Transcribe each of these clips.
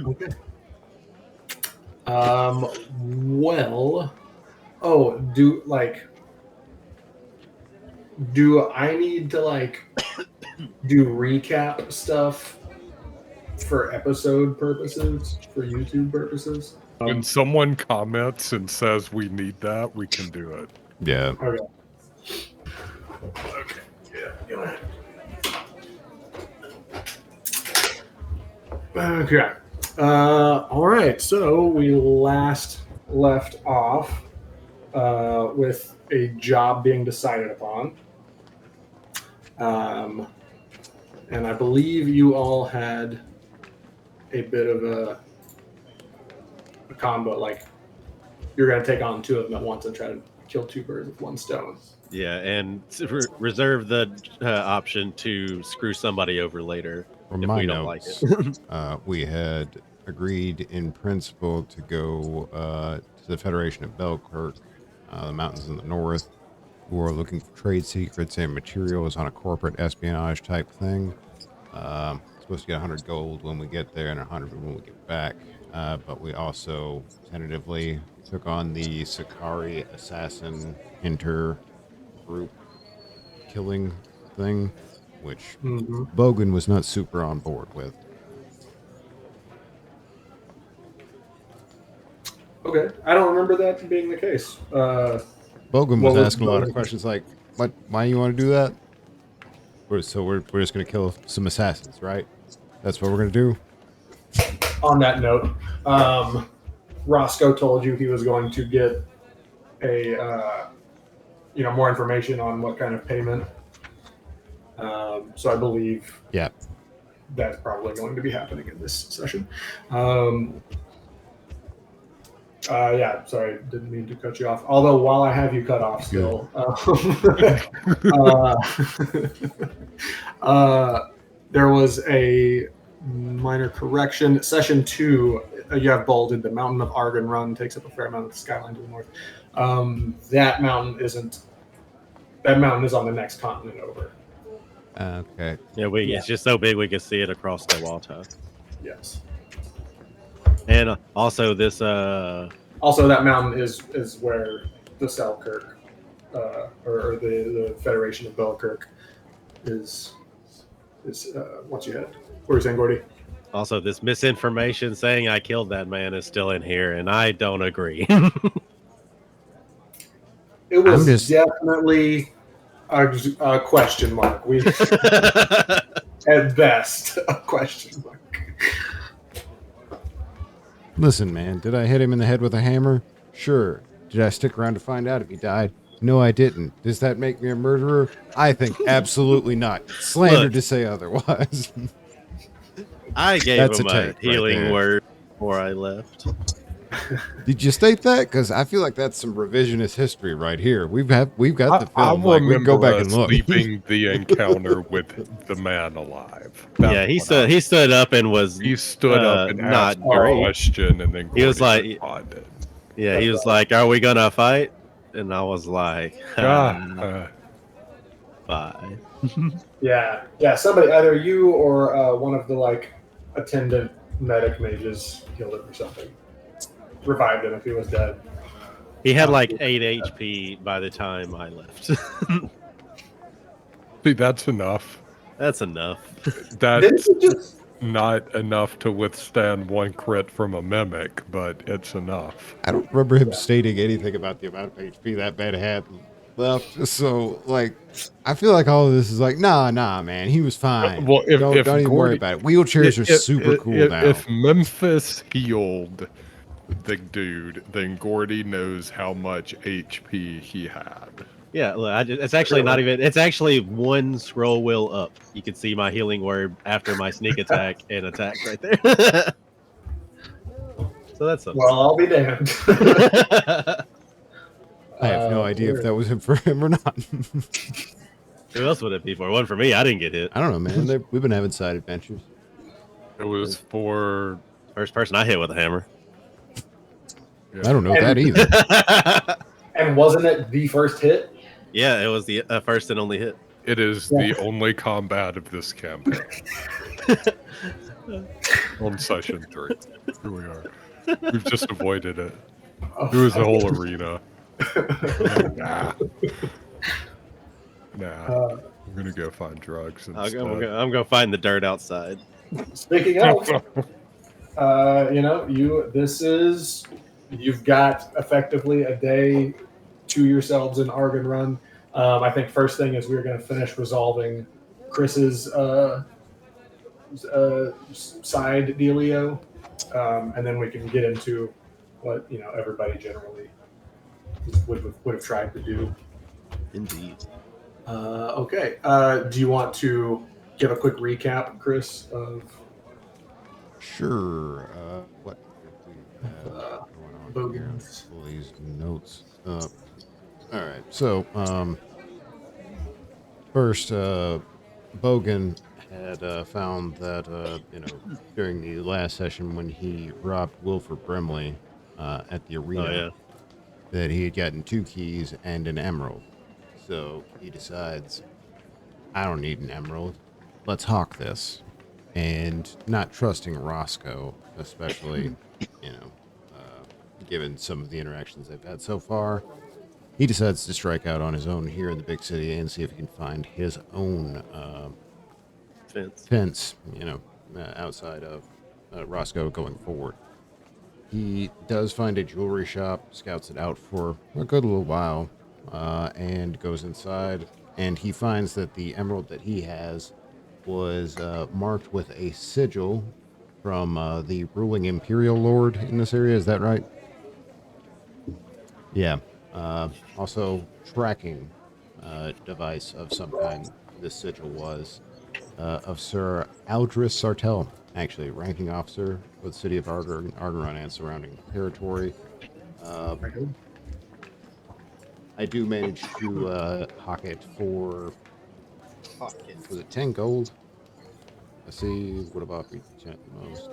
Okay. Well, do I need to do recap stuff for episode purposes, for YouTube purposes? When someone comments and says we need that, we can do it. Yeah. Okay. Yeah. Go ahead. Okay. All right. So we last left off with a job being decided upon. And I believe you all had a bit of a combo, you're going to take on two of them at once and try to kill two birds with one stone. Yeah, and reserve the option to screw somebody over later From if my we notes, don't like it. we had agreed in principle to go to the Federation of Belkirk, the mountains in the north, who are looking for trade secrets and materials on a corporate espionage type thing. Supposed to get 100 gold when we get there and 100 when we get back. But we also tentatively took on the Sakari assassin inter-group killing thing, which Bogan was not super on board with. Okay. I don't remember that being the case. Bogan was asking a lot of questions like, why you want to do that? So we're just going to kill some assassins, right? That's what we're going to do? On that note, Roscoe told you he was going to get a more information on what kind of payment. So I believe that's probably going to be happening in this session. Sorry, didn't mean to cut you off. Although while I have you cut off still, there was a minor correction. Session 2, you have bolded the mountain of Argonrun takes up a fair amount of the skyline to the north. That mountain isn't. That mountain is on the next continent over. Okay. Yeah, it's just so big we can see it across the water. Yes. And also this. Also, that mountain is where the Selkirk, or the Federation of Belkirk, is once you head. What were you saying, Gordy? Also, this misinformation saying I killed that man is still in here, and I don't agree. It was definitely a question mark. We at best a question mark. Listen, man, did I hit him in the head with a hammer? Sure. Did I stick around to find out if he died? No, I didn't. Does that make me a murderer? I think absolutely not. Slander to say otherwise. I gave him a healing word before I left. Did you state that? Because I feel like that's some revisionist history right here. We've got the film. We can go back and look. Leaving the encounter with the man alive. He stood up and was. He stood up and asked a question, and then he was like, responded. "Yeah, he was like, are we gonna fight?" And I was like, "Bye." Yeah. Somebody, either you or one of the attendant medic mages, killed him or something. Revived him if he was dead. He had 8 HP by the time I left. See, that's enough. That's enough. That's not enough to withstand one crit from a mimic, but it's enough. I don't remember him stating anything about the amount of HP that man had left. So, I feel like all of this is nah, man. He was fine. Well, don't even worry about it. Wheelchairs are super cool now. If Memphis healed the dude, then Gordy knows how much HP he had. Yeah, look, it's actually not even. It's actually one scroll wheel up. You can see my healing word after my sneak attack and attack right there. So that's something. Well, I'll be damned. I have no idea if that was for him or not. Who else would it be for? One for me. I didn't get hit. I don't know, man. We've been having side adventures. It was for first person I hit with a hammer. Yeah. I don't know that either. And wasn't it the first hit? Yeah, it was the first and only hit. It is the only combat of this campaign. On session 3. Here we are. We've just avoided it. Oh, It was the whole okay. arena. Nah. I'm gonna go find drugs instead. I'm gonna find the dirt outside. Speaking of, you've got effectively a day to yourselves in Argonrun. I think first thing is we're going to finish resolving Chris's side dealio, and then we can get into what everybody generally would have tried to do. Indeed. Okay. Do you want to give a quick recap, Chris, of Sure. What do we have going on here? Bogan's? Pull these notes up. All right. So, first, Bogan had found that during the last session when he robbed Wilford Brimley at the arena, that he had gotten 2 keys and an emerald. So he decides, I don't need an emerald. Let's hawk this. And not trusting Roscoe, especially, given some of the interactions they've had so far, he decides to strike out on his own here in the big city and see if he can find his own fence, outside of Roscoe going forward. He does find a jewelry shop, scouts it out for a good little while, and goes inside, and he finds that the emerald that he has was marked with a sigil from the ruling Imperial Lord in this area. Is that right? Yeah. Also, tracking device of some kind, this sigil was of Sir Aldris Sartell, actually, ranking officer with the city of Argonrun and surrounding territory. I do manage to hawk it for, was it 10 gold? Let's see, what about we chat the most?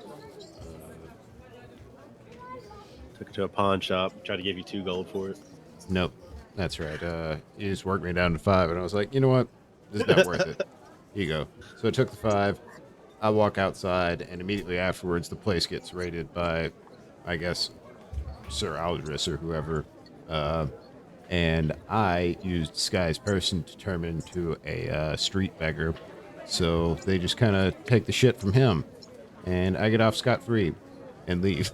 Took it to a pawn shop, tried to give you 2 gold for it. Nope, that's right. You just worked me down to 5, and I was like, you know what? This is not worth it. Here you go. So I took the 5. I walk outside, and immediately afterwards, the place gets raided by, I guess, Sir Aldris or whoever. And I used Disguise Person to turn into a street beggar. So they just kind of take the shit from him. And I get off scot-free and leave.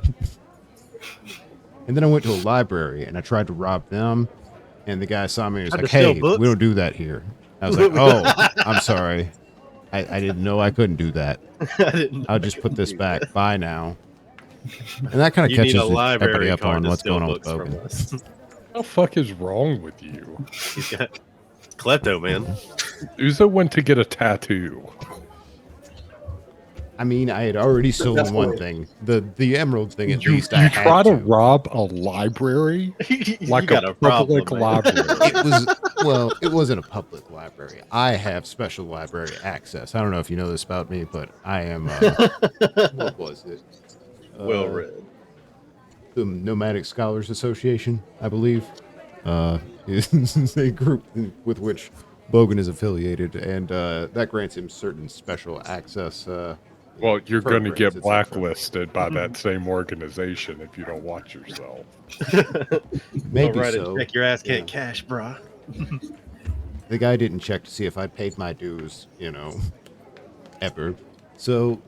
And then I went to a library, and I tried to rob them. And the guy saw me and was like, hey, we don't do that here. I was like, oh, I'm sorry. I didn't know I couldn't do that. I'll just put this back. Bye now. And that kind of catches everybody up on what's going on with Bogan. What the fuck is wrong with you? He's got klepto, man. Uzo went to get a tattoo. I mean, I had already stolen one thing. The emerald thing, at least I had to. You try to rob a library? Like a public library. It wasn't a public library. I have special library access. I don't know if you know this about me, but I am, what was it? Well read. The Nomadic Scholars Association, I believe, is a group with which Bogan is affiliated, and that grants him certain special access. Well, you're going to get blacklisted by that same organization if you don't watch yourself. Maybe right so. Check your ass can't cash, brah. The guy didn't check to see if I paid my dues, ever. So,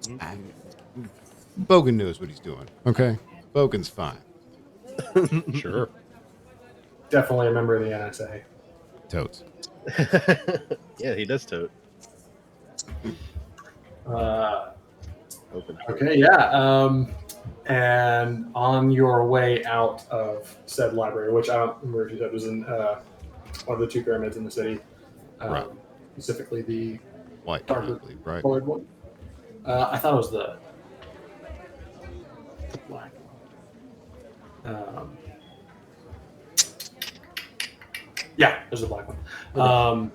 Bogan knows what he's doing, okay? Bogan's fine. Sure. Definitely a member of the NSA. Totes. Yeah, he does tote. Okay, yeah. And on your way out of said library, which I don't remember if you said was in one of the 2 pyramids in the city, right. Specifically the white, darker right? colored one. I thought it was the black one. Yeah, there's the black one.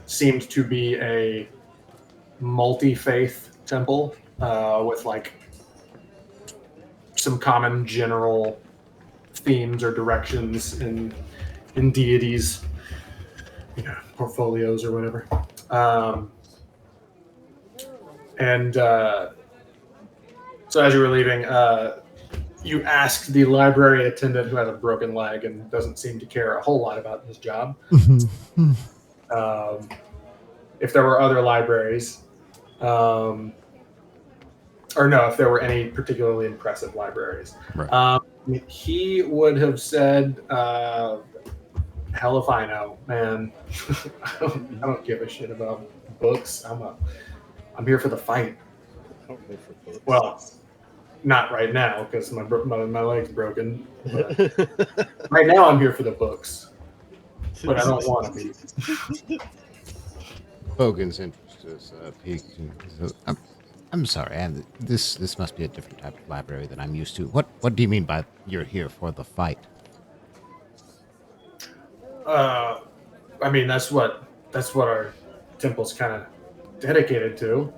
Seemed to be a multi-faith temple with like some common general themes or directions in deities, portfolios or whatever. And so as you were leaving, you asked the library attendant who has a broken leg and doesn't seem to care a whole lot about his job if there were other libraries. Or no, if there were any particularly impressive libraries. Right. He would have said, hell if I know, man. I don't give a shit about books. I'm here for the fight. I don't know for books. Well, not right now because my leg's broken. Right now, I'm here for the books, but I don't want to be. Bogan's interest is piqued. I'm sorry. This must be a different type of library than I'm used to. What do you mean by you're here for the fight? I mean that's what our temple's kind of dedicated to.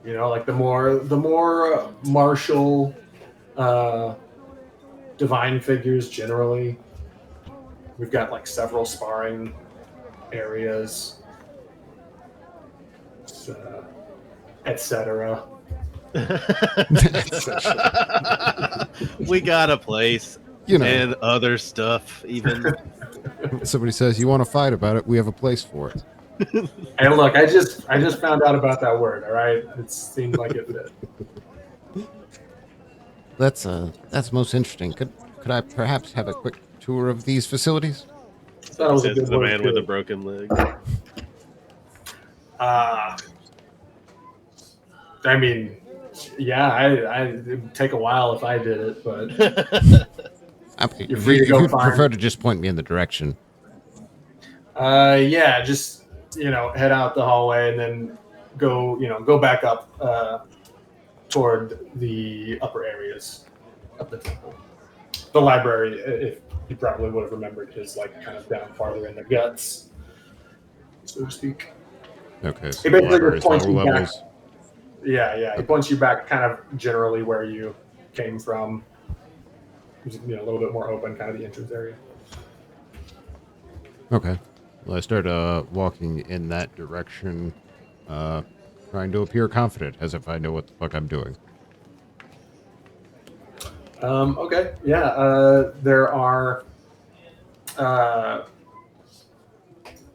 You know, like the more martial, divine figures generally. We've got like several sparring areas, etc. We got a place, You know, and other stuff even. somebody says you want to fight about it, we have a place for it. Hey, look, I just found out about that word. All right, it seemed like it fit. That's most interesting. Could I perhaps have a quick tour of these facilities? That was a Says good the word, man with too. a broken leg. I mean, yeah, it'd take a while if I did it, but You're free to If go you'd find- prefer to just point me in the direction. yeah, just head out the hallway and then go back up toward the upper areas of the temple. The library, if you probably would have remembered, is like kind of down farther in the guts, so to speak. Okay, so It the basically library's points lower you back. levels. Yeah. It points you back kind of generally where you came from. A little bit more open, kind of the entrance area. Okay. Well, I start walking in that direction, trying to appear confident, as if I know what the fuck I'm doing. Okay. Yeah. There are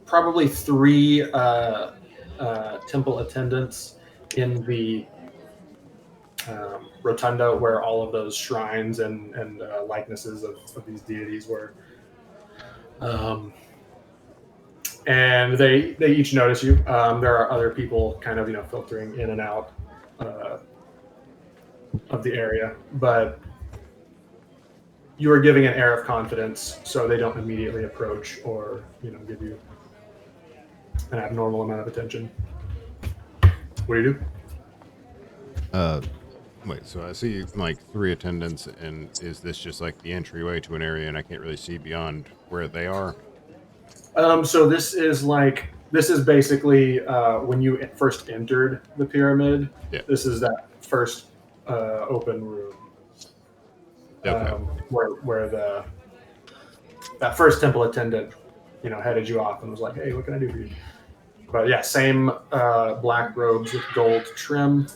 probably 3 temple attendants in the rotunda where all of those shrines and likenesses of these deities were. And they each notice you. There are other people kind of filtering in and out of the area, but you are giving an air of confidence, so they don't immediately approach or give you an abnormal amount of attention. What do you do? Wait, so I see like 3 attendants, and is this just like the entryway to an area, and I can't really see beyond where they are? So this is basically when you first entered the pyramid. Yeah. This is that first open room. Okay. Where that first temple attendant, headed you off and was like, "Hey, what can I do for you?" But yeah, same black robes with gold trim.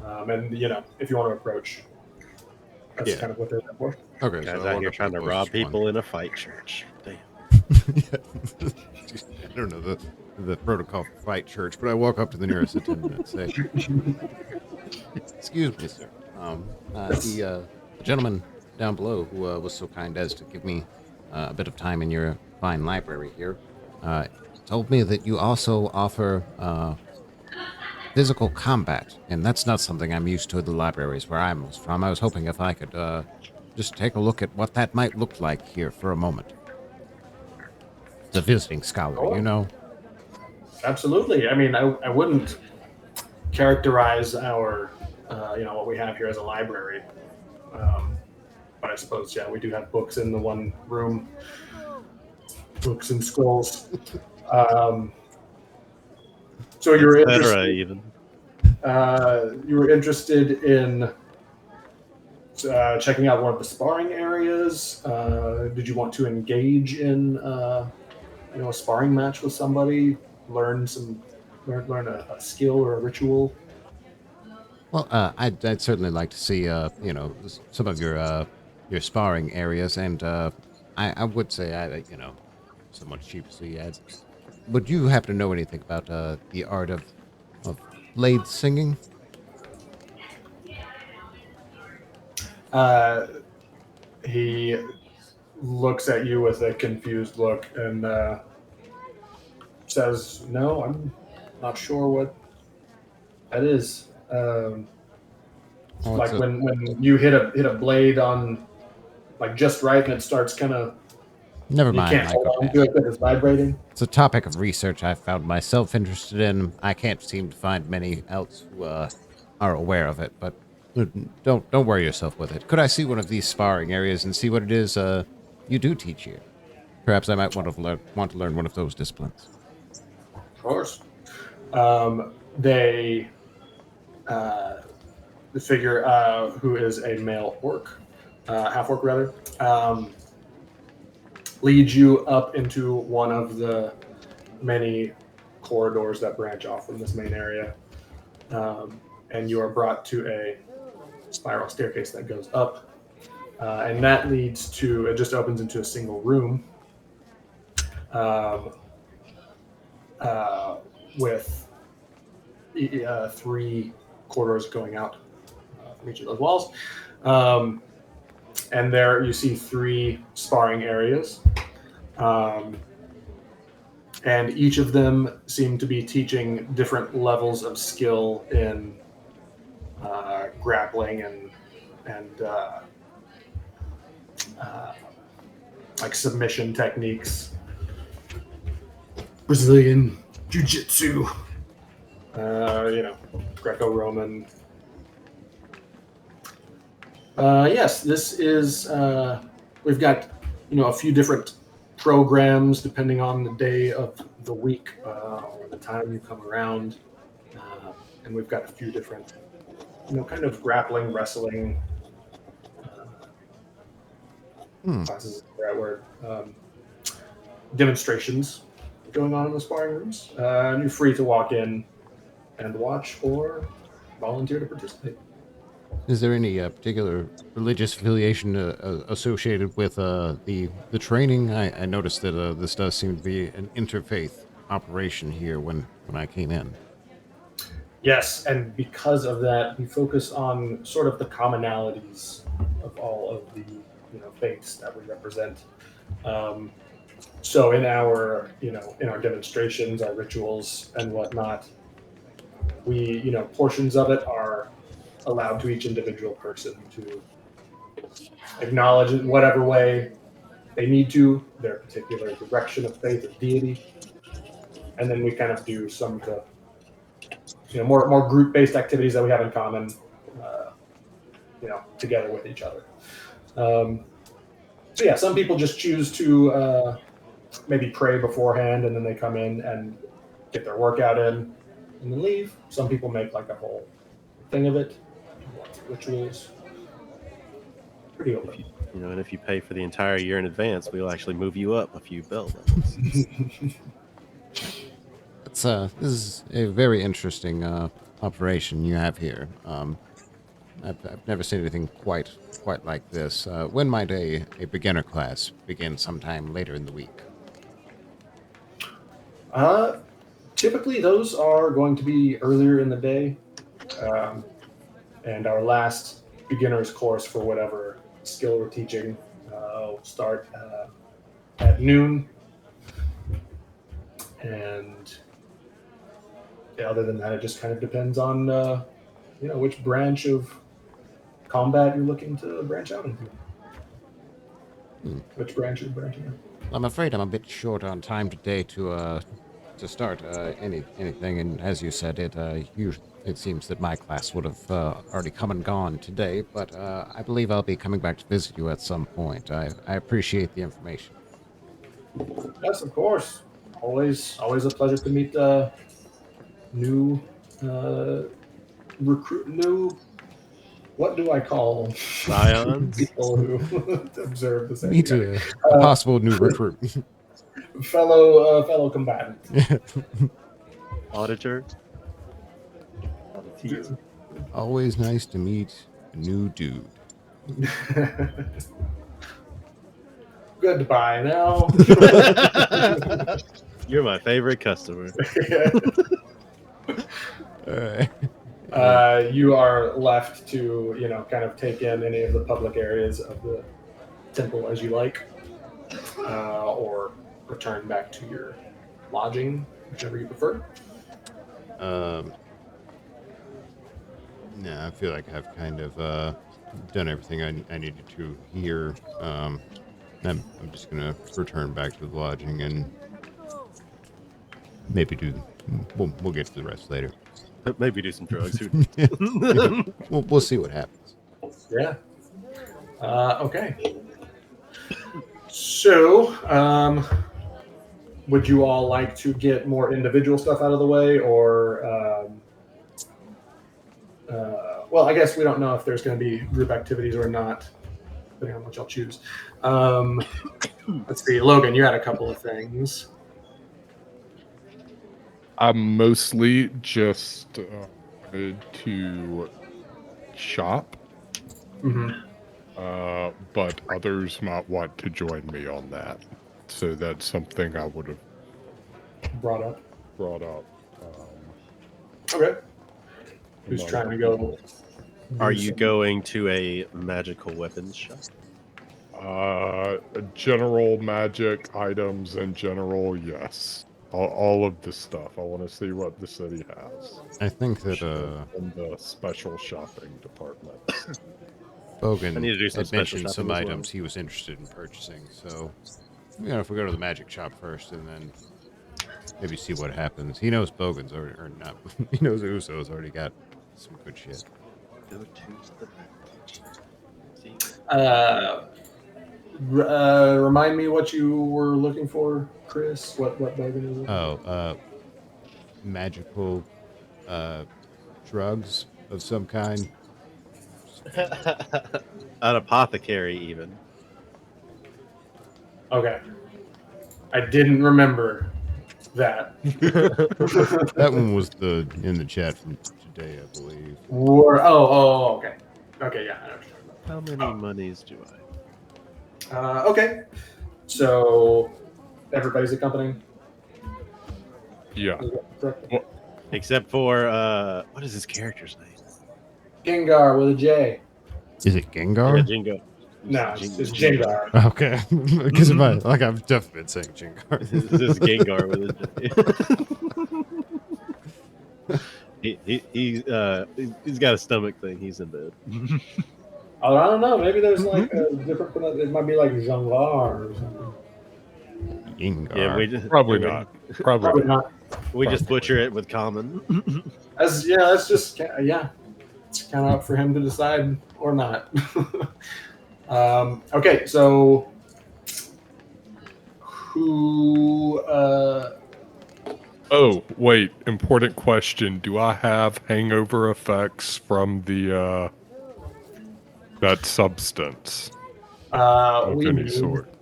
And if you want to approach, that's kind of what they're there for. Okay. Guys so I out walk here up to trying the to rob closest one. people in a fight church. Damn. I don't know the protocol for fight church, but I walk up to the nearest attendant and say, "Excuse me, sir. The gentleman down below who was so kind as to give me a bit of time in your fine library here told me that you also offer physical combat, and that's not something I'm used to at the libraries where I'm from. I was hoping if I could just take a look at what that might look like here for a moment. It's a visiting scholar, Absolutely. I mean, I wouldn't characterize our, what we have here as a library. But I suppose, yeah, we do have books in the one room, books and scrolls. So you were interested. Even. You were interested in checking out one of the sparring areas. Did you want to engage in, a sparring match with somebody? learn a skill or a ritual? Well, I'd certainly like to see, some of your sparring areas, and I would say, somewhat sheepishly, would you happen to know anything about the art of blade singing? Uh, he looks at you with a confused look and says, "No, I'm not sure what that is." Oh, Like when you hit a blade on like just right and it starts kind of never you mind, can't hold Michael. on to it because it's vibrating. It's a topic of research I found myself interested in. I can't seem to find many else who are aware of it, but don't worry yourself with it. Could I see one of these sparring areas and see what it is you do teach here? Perhaps I might want to learn one of those disciplines. Of course. They the figure who is a male orc, half orc rather, leads you up into one of the many corridors that branch off from this main area, and you are brought to a spiral staircase that goes up, and that leads to it just opens into a single room um, with three corridors going out from each of those walls. And there you see three sparring areas. And each of them seem to be teaching different levels of skill in grappling and like submission techniques, Brazilian jiu-jitsu, Greco-Roman. Yes, this is. We've got a few different programs depending on the day of the week or the time you come around, and we've got a few different, kind of grappling, wrestling classes. Is the right word. Demonstrations going on in the sparring rooms. And you're free to walk in and watch or volunteer to participate. Is there any particular religious affiliation associated with the training? I noticed that this does seem to be an interfaith operation here when I came in. Yes, and because of that, we focus on sort of the commonalities of all of the faiths that we represent. So in our demonstrations, our rituals and whatnot, we portions of it are allowed to each individual person to acknowledge in whatever way they need to their particular direction of faith or deity, and then we kind of do some of the more group-based activities that we have in common, together with each other. So yeah, some people just choose to maybe pray beforehand, and then they come in and get their workout in, and then leave. Some people make like a whole thing of it, rituals. Pretty open. And if you pay for the entire year in advance, we'll actually move you up a few belt levels. This is a very interesting operation you have here. I've never seen anything quite like this. When might a beginner class begin? Sometime later in the week? Typically, those are going to be earlier in the day, and our last beginner's course for whatever skill we're teaching will start at noon. And other than that, it just kind of depends on which branch of combat you're looking to branch out into. Which branch you're branching out. I'm afraid I'm a bit short on time today to start anything, and as you said, it seems that my class would have already come and gone today, but I believe I'll be coming back to visit you at some point. I appreciate the information. Yes, of course. Always a pleasure to meet new what do I call Scions? people who observe the same? Me too. A possible new recruit. Fellow combatant. Auditor. Auditor. Always nice to meet a new dude. Goodbye now. You're my favorite customer. You are left to, kind of take in any of the public areas of the temple as you like, or return back to your lodging, whichever you prefer. No, I feel like I've kind of done everything I needed to here. I'm just gonna return back to the lodging and maybe we'll get to the rest later. Maybe do some drugs. We'll see what happens. Yeah. Okay. So, would you all like to get more individual stuff out of the way, or? Well, I guess we don't know if there's going to be group activities or not, depending on what y'all choose. Let's see, Logan, you had a couple of things. I'm mostly just wanted to shop, but others might want to join me on that. So that's something I would have Brought up. Okay. Who's trying to go? Are you going to a magical weapons shop? General magic items in general, yes. All of the stuff. I want to see what the city has. I think that in the special shopping department. Bogan I need to do some had special mentioned some shopping as well. items he was interested in purchasing. So, if we go to the magic shop first and then maybe see what happens. He knows Bogan's already, or not. He knows Uso's already got some good shit. Go to the magic. Remind me what you were looking for, Chris. What Bogan is? Oh, magical drugs of some kind. An apothecary, even. Okay. I didn't remember that. That one was in the chat from today, I believe. Okay. Okay, yeah. I know what you're talking How many monies do I? about. Okay. So everybody's accompanying. Yeah. Except for what is his character's name? Gengar with a J. Is it Gengar? Yeah, Jingo. No, it's Gengar. Okay, because I've definitely been saying Gengar. This is Gengar with a J. He's got a stomach thing. He's in bed. Oh, I don't know. Maybe there's like a different. It might be like Gengar or something. Gengar. Yeah, Probably not. Probably not. We just butcher it with common. That's just It's kind of up for him to decide or not. Okay, so who? Oh, wait. Important question. Do I have hangover effects from the that substance of any sort?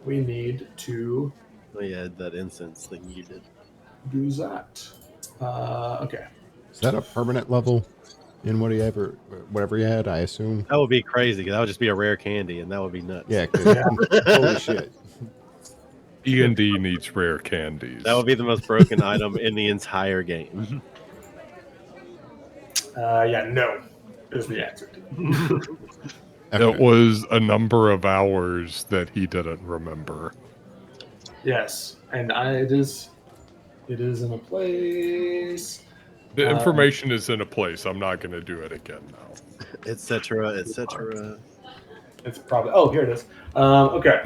We need to Oh yeah, that incense thing you did. do that. Okay. Is that a permanent level in whatever he had? I assume. That would be crazy. 'Cause that would just be a rare candy, and that would be nuts. Yeah. Holy shit. D&D needs rare candies. That would be the most broken item in the entire game. No, is the answer. It was a number of hours that he didn't remember. Yes, and it is in a place. The information is in a place. I'm not going to do it again now. Etc. Etc. It's probably. Oh, here it is. Okay.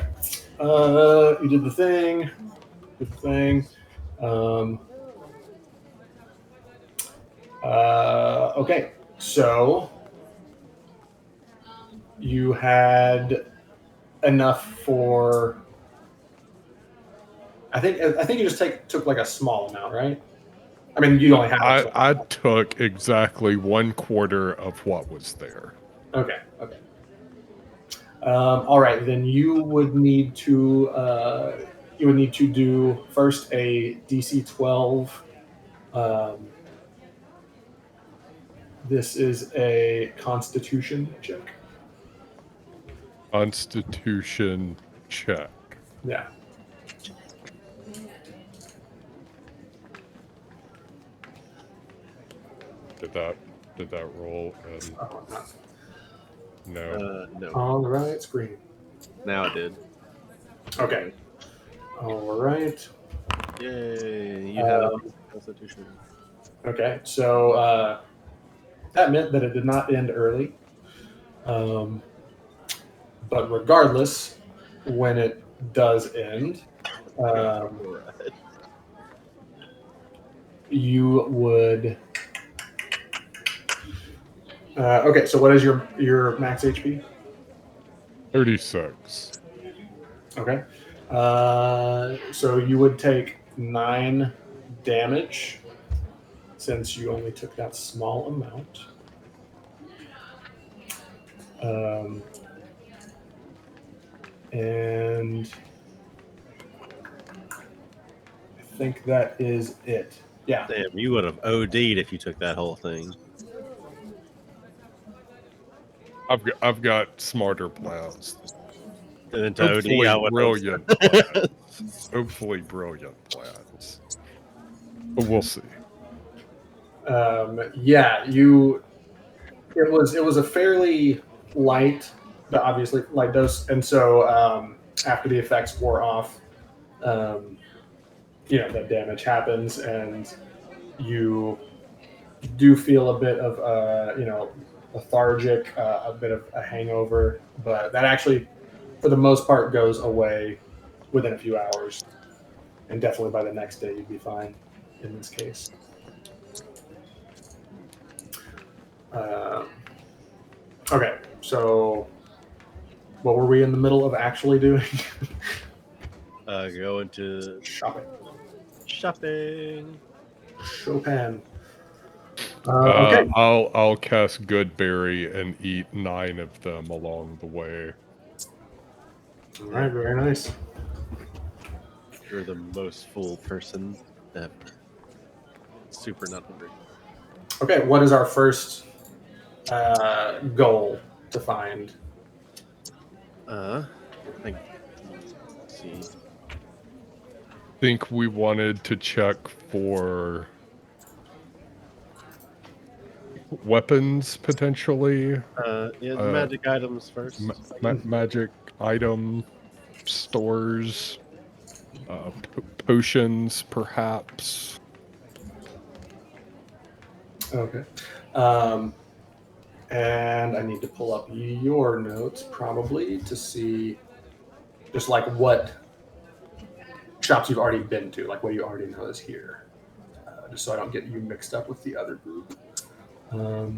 You did the thing. Okay. So you had enough for. I think you just took like a small amount, right? I mean, you only have. I took exactly 1/4 of what was there. Okay. All right, then you would need to do first a DC 12 This is a Constitution check. Constitution check. Yeah. Did that roll? And Oh, not. no. No. All right, screen. Now it did. Okay. All right. Yay! You have a constitution. Okay, so that meant that it did not end early. But regardless, when it does end, you would. Okay, so what is your max HP? 36. Okay. So you would take 9 damage since you only took that small amount. And I think that is it. Yeah. Damn, you would have OD'd if you took that whole thing. I've got smarter plans. And then to OD, I would brilliant plans. Hopefully brilliant plans. But we'll see. Yeah, it was a fairly light, but obviously light dose, and so after the effects wore off, that damage happens, and you do feel a bit of lethargic, a bit of a hangover, but that actually, for the most part, goes away within a few hours, and definitely by the next day you'd be fine in this case. Okay, so what were we in the middle of actually doing? Go into Shopping. Chopin. Okay. I'll cast Goodberry and eat 9 of them along the way. All right, very nice. You're the most full person ever. Super not hungry. Okay, what is our first goal to find? Let's see. I think we wanted to check for weapons potentially. Magic items first. Magic item stores, potions perhaps. Okay. And I need to pull up your notes probably to see just like what shops you've already been to, like what you already know is here, just so I don't get you mixed up with the other group. Or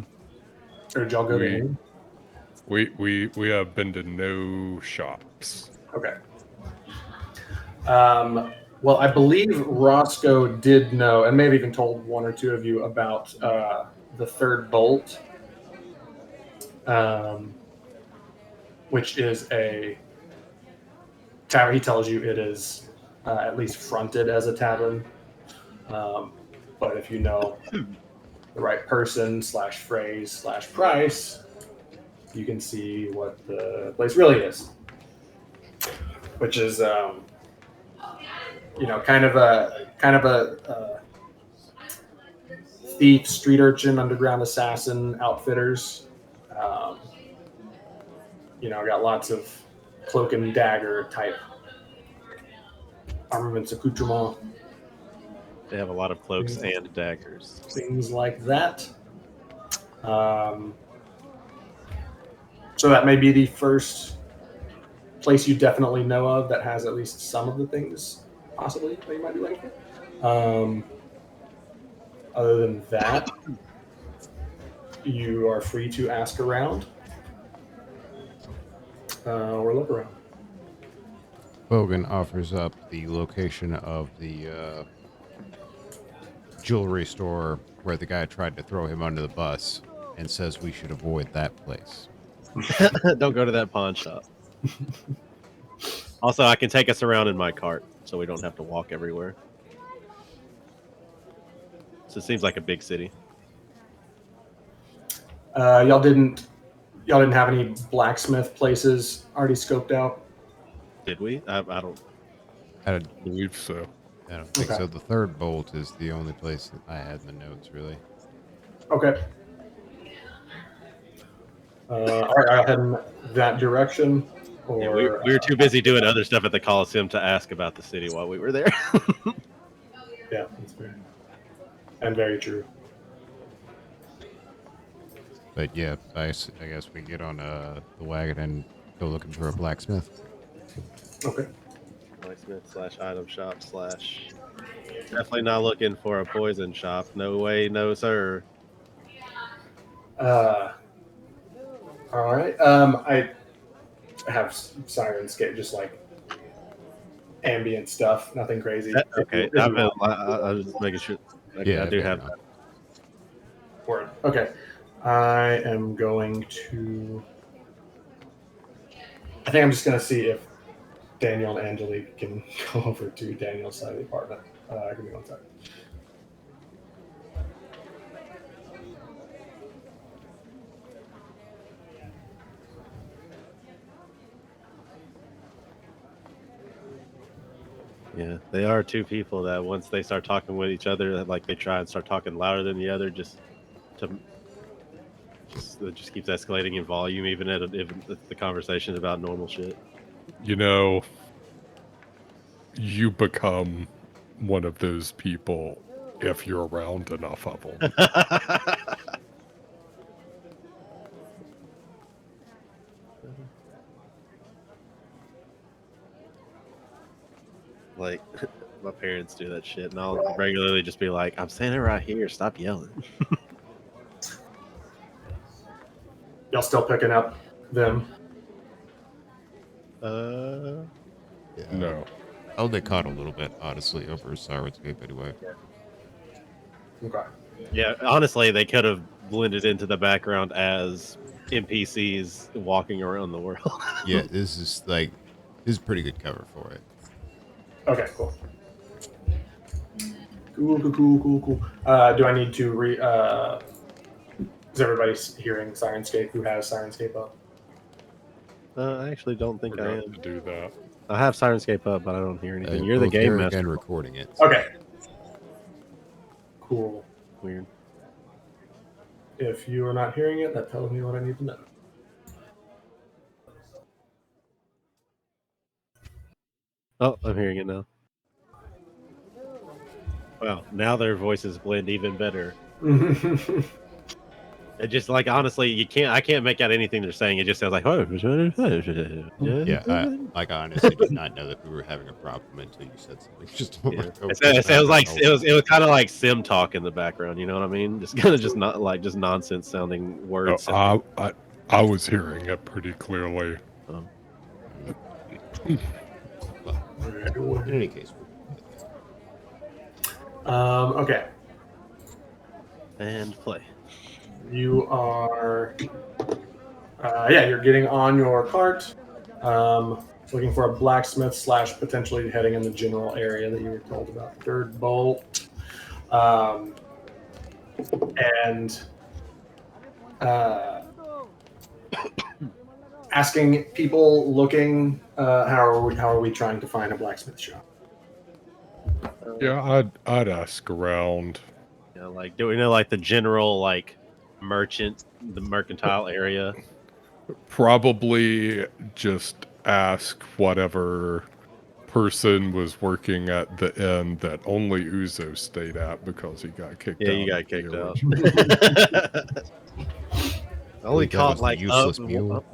did y'all go to any? We have been to no shops. Okay. Well, I believe Roscoe did know, and maybe even told one or two of you about the Third Bolt, which is a tavern. He tells you it is at least fronted as a tavern. But if you know the right person / phrase / price, you can see what the place really is, which is kind of a thief, street urchin, underground assassin outfitters. Got lots of cloak and dagger type armaments, accoutrement. They have a lot of cloaks and daggers. Things like that. So that may be the first place you definitely know of that has at least some of the things possibly that you might be looking for. Other than that, you are free to ask around or look around. Bogan offers up the location of the jewelry store where the guy tried to throw him under the bus and says we should avoid that place. Don't go to that pawn shop. Also, I can take us around in my cart so we don't have to walk everywhere. So it seems like a big city. Y'all didn't have any blacksmith places already scoped out? Did we? I don't. I I believe so. don't think Okay. so. The third bolt is the only place that I had in the notes, really. Okay. All right, I'll head in that direction. Or Yeah, we were too busy doing other stuff at the Coliseum to ask about the city while we were there. yeah, that's fair. And very true. But yeah, I guess we get on the wagon and go looking for a blacksmith. Okay. Blacksmith / item shop / definitely not looking for a poison shop. No way, no sir. All right. I have Sirenscape, just like ambient stuff, nothing crazy. Okay, If you want. I was just making sure. Okay, Yeah, I do fair have enough. that. Word. Okay. I am going to. I think I'm just going to see if Daniel and Angelique can go over to Daniel's side of the apartment. Give me 1 second. Yeah, they are two people that once they start talking with each other, like they try and start talking louder than the other, it just keeps escalating in volume, even if the conversation is about normal shit. You know, you become one of those people if you're around enough of them. Like my parents do that shit, and I'll regularly just be like, "I'm standing right here. Stop yelling." Y'all still picking up them? Yeah. No. Oh, they caught a little bit, honestly, over Sirenscape anyway. Okay. Yeah, honestly, they could have blended into the background as NPCs walking around the world. Yeah, this is pretty good cover for it. Okay, cool. Cool. Do I need to is everybody hearing Sirenscape who has Sirenscape up? I actually don't think I Forgot am. to do that. I have Sirenscape up, but I don't hear anything. You're the Both game Derek master. and recording it. so- Okay. Cool. Weird. If you are not hearing it, that tells me what I need to know. Oh, I'm hearing it now. Wow, now their voices blend even better. It just like honestly, I can't make out anything they're saying. It just sounds like Yeah, I honestly did not know that we were having a problem until you said something. Just a moment ago. It sounds like it was kind of like sim talk in the background. You know what I mean? Just kind of just not like just nonsense sounding words. No, I was hearing it pretty clearly. Well, in any case. Okay. And play. You are, you're getting on your cart, looking for a blacksmith / potentially heading in the general area that you were told about. Third bolt, and asking people looking. How are we trying to find a blacksmith shop? Yeah, I'd ask around. Yeah, like do we know like the general like the mercantile area? Probably just ask whatever person was working at the inn that only Uzo stayed at because he got kicked out. Yeah, you got of kicked the out. Only That caught was the like useless mule.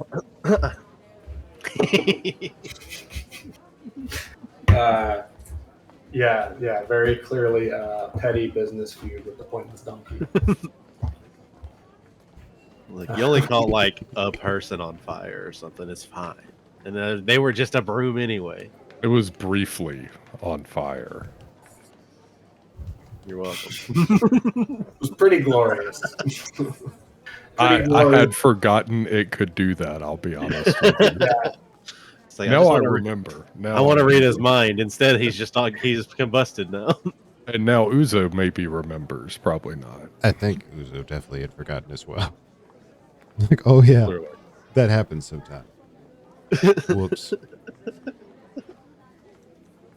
Yeah, very clearly petty business feud with the pointless donkey. Like you only caught like a person on fire or something. It's fine, and they were just a broom anyway. It was briefly on fire. You're welcome. It was pretty glorious. I had forgotten it could do that. I'll be honest with you. Like, Now I remember. Now I want to read his mind. Instead, he's just he's combusted now. And now Uzo maybe remembers, probably not. I think Uzo definitely had forgotten as well. Like, oh yeah, Clearly. that happens sometimes. Whoops.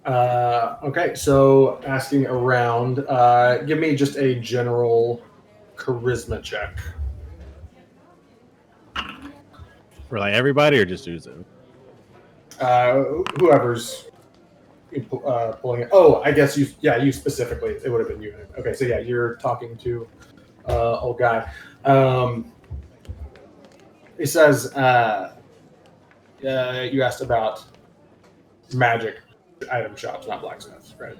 Okay, so asking around, give me just a general charisma check. For like everybody or just Uzo? Whoever's pulling it. Oh, I guess you specifically. It would have been you. Okay, so yeah, you're talking to old guy. He says, you asked about magic item shops, not blacksmiths, right?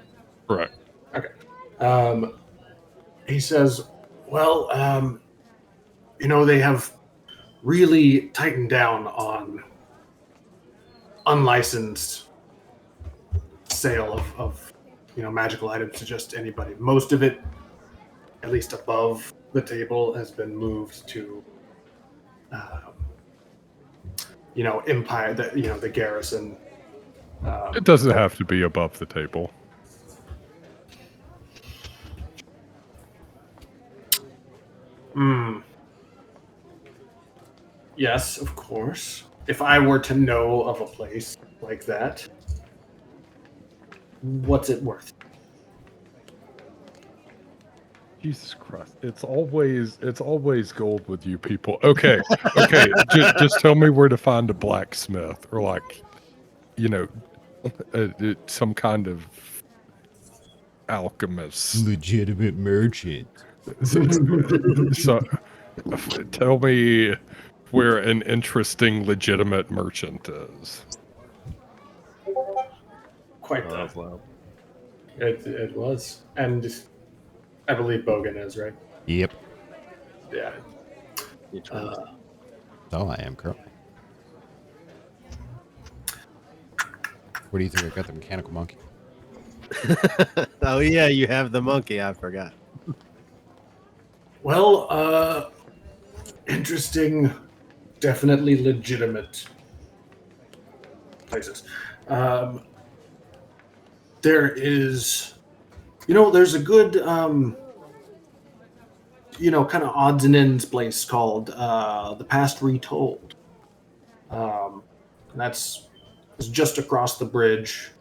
Correct. Okay. He says, well, they have really tightened down on unlicensed sale of magical items to just anybody. Most of it, at least above the table, has been moved to Empire, the garrison. It doesn't have to be above the table. Yes, of course. If I were to know of a place like that, what's it worth? Jesus Christ! It's always gold with you people. Okay, just tell me where to find a blacksmith or some kind of alchemist. Legitimate merchant. So, tell me where an interesting, legitimate merchant is. Quite Oh, the. that's loud. It was, and I believe Bogan is right. Yep. Yeah. You try. That's all I am currently. What do you think? I got the mechanical monkey. Oh yeah, you have the monkey. I forgot. Well, interesting, definitely legitimate places. There is, there's a good, kind of odds and ends place called The Past Retold. And it's just across the bridge.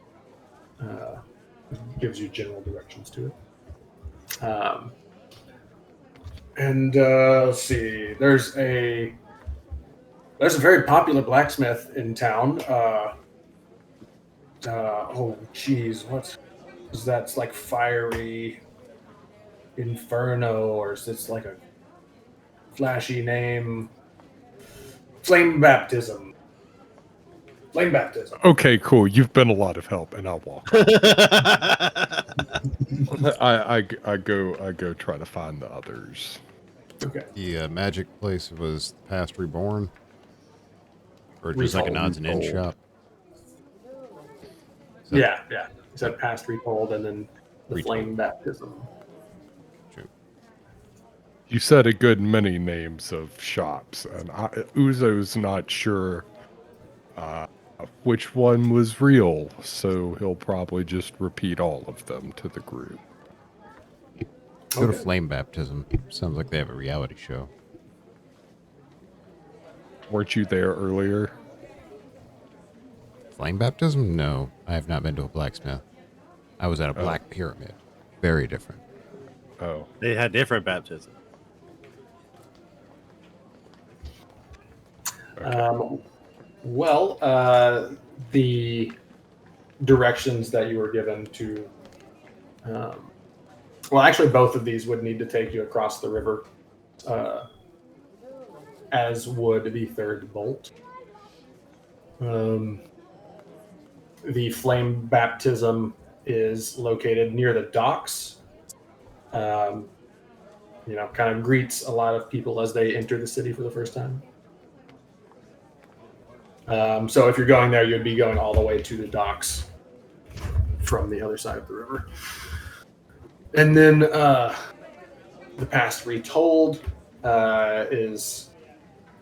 Gives you general directions to it. Let's see. There's a very popular blacksmith in town. Oh, geez, what is that? It's like Fiery Inferno, or is this like a flashy name? Flame Baptism. Flame Baptism. Okay, cool. You've been a lot of help, and I'll walk. I go try to find the others. Okay. The magic place was Past Reborn, or just like an odds and ends Retold. shop. Yeah. He said Past Retold, and then the Retold. Flame Baptism. True. You said a good many names of shops, and Uzo's not sure which one was real, so he'll probably just repeat all of them to the group. Go to Okay. Flame Baptism. Sounds like they have a reality show. Weren't you there earlier? Flame Baptism? No, I have not been to a blacksmith. I was at a black pyramid. Very different. Oh. They had different baptism. Okay. The directions that you were given to, actually, both of these would need to take you across the river, as would the third bolt. The Flame Baptism is located near the docks. Kind of greets a lot of people as they enter the city for the first time. So if you're going there, you'd be going all the way to the docks from the other side of the river. And then the Past Retold is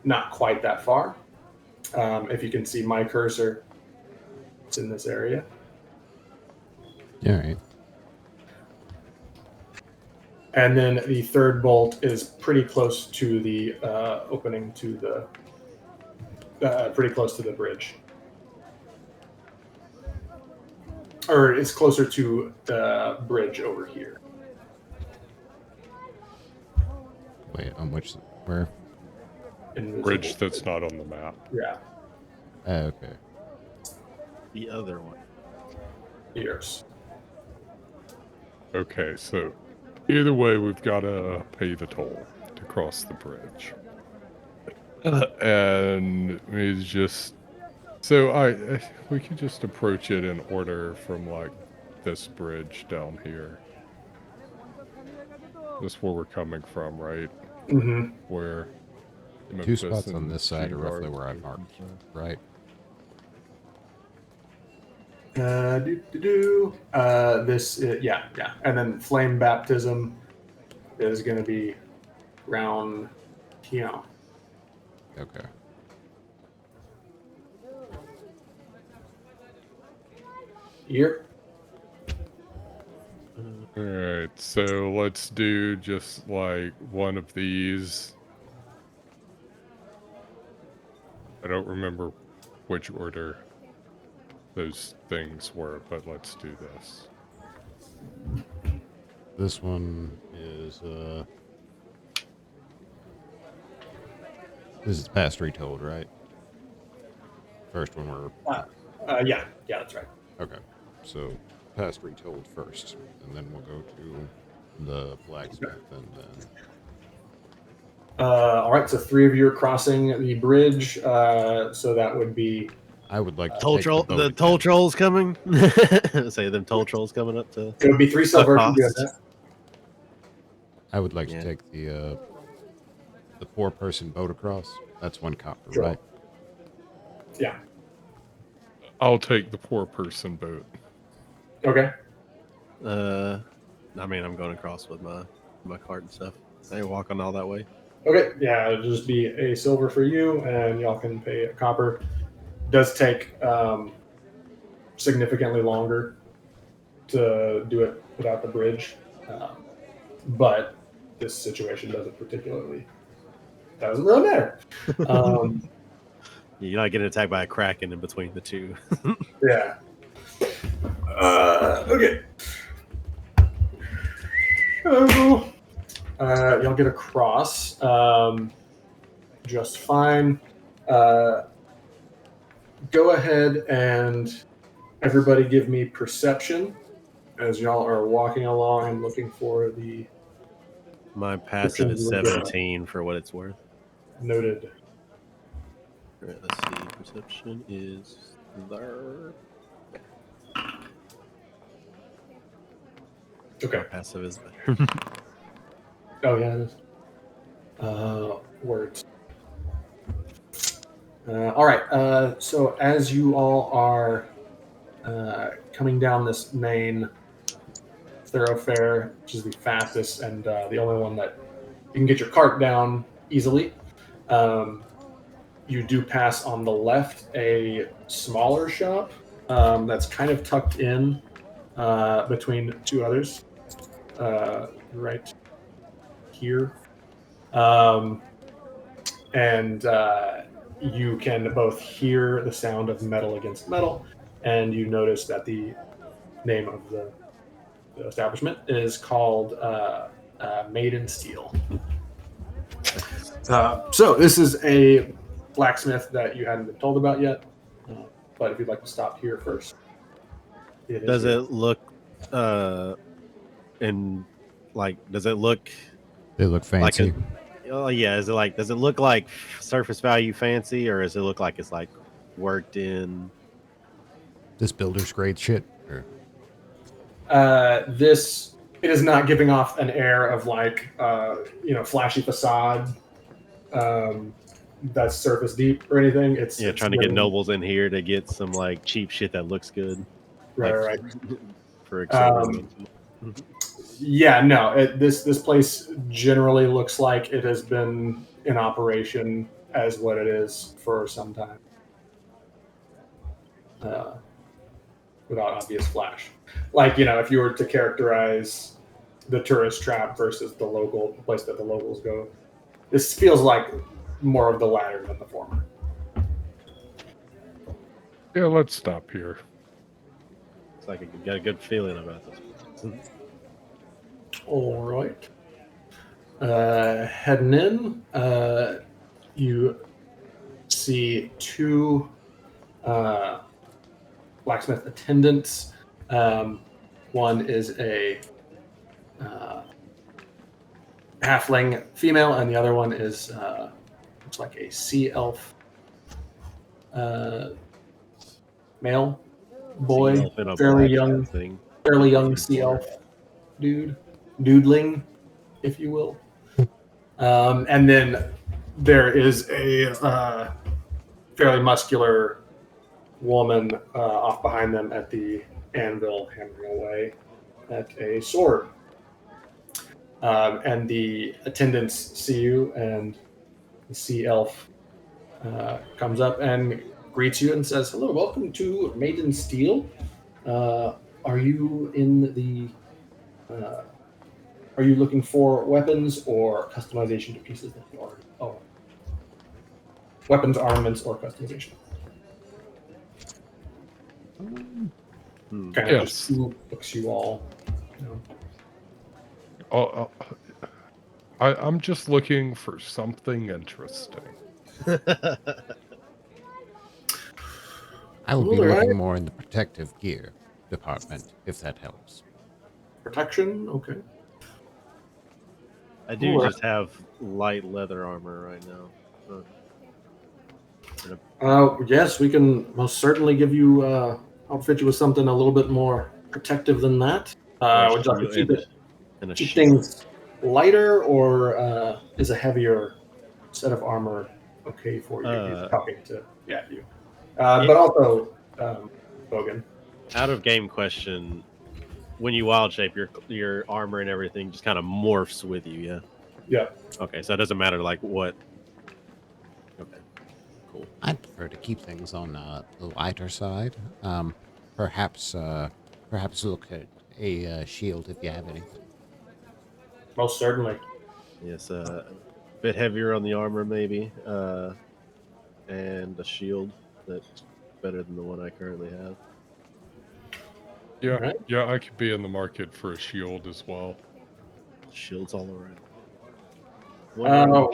not quite that far. If you can see my cursor, it's in this area. Yeah, right. And then the third bolt is pretty close to the opening to the, pretty close to the bridge. Or it's closer to the bridge over here. Wait, on which? Where? Invisible. Bridge that's not on the map. Yeah. Okay. The other one. Yours. Okay, so either way, we've got to pay the toll to cross the bridge. And we just... So we could just approach it in order from, like, this bridge down here. That's where we're coming from, right? Mm-hmm. Where... The two Memphis spots on and this side are roughly G-Guard where I came marked, from. right? Yeah. And then flame baptism is going to be round here. Okay. Here. Alright, so let's do just like one of these. I don't remember which order those things were, but let's do this. This one is this is past retold, right? First one we're Yeah, that's right. okay. So past retold first, and then we'll go to the blacksmith, and then All right, so 3 of you are crossing the bridge. So that would be I would like to Toll take troll. the, boat The again. toll trolls coming. Say them toll trolls coming up to. it would be 3 silver if you do cost. that. I would like Yeah. to take the 4-person boat across. That's 1 copper, Sure. right? Yeah. I'll take the 4-person boat. Okay. I mean, I'm going across with my cart and stuff. I ain't walking all that way. Okay. Yeah, it'll just be a silver for you, and y'all can pay a copper. Does take significantly longer to do it without the bridge, but this situation doesn't really matter. You're not getting attacked by a kraken in between the two. Yeah. Okay. Y'all get across just fine. Go ahead and everybody give me perception as y'all are walking along and looking for the My passive is 17 for what it's worth. noted. All right, let's see. Perception is there. Okay. My passive is better. Oh, yeah, it is. Words. All right. So as you all are coming down this main thoroughfare, which is the fastest and the only one that you can get your cart down easily, you do pass on the left a smaller shop that's kind of tucked in between 2 others, right here. And you can both hear the sound of metal against metal, and you notice that the name of the establishment is called Maiden Steel. So this is a blacksmith that you hadn't been told about yet, but if you'd like to stop here first. Does it look and like does it look They look fancy. oh yeah, does it look like surface value fancy, or does it look like it's like worked in? This builder's grade shit. Or... It is not giving off an air of like flashy facade that's surface deep or anything. It's Trying to get nobles in here to get some like cheap shit that looks good. Right. For example. Yeah, no. This place generally looks like it has been in operation as what it is for some time, without obvious flash. Like if you were to characterize the tourist trap versus the place that the locals go. This feels like more of the latter than the former. Yeah, let's stop here. It's like I got a good feeling about this. All right. Heading in, you see two blacksmith attendants. One is a halfling female, and the other one is looks like a sea elf male boy, Sea elf in a black thing. fairly young sea elf dudeling, if you will. And then there is a fairly muscular woman off behind them at the anvil, hammering away at a sword. And the attendants see you, and the sea elf comes up and greets you and says, "Hello, welcome to Maiden Steel. Are you in the? Are you looking for weapons or customization to pieces that you already own? Weapons, armaments, or customization?" Kind of Yes. just looks you all. You know. I'm just looking for something interesting. I will be All right. looking more in the protective gear department, if that helps. Protection, okay. I do Alright. just have light leather armor right now. Yes, we can most certainly give you outfit you with something a little bit more protective than that. Would you like to keep keep things lighter, or is a heavier set of armor okay for you? He's talking to you. But also, Bogan. Out of game question. When you wild shape, your armor and everything just kind of morphs with you, yeah? Yeah. Okay, so it doesn't matter like what. Okay, cool. I'd prefer to keep things on the lighter side. Perhaps look at a shield if you have any. Most certainly. Yes, a bit heavier on the armor maybe, and a shield that's better than the one I currently have. Yeah, Right. yeah, I could be in the market for a shield as well. Shields all around. Well,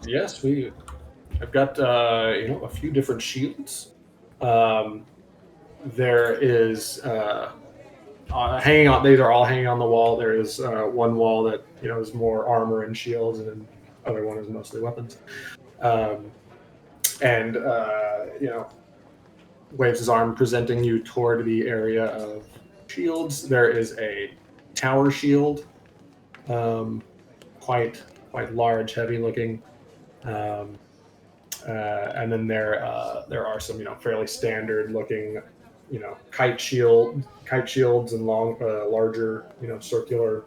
yes, I've got a few different shields. There is hanging on. These are all hanging on the wall. There is one wall that is more armor and shields, and then the other one is mostly weapons. And waves his arm, presenting you toward the area of shields. There is a tower shield, quite large, heavy looking. And then there are some fairly standard looking kite shields and larger circular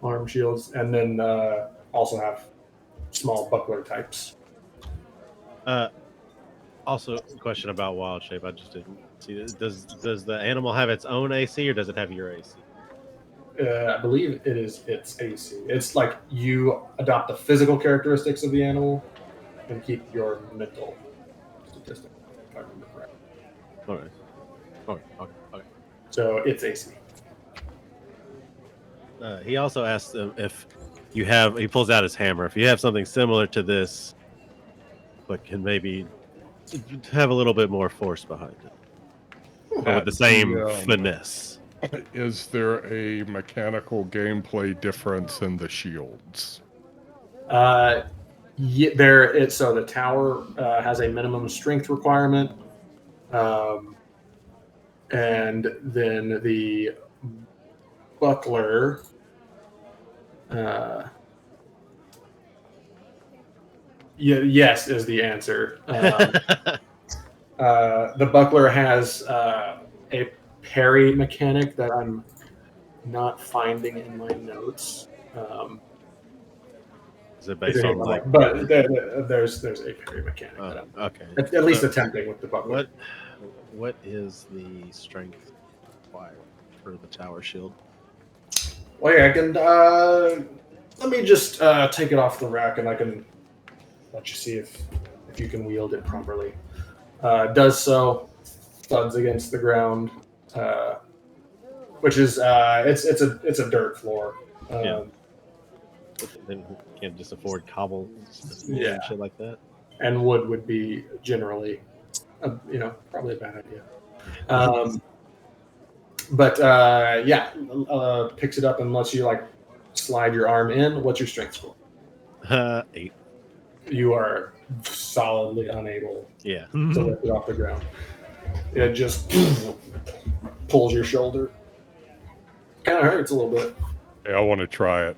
arm shields, and then also have small buckler types. Also, a question about wild shape. I just didn't see this. Does the animal have its own AC, or does it have your AC? I believe it is its AC. It's like you adopt the physical characteristics of the animal and keep your mental statistics, if I remember correctly. All right. Okay. So it's AC. He also asked if you have. He pulls out his hammer. If you have something similar to this, but can maybe have a little bit more force behind it, but with the same finesse. Is there a mechanical gameplay difference in the shields? Yeah, there is. So the tower has a minimum strength requirement, and then the buckler. Yes, is the answer. The buckler has a parry mechanic that I'm not finding in my notes. Is it based on like? But there's a parry mechanic. Okay. At least attempting with the buckler. What is the strength required for the tower shield? Well, yeah, I can. Let me just take it off the rack, and I can let you see if you can wield it properly. Does so, thuds against the ground, which is it's a dirt floor. Yeah. They can't just afford cobble Yeah. and shit like that. And wood would be generally, probably a bad idea. But yeah, picks it up and lets you like slide your arm in. What's your strength score? 8. You are solidly unable Yeah. to lift it off the ground. It just pulls your shoulder. Kind of hurts a little bit. Hey, I want to try it.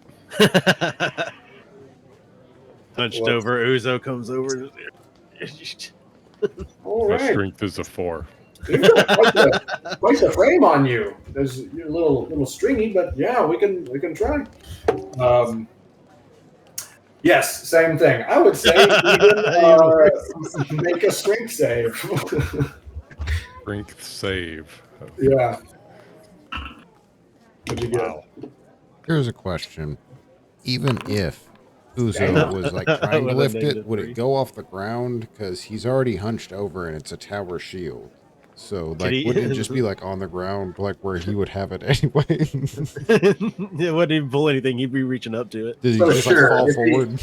Hunched over, Uzo comes over. All My right. strength is a 4. You've got quite the frame on you. You're a little stringy, but yeah, we can try. Yes, same thing. I would say make a strength save. Strength save. Yeah. What'd you get? Wow. Here's a question. Even if Uzo Damn. was like trying to With a lift it, -3. would it go off the ground? Because he's already hunched over and it's a tower shield. So like, he- wouldn't it just be like on the ground, like where he would have it anyway? It wouldn't even pull anything. He'd be reaching up to it. Did he So just sure, like fall if he- forward?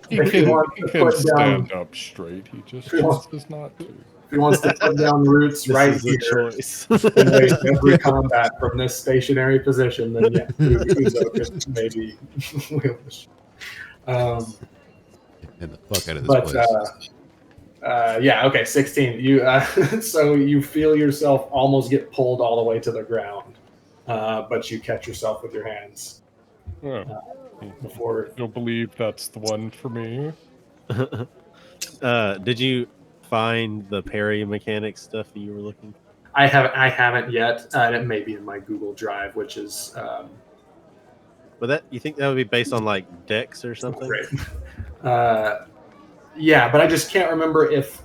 He If he can, wants he to can put down- stand up straight. He just If he wants- chooses not to. If he wants to put down roots This right is a here choice. and waste every combat from this stationary position, then yeah, Uzo could maybe wield this. Get the fuck out of this But place. yeah, okay, 16. You so you feel yourself almost get pulled all the way to the ground, but you catch yourself with your hands Oh, before. don't believe that's the one for me. Did you find the parry mechanics stuff that you were looking for? I haven't yet. It may be in my Google Drive, which is But that you think that would be based on like decks or something? great. Yeah, but I just can't remember if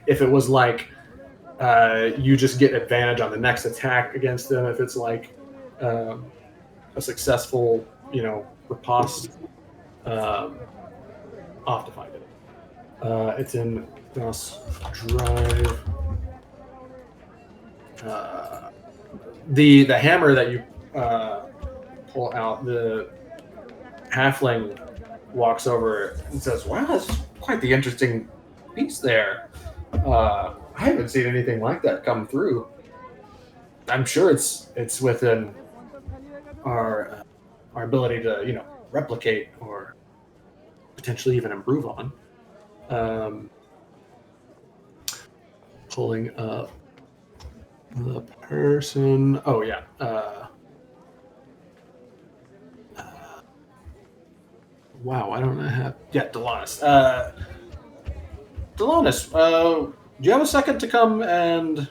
if it was like you just get advantage on the next attack against them if it's like a successful, riposte. I'll have to find it. It's in Gus Drive. The hammer that you pull out, the halfling walks over and says, "Wow, that's quite the interesting piece there. I haven't seen anything like that come through. I'm sure it's within our ability to replicate or potentially even improve on." Pulling up the person. Oh yeah. Wow, I don't have. Yeah, Delonis. Delonis, do you have a second to come and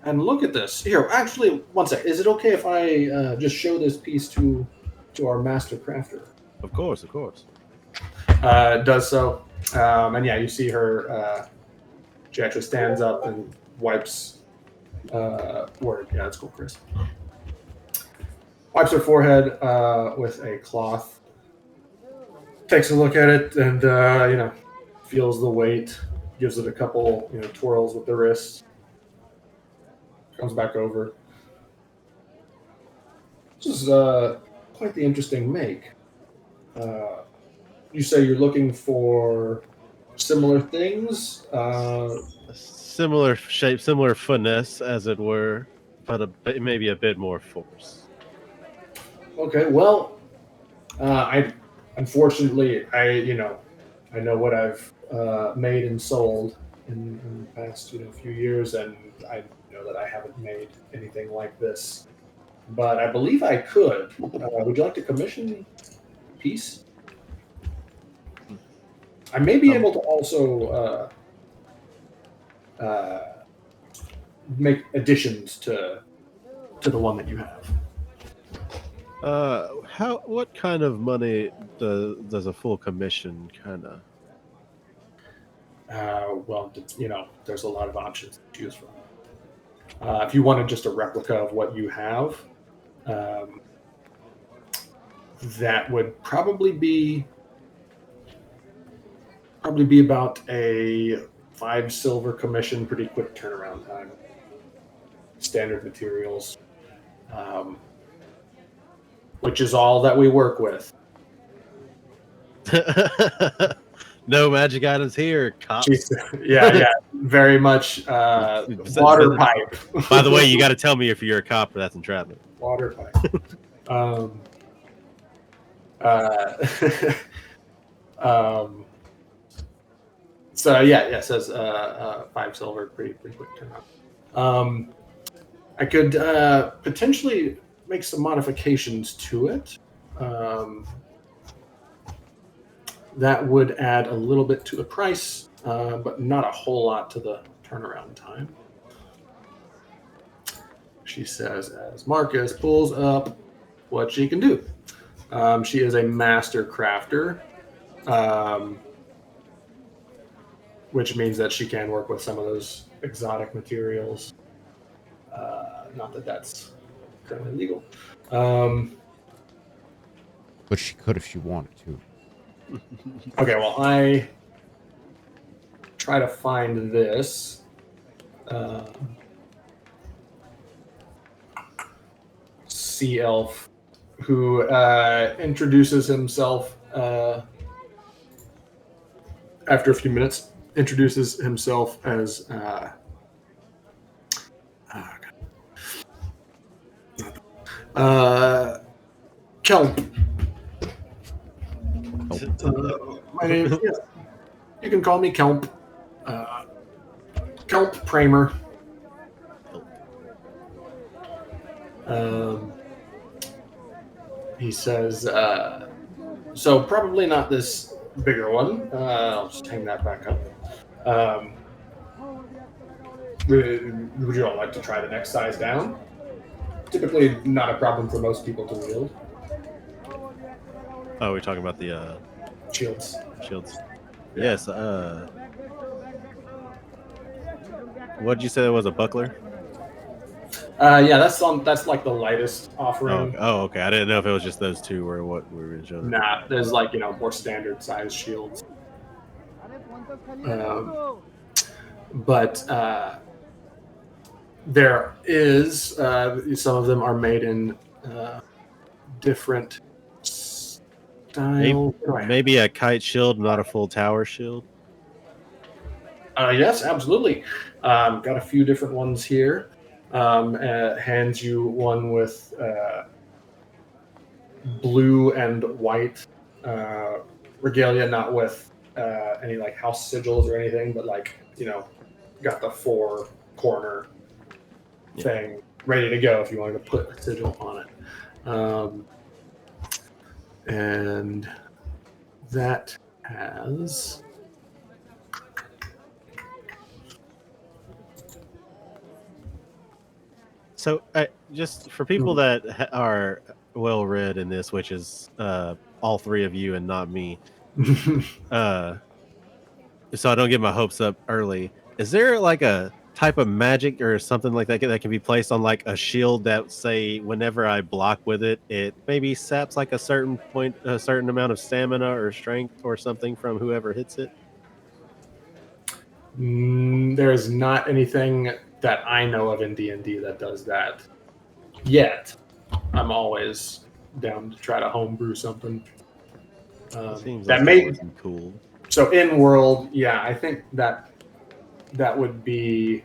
look at this? Here, actually, one sec. Is it okay if I just show this piece to our master crafter? Of course, of course. Does so, and yeah, you see her. She actually stands up and wipes. Word, yeah, that's cool, Chris. Wipes her forehead with a cloth. Takes a look at it and feels the weight. Gives it a couple twirls with the wrists. Comes back over. This is quite the interesting make. You say you're looking for similar things? Similar shape, similar finesse, as it were, but maybe a bit more force. Okay, well, I know what I've made and sold in the past few years, and I know that I haven't made anything like this. But I believe I could. Would you like to commission a piece? I may be able to also make additions to the one that you have. What kind of money does a full commission kind of? Well, there's a lot of options to choose from. If you wanted just a replica of what you have, that would probably be about a 5 silver commission, pretty quick turnaround time. Standard materials, which is all that we work with. No magic items here, cops. Yeah, very much water pipe. By the way, you got to tell me if you're a cop or that's entrapment. Water pipe. So it says 5 silver, pretty quick turnaround. I could potentially make some modifications to it. That would add a little bit to the price, but not a whole lot to the turnaround time. She says, as Marcus pulls up what she can do. She is a master crafter, which means that she can work with some of those exotic materials. Not that that's currently legal. But she could if she wanted to. Okay, well, I try to find this. Sea elf who introduces himself after a few minutes. Introduces himself as Kelp. My name, yeah, you can call me Kelp. Kelp Pramer. He says, so probably not this bigger one. I'll just hang that back up. Would you all like to try the next size down? Typically not a problem for most people to wield. Oh, we're talking about the Shields. shields. Yeah. Yes. What did you say that was, a buckler? Yeah, that's like the lightest offering. Oh, okay. I didn't know if it was just those two or what we were showing. Nah, there's like, more standard size shields. But there is some of them are made in different style. Maybe a kite shield, not a full tower shield. Yes, absolutely. Got a few different ones here. Hands you one with blue and white regalia, not with any like house sigils or anything, but like, got the 4-corner thing ready to go if you wanted to put a sigil on it. And that has... So, just for people that are well read in this, which is all 3 of you and not me, so I don't get my hopes up early. Is there like a type of magic or something like that that can be placed on like a shield that, say, whenever I block with it, it maybe saps like a certain amount of stamina or strength or something from whoever hits it? There is not anything that I know of in D&D that does that yet. I'm always down to try to homebrew something. Seems that like may be cool. So in world, yeah, I think that would be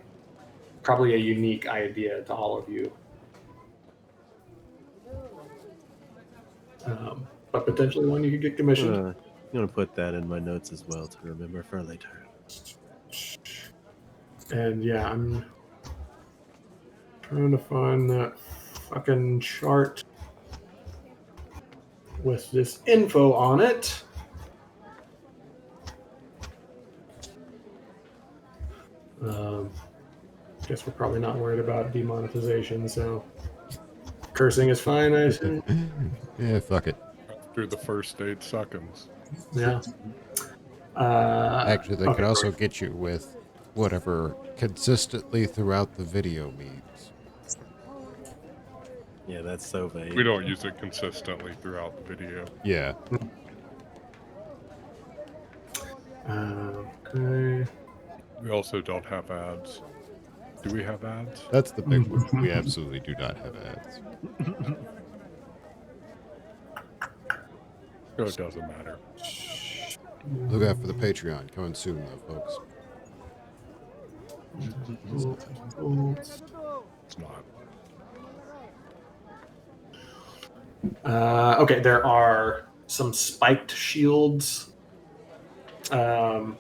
probably a unique idea to all of you. But potentially one you could get commissioned. I'm going to put that in my notes as well to remember for later. And yeah, I'm trying to find that fucking chart with this info on it. Guess we're probably not worried about demonetization, so cursing is fine, I assume. Yeah, fuck it. After the first 8 seconds. Yeah. Actually, they could also perfect. get you with Whatever consistently throughout the video means. Yeah, that's so vague. We don't use it consistently throughout the video. Yeah. Okay. We also don't have ads. Do we have ads? That's the big one. We absolutely do not have ads. No, it doesn't matter. Look out for the Patreon. Coming soon, though, folks. It's not. Okay, there are some spiked shields. There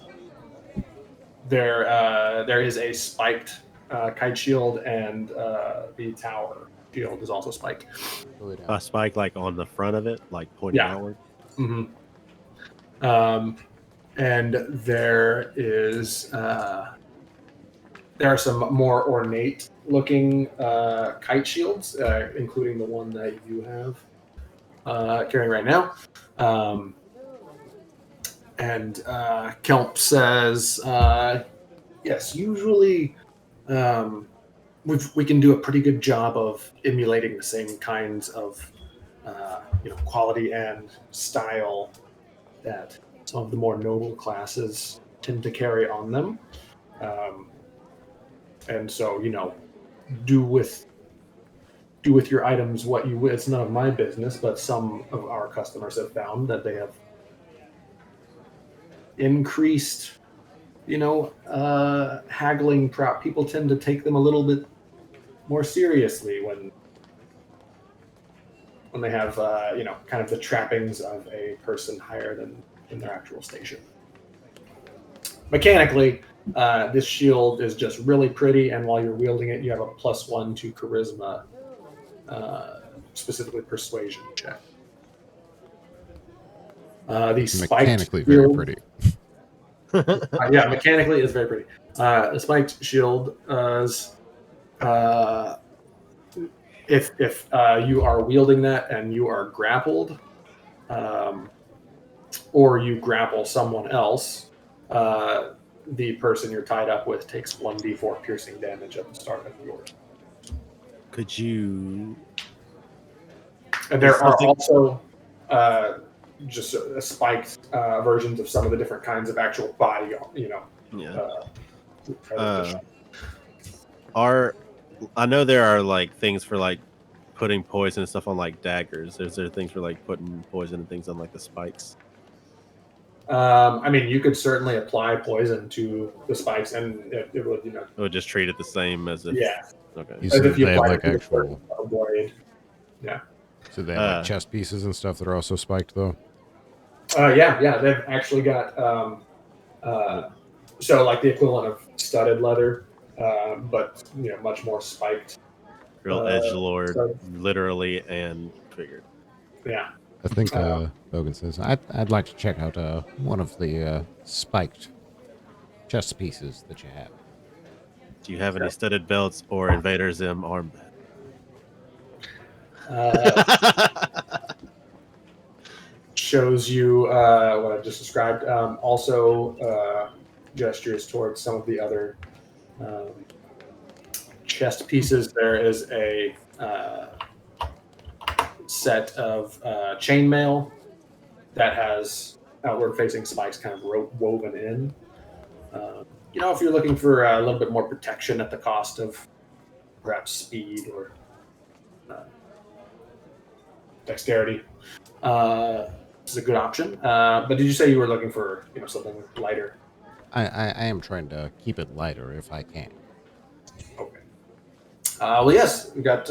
is a spiked kite shield, and the tower shield is also spiked. A spike like on the front of it, like pointing Yeah. outward. Mm-hmm. And there are some more ornate looking kite shields, including the one that you have carrying right now. And Kelp says, yes, usually we can do a pretty good job of emulating the same kinds of quality and style that some of the more noble classes tend to carry on them. And so, do with your items what you will. It's none of my business, but some of our customers have found that they have increased, haggling. People tend to take them a little bit more seriously when they have, kind of the trappings of a person higher than in their actual station. Mechanically, this shield is just really pretty, and while you're wielding it, you have a +1 to charisma, specifically persuasion check. The spiked Mechanically very shield, pretty. yeah, mechanically it's very pretty. The spiked shield is, if you are wielding that and you are grappled, or you grapple someone else, the person you're tied up with takes 1d4 piercing damage at the start of yours. Could you? And there are also just spiked versions of some of the different kinds of actual body, I know there are like things for like putting poison and stuff on like daggers. Is there things for like putting poison and things on like the spikes? I mean, you could certainly apply poison to the spikes, and it would, It would just treat it the same as if. Yeah. Okay. You As said if you they have applied like it to actual. a blade. Yeah. So they have like chest pieces and stuff that are also spiked, though. Yeah. They've actually got so like the equivalent of studded leather, but much more spiked. Real edgelord, so- literally and figured. Yeah. I think Bogan says I'd like to check out one of the spiked chest pieces that you have. Do you have any studded belts or Invader Zim armband? Shows you what I've just described. Also gestures towards some of the other chest pieces. There is a set of chainmail that has outward-facing spikes kind of woven in. If you're looking for a little bit more protection at the cost of perhaps speed or dexterity, this is a good option. But did you say you were looking for something lighter? I am trying to keep it lighter if I can. Okay. Well, yes, we got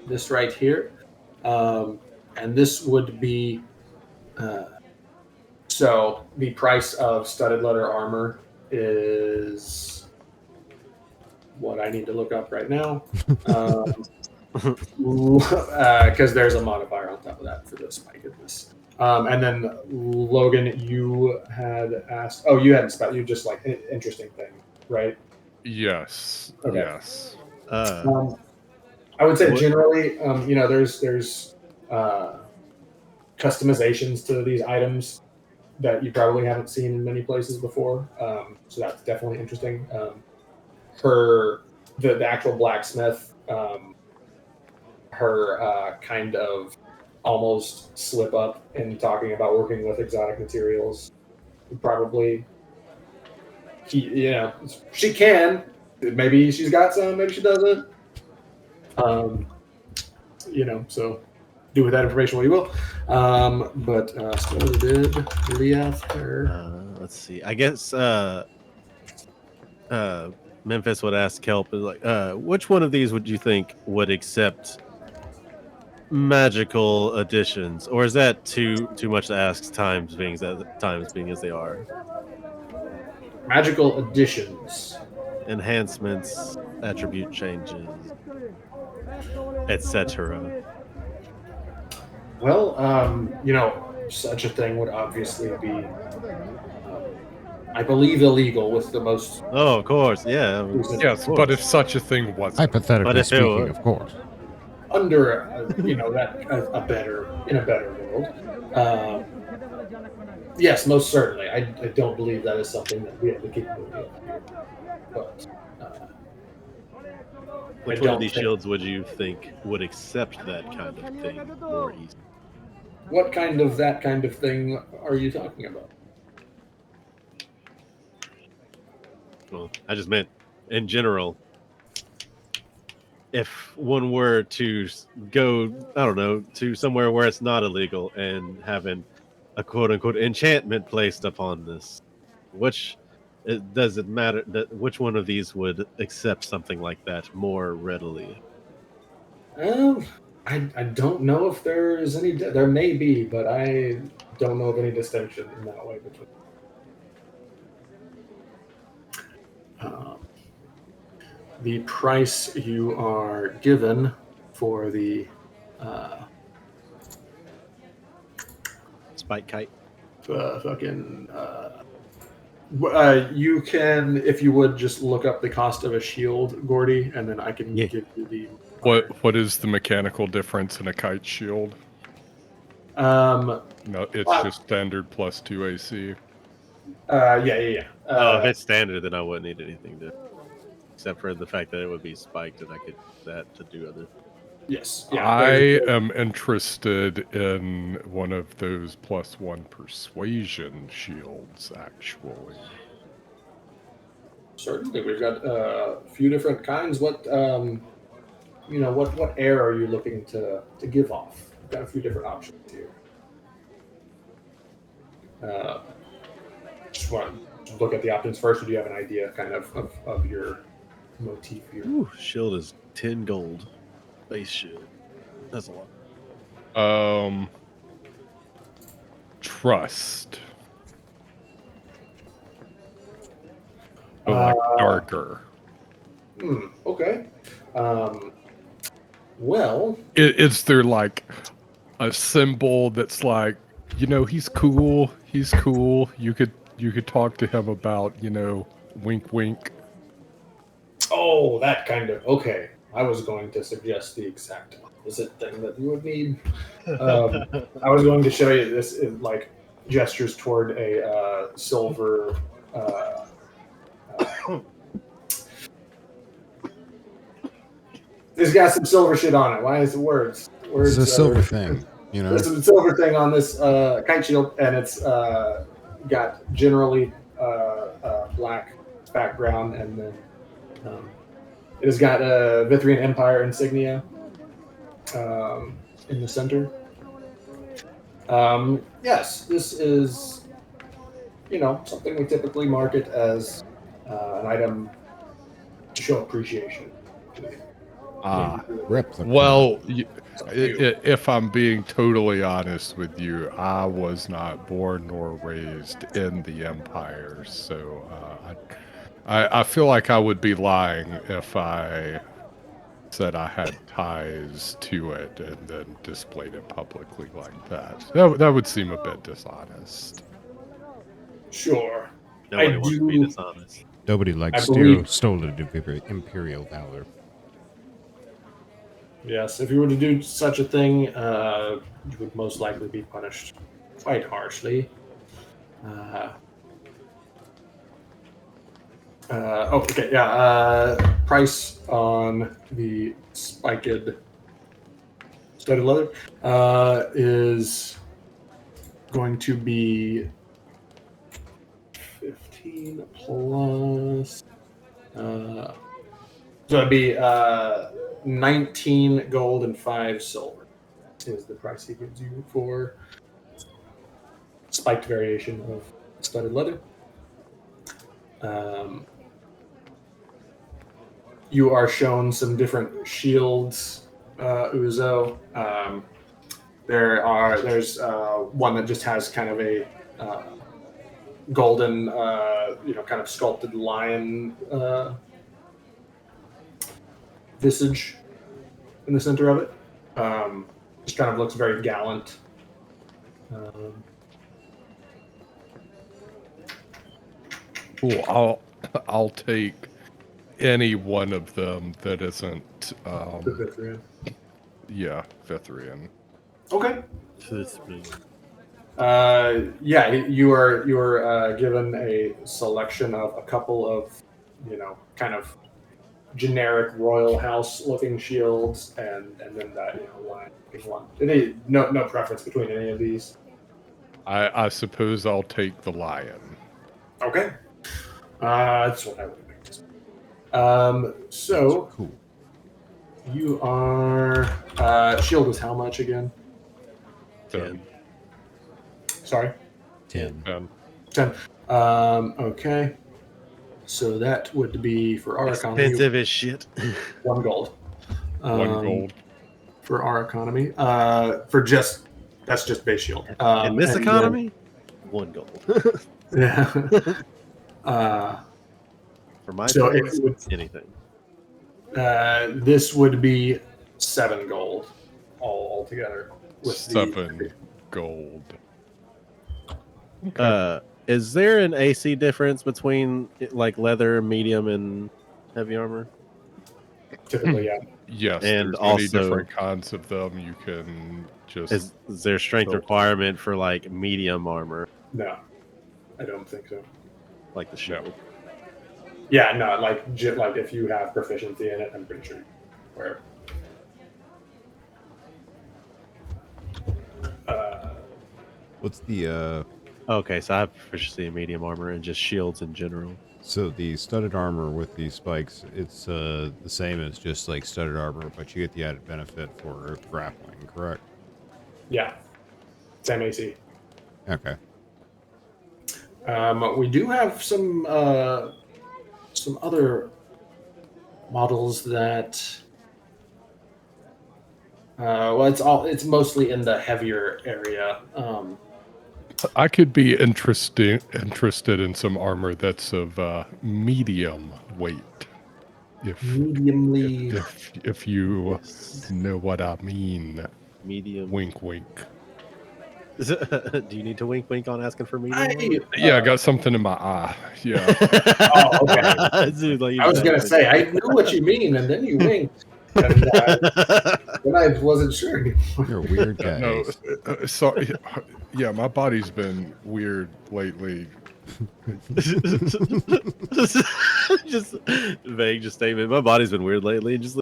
this right here, and this would be. So the price of studded leather armor is what I need to look up right now, because there's a modifier on top of that for the spikedness. And then Logan, you had asked. Oh, you hadn't spelled. You just like an interesting thing, right? Yes. Okay. Yes. I would say generally, there's customizations to these items that you probably haven't seen in many places before. So that's definitely interesting. The actual blacksmith, her kind of almost slip up in talking about working with exotic materials. Probably, she can. Maybe she's got some, maybe she doesn't. So do with that information what you will. But so did Leath. Let's see. I guess Memphis would ask Kelp, like, which one of these would you think would accept magical additions, or is that too much to ask? Times being as they are, Magical additions, enhancements, attribute changes, etc. Well, such a thing would obviously be, I believe, illegal with the most. Oh, of course, yeah. Yes, but if such a thing wasn't, Hypothetically But if it speaking, were- of course. Under a better world. Yes, most certainly. I don't believe that is something that we have the capability of here. But Which one of these shields would you think would accept that kind of thing more easily? what kind of that kind of thing are you talking about? Well, I just meant in general. If one were to go, I don't know, to somewhere where it's not illegal and having a quote unquote enchantment placed upon this, does it matter that which one of these would accept something like that more readily? I don't know if there is any. There may be, but I don't know of any distinction in that way between. The price you are given for the Spike kite. you can, if you would, just look up the cost of a shield, Gordy, and then I can give you the. what is the mechanical difference in a kite shield? No, it's just standard plus 2 AC. Yeah. If it's standard, then I wouldn't need anything to, except for the fact that it would be spiked, and I could use that to do other. Yes. Yeah. I am interested in one of those +1 persuasion shields, actually. Certainly, we've got a few different kinds. What what air are you looking to give off? We've got a few different options here. Just want to look at the options first, or do you have an idea kind of your motif here? Ooh, shield is 10 gold. Base shield. That's a lot. Trust. But like darker. Okay. Well, Is there like a symbol that's like, he's cool. He's cool. You could talk to him about, wink, wink. Oh, that kind of. Okay. I was going to suggest the exact opposite thing that you would need. I was going to show you this in like gestures toward a silver. It's got some silver shit on it. Why is it words? It's a silver thing, There's some silver thing on this kite shield, and it's got generally black background, and then it has got a Vithrian Empire insignia in the center. Yes, this is, something we typically market as an item to show appreciation. Replica. Well, if I'm being totally honest with you, I was not born nor raised in the Empire, so I feel like I would be lying if I said I had ties to it and then displayed it publicly like that. That would seem a bit dishonest. Sure. Nobody I wants to do- be dishonest. Nobody likes I believe- stolen imperial valor. Yes, if you were to do such a thing, you would most likely be punished quite harshly. Okay, yeah. Price on the spiked studded leather is going to be 15 plus. So it'd be 19 gold and 5 silver is the price he gives you for spiked variation of studded leather. You are shown some different shields, Uzo. There's one that just has kind of a golden, kind of sculpted lion visage in the center of it. Just kind of looks very gallant. Cool. I'll take any one of them that isn't. The Vithrian. Yeah, Vithrian. Okay. Vithrian. Yeah, you are given a selection of a couple of, kind of generic royal house looking shields, and then that line looking one. No preference between any of these. I suppose I'll take the lion. Okay. That's what I would have picked. So That's cool. you are shield is how much again? 10. Sorry. 10. 10. Okay. So that would be for our economy. Expensive as shit. 1 gold. 1 gold. For our economy. That's just base shield. In this and economy, 1 gold. Then, For my So it place, would- anything. this would be 7 gold all together. With 7 gold. Is there an AC difference between like leather, medium, and heavy armor? Typically, yeah. Yes, And there's many also- different kinds of them. You can just Is there strength Filter. requirement for like medium armor, No, I don't think so. like the shield? Yeah, no, like if you have proficiency in it, I'm pretty sure. Where? What's the Okay, so I have proficiency in medium armor and just shields in general. so the studded armor with these spikes? It's the same as just like studded armor, but you get the added benefit for grappling, correct? Yeah, same AC. Okay. We do have some other models that. It's mostly in the heavier area. I could be interested in some armor that's of medium weight. Mediumly. If you know what I mean. Medium. Wink, wink. Do you need to wink on asking for medium? Yeah, I got something in my eye. Yeah. Oh, okay. Dude, like, I was gonna say I knew what you mean, and then you winked, and then I wasn't sure anymore. You're a weird guy. No, sorry. Yeah, my body's been weird lately. just vague, just statement. My body's been weird lately, and just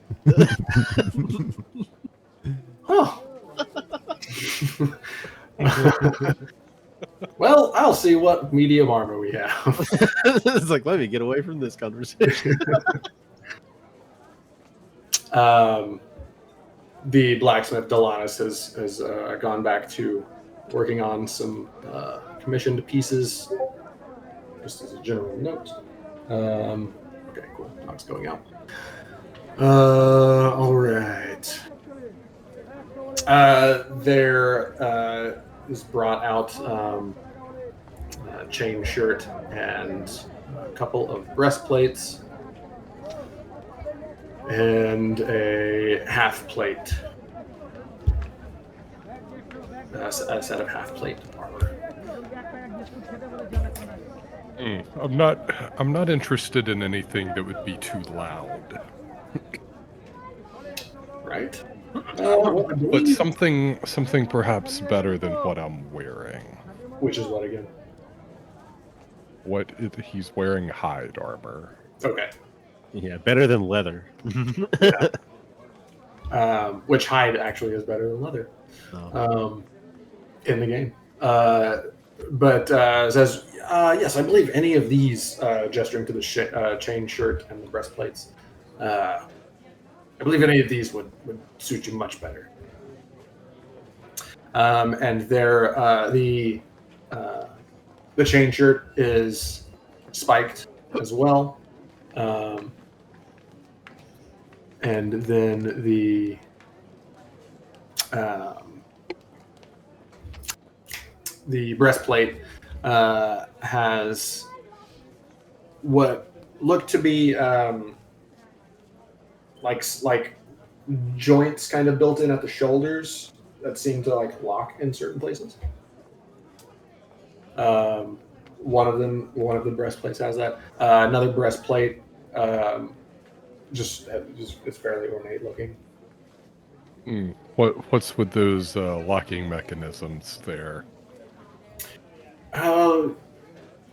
Huh. Well, I'll see what medium armor we have. it's like, let me get away from this conversation. The blacksmith Delanis has gone back to working on some commissioned pieces. Just as a general note. Okay, cool. Now it's going out. All right. There is brought out a chain shirt and a couple of breastplates and a half plate. A set of half plate armor. I'm not interested in anything that would be too loud. Right? But something perhaps better than what I'm wearing. Which is what again? he's wearing hide armor. Okay. Yeah, better than leather. Which hide actually is better than leather in the game. But it says, yes, I believe any of these, gesturing to the chain shirt and the breastplates, I believe any of these would suit you much better. And the chain shirt is spiked as well. And then the breastplate has what look to be like joints kind of built in at the shoulders that seem to like lock in certain places. One of the breastplates has that. Another breastplate just it's fairly ornate looking. What's with those locking mechanisms there?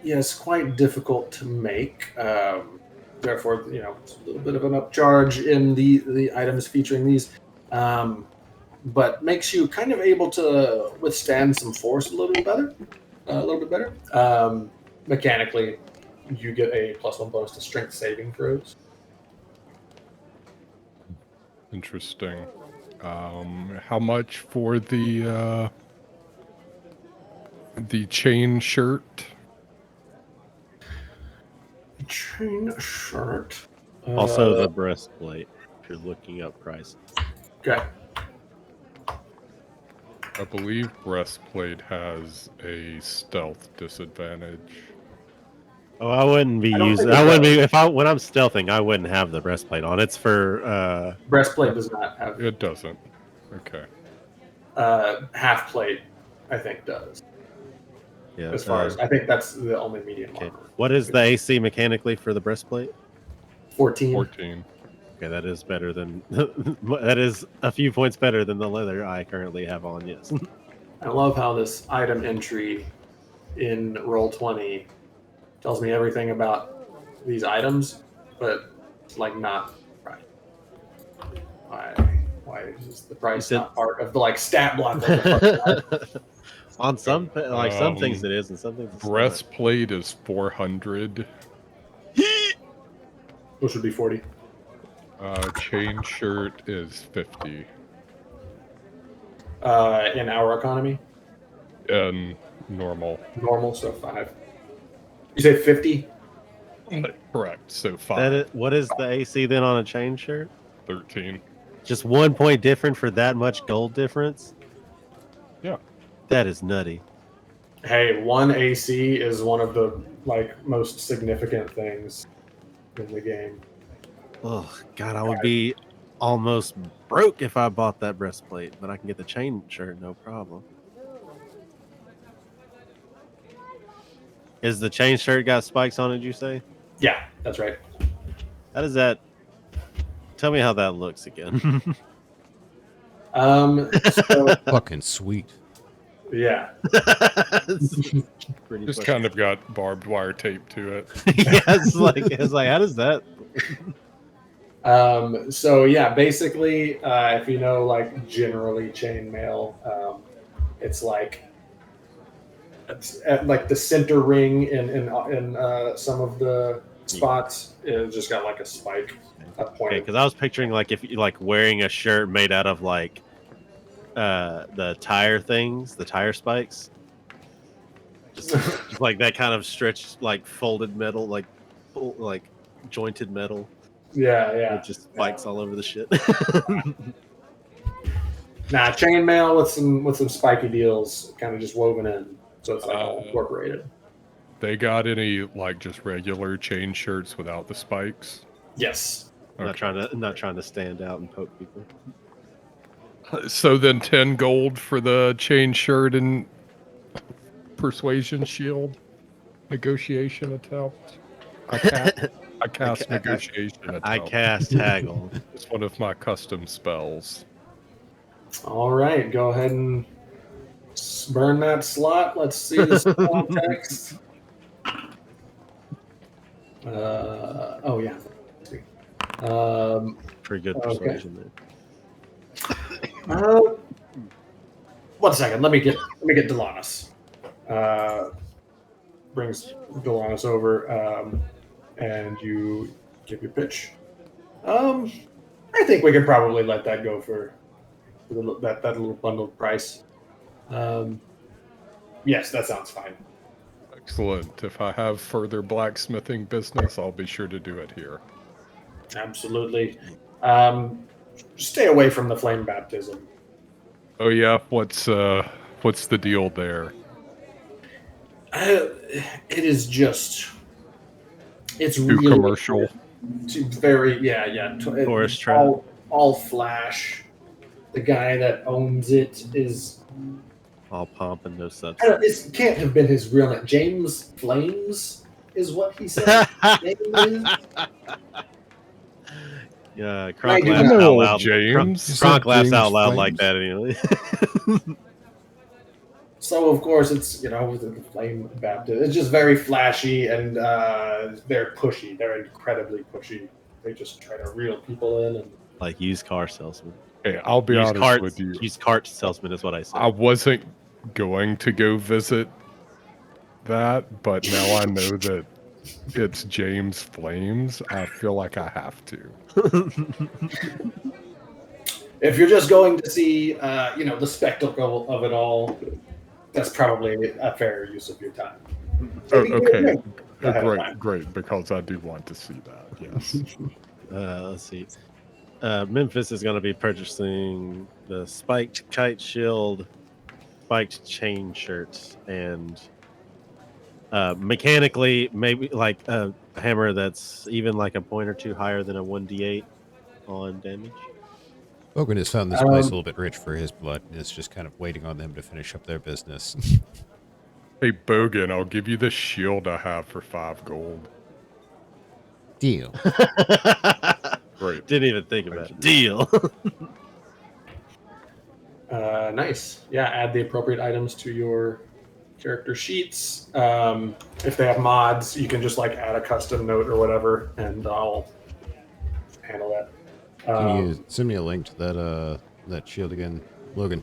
Yes, quite difficult to make. Therefore, it's a little bit of an upcharge in the items featuring these, but makes you kind of able to withstand some force a little bit better. Mechanically, you get a +1 bonus to strength saving throws. Interesting. How much for the chain shirt? Chain shirt. Also, the breastplate. If you're looking up prices. Okay. I believe breastplate has a stealth disadvantage. Oh, I wouldn't be using. I wouldn't be when I'm stealthing. I wouldn't have the breastplate on. It's for breastplate does not have. It doesn't. Okay. Half plate, I think, does. Yeah. As far as I think that's the only medium armor. What is the AC mechanically for the breastplate? 14. 14. Okay, that is better than that is a few points better than the leather I currently have on. Yes. I love how this item entry in Roll20 tells me everything about these items, but it's like not right. Why is the price not part of the like stat block? On some some things it is, and some things it's breastplate is 400. Which would be 40. Chain shirt is 50. In our economy? Normal. Normal, so 5. You say 50? Correct, so 5. What is the AC then on a chain shirt? 13. Just 1 point different for that much gold difference? Yeah. That is nutty. Hey, 1 AC is one of the most significant things in the game. Oh God, I would be almost broke if I bought that breastplate, but I can get the chain shirt, no problem. Is the chain shirt got spikes on it, you say? Yeah, that's right. How does that... Tell me how that looks again. So, Fucking sweet. yeah. Just kind of got barbed wire tape to it. Yeah, it's like how does that... So yeah, basically, if you know generally chainmail, it's at the center ring in some of the spots. It's just got a spike, a point. Okay, because I was picturing if you wearing a shirt made out of the tire things, the tire spikes, just like that kind of stretched folded metal, like jointed metal. Yeah. With just spikes all over the shit. Nah, chainmail with some spiky deals, kind of just woven in, so it's all incorporated. They got any just regular chain shirts without the spikes? Yes. Okay. Not trying to stand out and poke people. So then 10 gold for the chain shirt and persuasion shield. Negotiation attempt. I cast negotiation attempt. I cast haggle. It's one of my custom spells. All right, go ahead and burn that slot. Let's see the spell text. Oh yeah. Pretty good Okay. persuasion there. 1 second. Let me get Delanus. Brings Delanus over, and you give your pitch. I think we could probably let that go for that little bundled price. Yes, that sounds fine. Excellent. If I have further blacksmithing business, I'll be sure to do it here. Absolutely. Stay away from the flame baptism. Oh yeah, what's the deal there? It is just. It's Too really commercial. Very yeah. Forest trap. All flash. The guy that owns it is. All pomp and no substance. It can't have been his real name. James Flames is what he said. His name is. Yeah, Kronk I do laughs not out know loud. James. Kronk laughs James out loud Flames? like that anyway. So of course it's the flame baptism. It's just very flashy and they're pushy. They're incredibly pushy. They just try to reel people in and. Like used car salesman. Hey, I'll be honest with you. Used cart salesman is what I said. I wasn't going to go visit that, but now I know that it's James Flames. I feel like I have to. If you're just going to see, the spectacle of it all, that's probably a fair use of your time. Oh, Maybe get a okay. drink ahead of time. Great, because I do want to see that. Yes. Let's see. Memphis is going to be purchasing the spiked kite shield, spiked chain shirts, and mechanically maybe like a hammer that's even like a point or two higher than a 1d8 on damage. Bogan has found this place a little bit rich for his blood and is just kind of waiting on them to finish up their business. Hey, Bogan, I'll give you the shield I have for 5 gold. Deal. Great. Didn't even think about it. Deal. Nice. Yeah, add the appropriate items to your character sheets. If they have mods, you can just add a custom note or whatever, and I'll handle that. Can you send me a link to that shield again, Logan?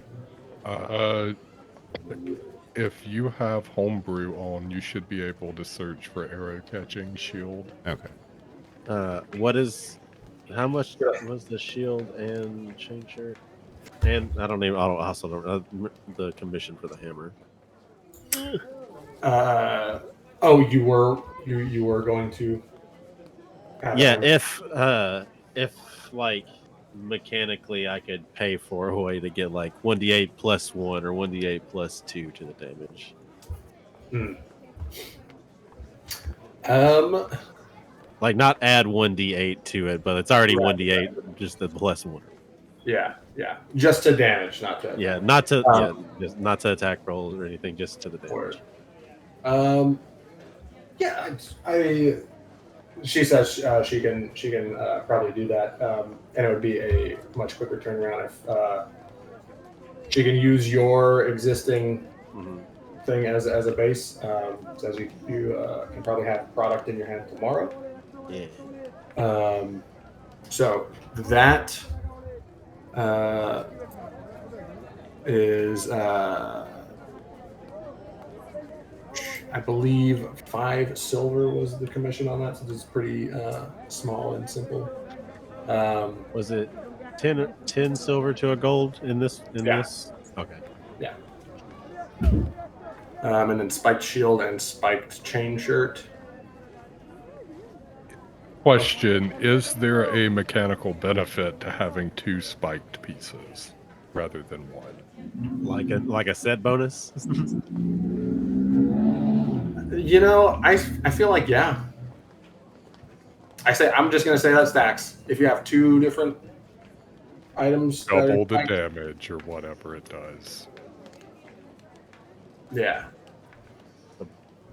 If you have homebrew on, you should be able to search for arrow catching shield. Okay. How much was the shield and chain shirt? And I also don't know the commission for the hammer. You were going to. Yeah, if like mechanically I could pay for a way to get like 1d8 plus 1 or 1d8 plus 2 to the damage. Like not add 1d8 to it, but it's already 1d8, just the plus 1. Yeah. Just to damage, not to. Yeah, just not to attack rolls or anything, just to the damage. She says she can probably do that, and it would be a much quicker turnaround if she can use your existing thing as a base. Says you can probably have product in your hand tomorrow. Yeah. So that is I believe 5 silver was the commission on that, so this is pretty small and simple. Was it 10 silver to a gold in this? This? Okay. Yeah. And then spiked shield and spiked chain shirt. Question, is there a mechanical benefit to having 2 spiked pieces rather than 1? Like a set bonus? I feel like yeah. I'm just gonna say that stacks. If you have 2 different items, double the damage or whatever it does. Yeah. A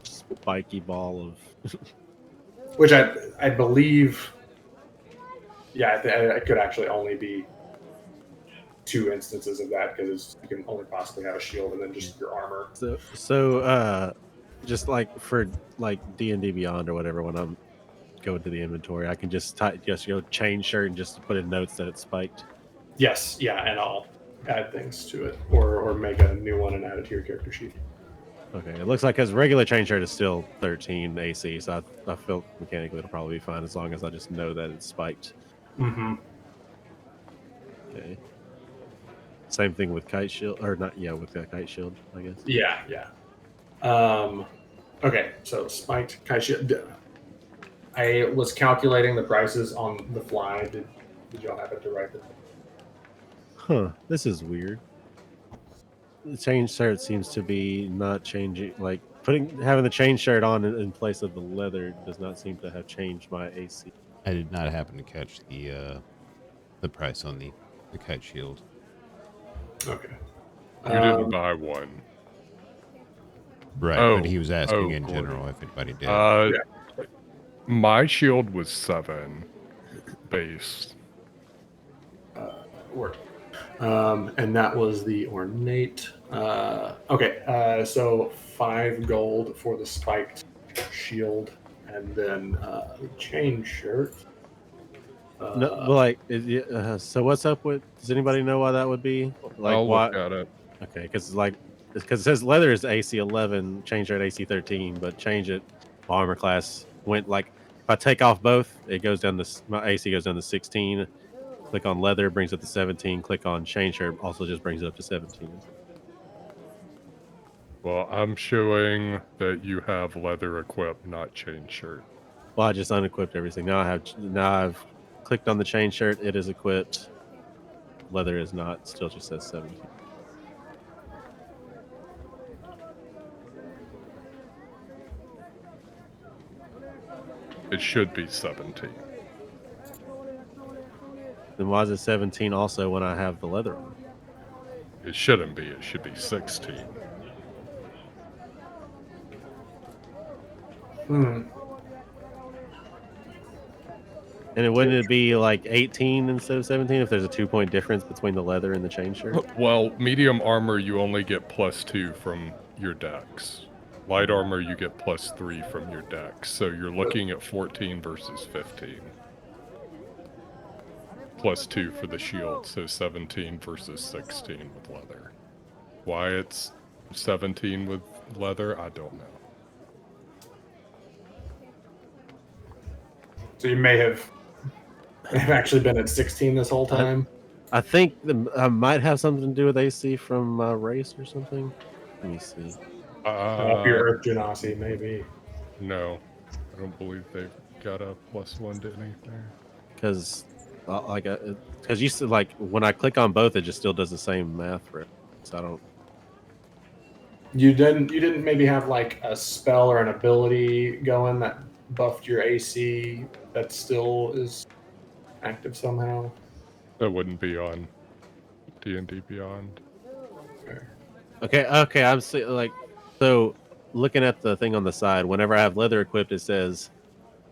spiky ball of which I believe. Yeah, it could actually only be 2 instances of that because you can only possibly have a shield and then just your armor. So just like for like D&D Beyond or whatever, when I'm go into the inventory. I can just go change shirt and just put in notes that it's spiked. Yes, yeah, and I'll add things to it, or make a new one and add it to your character sheet. Okay, it looks like his regular change shirt is still 13 AC, so I feel mechanically it'll probably be fine as long as I just know that it's spiked. Mm-hmm. Okay. Same thing with kite shield, or not? Yeah, with that kite shield, I guess. Yeah, yeah. Okay, so spiked kite shield. I was calculating the prices on the fly. Did y'all have it to write them? Huh. This is weird. The change shirt seems to be not changing. Like having the change shirt on in place of the leather does not seem to have changed my AC. I did not happen to catch the price on the kite shield. Okay. You didn't buy one. Right, but he was asking in general if anybody did. My shield was 7 base. Work. And that was the ornate. Okay, so 5 gold for the spiked shield, and then the chain shirt. No, but like, so what's up with? Does anybody know why that would be? Like, I'll why? look at it. Okay, because it says leather is AC 11, change shirt AC 13, but change it. My armor class went like if I take off both, it goes down to my AC goes down to 16. Click on leather, brings it to 17. Click on change shirt, also just brings it up to 17. Well, I'm showing that you have leather equipped, not chain shirt. Well, I just unequipped everything. Now I've clicked on the chain shirt. It is equipped. Leather is not. Still just says 17. It should be 17. Then why is it 17 also when I have the leather on? It shouldn't be. It should be 16. And wouldn't it be like 18 instead of 17 if there's a 2-point difference between the leather and the chain shirt? Well, medium armor, you only get +2 from your dex. Light armor, you get +3 from your dex. So you're looking at 14 versus 15. +2 for the shield, so 17 versus 16 with leather. Why it's 17 with leather, I don't know. So you may have actually been at 16 this whole time. I think I might have something to do with AC from my race or something. Let me see. Your Earth Genasi, maybe. No, I don't believe they've got a +1 to anything. Because you said like when I click on both, it just still does the same math for it. So I don't. You didn't maybe have like a spell or an ability going that buffed your AC that still is active somehow? That wouldn't be on D&D Beyond. Okay. I'm so looking at the thing on the side. Whenever I have leather equipped, it says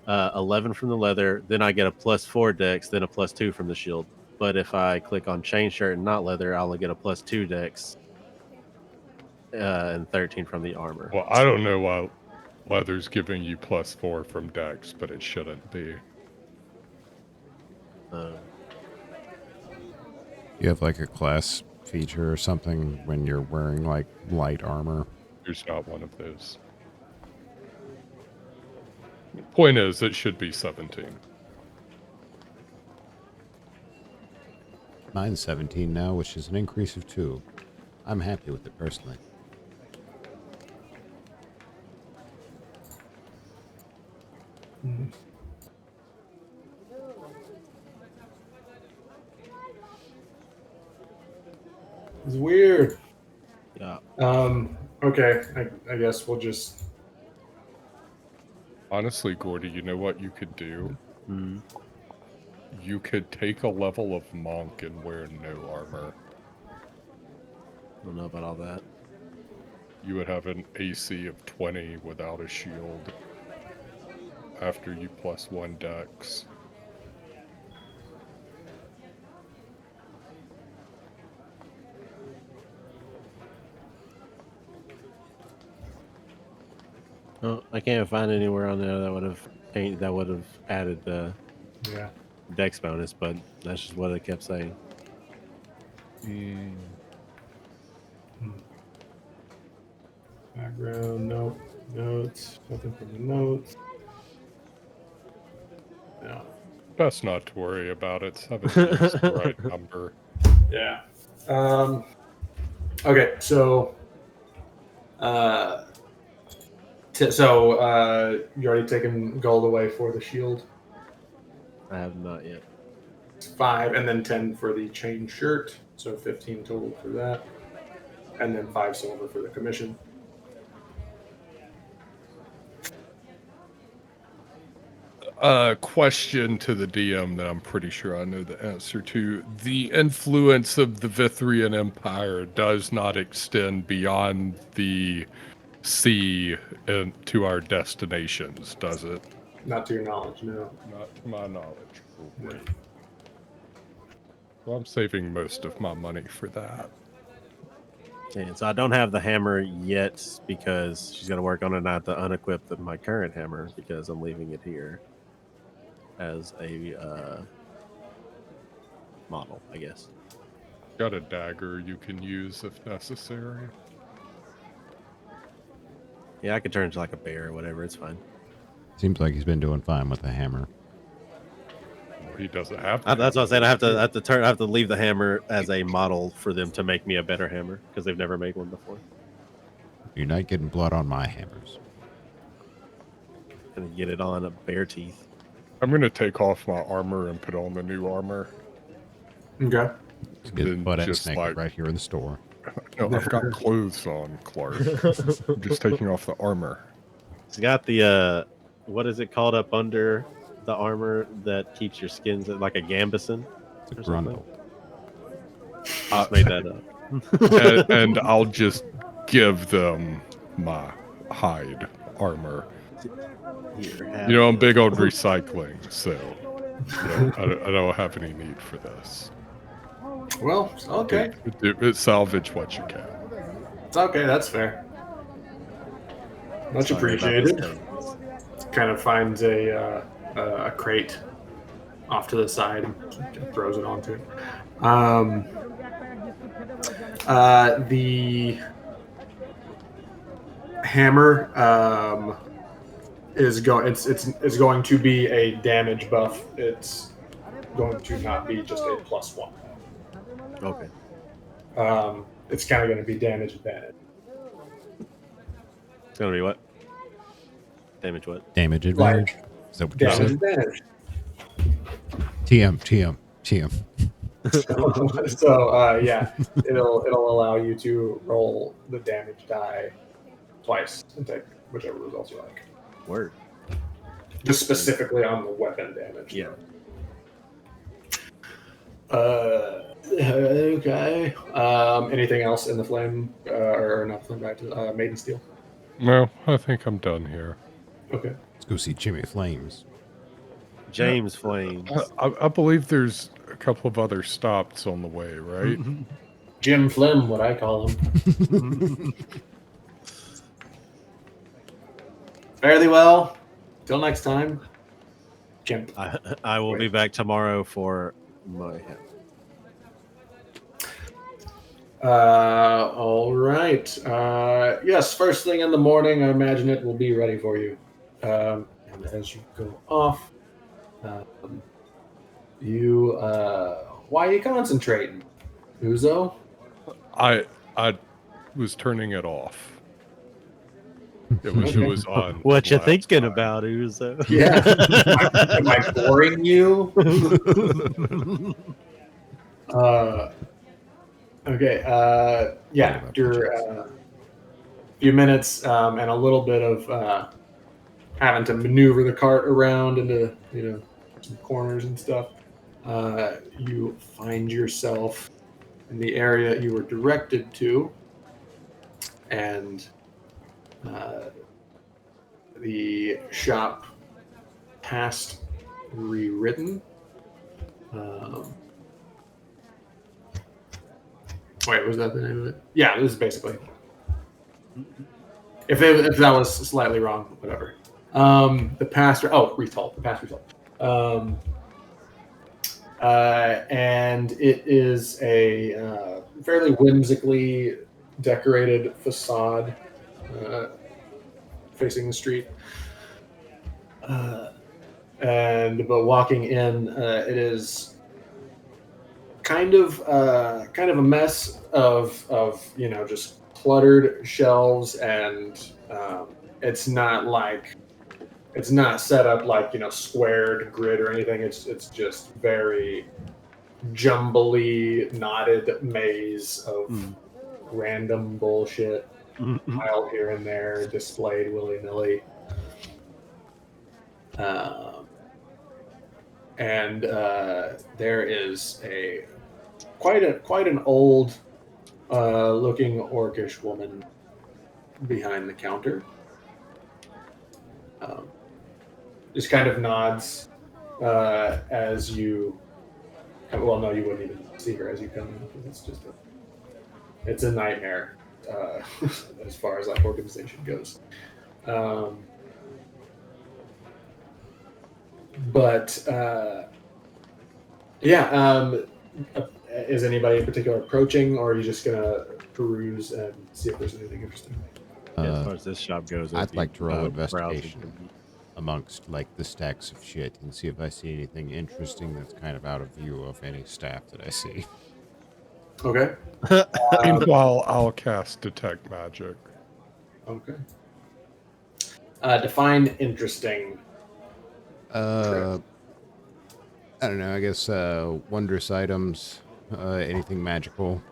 11 from the leather. Then I get a +4 dex, then a +2 from the shield. But if I click on chain shirt and not leather, I'll get a +2 dex and 13 from the armor. Well, I don't know why leather's giving you +4 from dex, but it shouldn't be. You have like a class feature or something when you're wearing like light armor? There's not one of those. Point is, it should be 17. Mine's 17 now, which is an increase of 2. I'm happy with it personally. It's weird. Yeah. Okay, I guess we'll just... Honestly, Gordy, you know what you could do? Mm-hmm. You could take a level of monk and wear no armor. I don't know about all that. You would have an AC of 20 without a shield after you +1 dex. Oh, I can't find anywhere on there that would have that would have added the Yeah. dex bonus, but that's just what it kept saying. Background, nope. Notes, nothing from the notes. No. Best not to worry about it. 17 is the right number. Yeah. Okay, so you already taken gold away for the shield. I have not yet. 5 and then 10 for the chain shirt, so 15 total for that, and then 5 silver for the commission. Question to the DM that I'm pretty sure I know the answer to. The influence of the Vithrian Empire does not extend beyond the sea and to our destinations, does it? Not to your knowledge, no. Not to my knowledge. Great. Well, I'm saving most of my money for that. And so I don't have the hammer yet because she's going to work on it. I have to unequip my current hammer because I'm leaving it here as a model, I guess. Got a dagger you can use if necessary. Yeah, I could turn into like a bear or whatever. It's fine. Seems like he's been doing fine with the hammer. Well, he doesn't have to. That's what I said. I have to leave the hammer as a model for them to make me a better hammer because they've never made one before. You're not getting blood on my hammers. And get it on a bear teeth. I'm going to take off my armor and put on the new armor. Okay. Let's get Then butt just naked like- right here in the store. No, I've got clothes on, Clark. I'm just taking off the armor. It's got the what is it called up under the armor that keeps your skins like a gambeson? It's a Or something. grundle. Just made that up. and I'll just give them my hide armor. Here, You know, I'm big on recycling, so I don't have any need for this. Well, okay. Salvage what you can. It's okay, that's fair. Much Sorry about appreciated. this. Kind of finds a crate off to the side and throws it onto it. The hammer is going to be a damage buff. It's going to not be just a +1. Okay. It's kind of going to be damage advantage. It's gonna be what? Damage what? Damage advantage. Is that what you Damage said? advantage. TM. So yeah, it'll allow you to roll the damage die twice and take whichever results you like. Word. Just specifically on the weapon damage. Yeah. Okay. Anything else in the flame or not flame back to Maiden Steel? No, I think I'm done here. Okay. Let's go see Jimmy Flames. James Flames. I believe there's a couple of other stops on the way, right? Jim Flim, what I call him. Fare thee well. Till next time. Jim. I will be back tomorrow for my hammer. All right. Yes, first thing in the morning, I imagine it will be ready for you. And as you go off, why are you concentrating, Uzo? I was turning it off. It was on. What you last thinking time. about, Uzo? Yeah. Am I boring you? Okay. Yeah. After a few minutes and a little bit of having to maneuver the cart around into some corners and stuff, you find yourself in the area you were directed to, and the shop past rewritten. Wait, was that the name of it? Yeah, this is basically. If that was slightly wrong, whatever. The past result. The past result. And it is a fairly whimsically decorated facade facing the street. But walking in, it is kind of a mess of just cluttered shelves, and it's not set up like squared grid or anything. It's just very jumbly knotted maze of random bullshit piled here and there, displayed willy-nilly. And there is quite an old looking orcish woman behind the counter. Just kind of nods as you. Well, no, you wouldn't even see her as you come in because it's a nightmare as far as that organization goes. Is anybody in particular approaching, or are you just gonna peruse and see if there's anything interesting? As far as this shop goes, I'd like to roll browsing. investigation amongst like the stacks of shit and see if I see anything interesting that's kind of out of view of any staff that I see. Okay. Meanwhile, I'll cast Detect Magic. Okay. Define interesting. I don't know. I guess wondrous items, anything magical,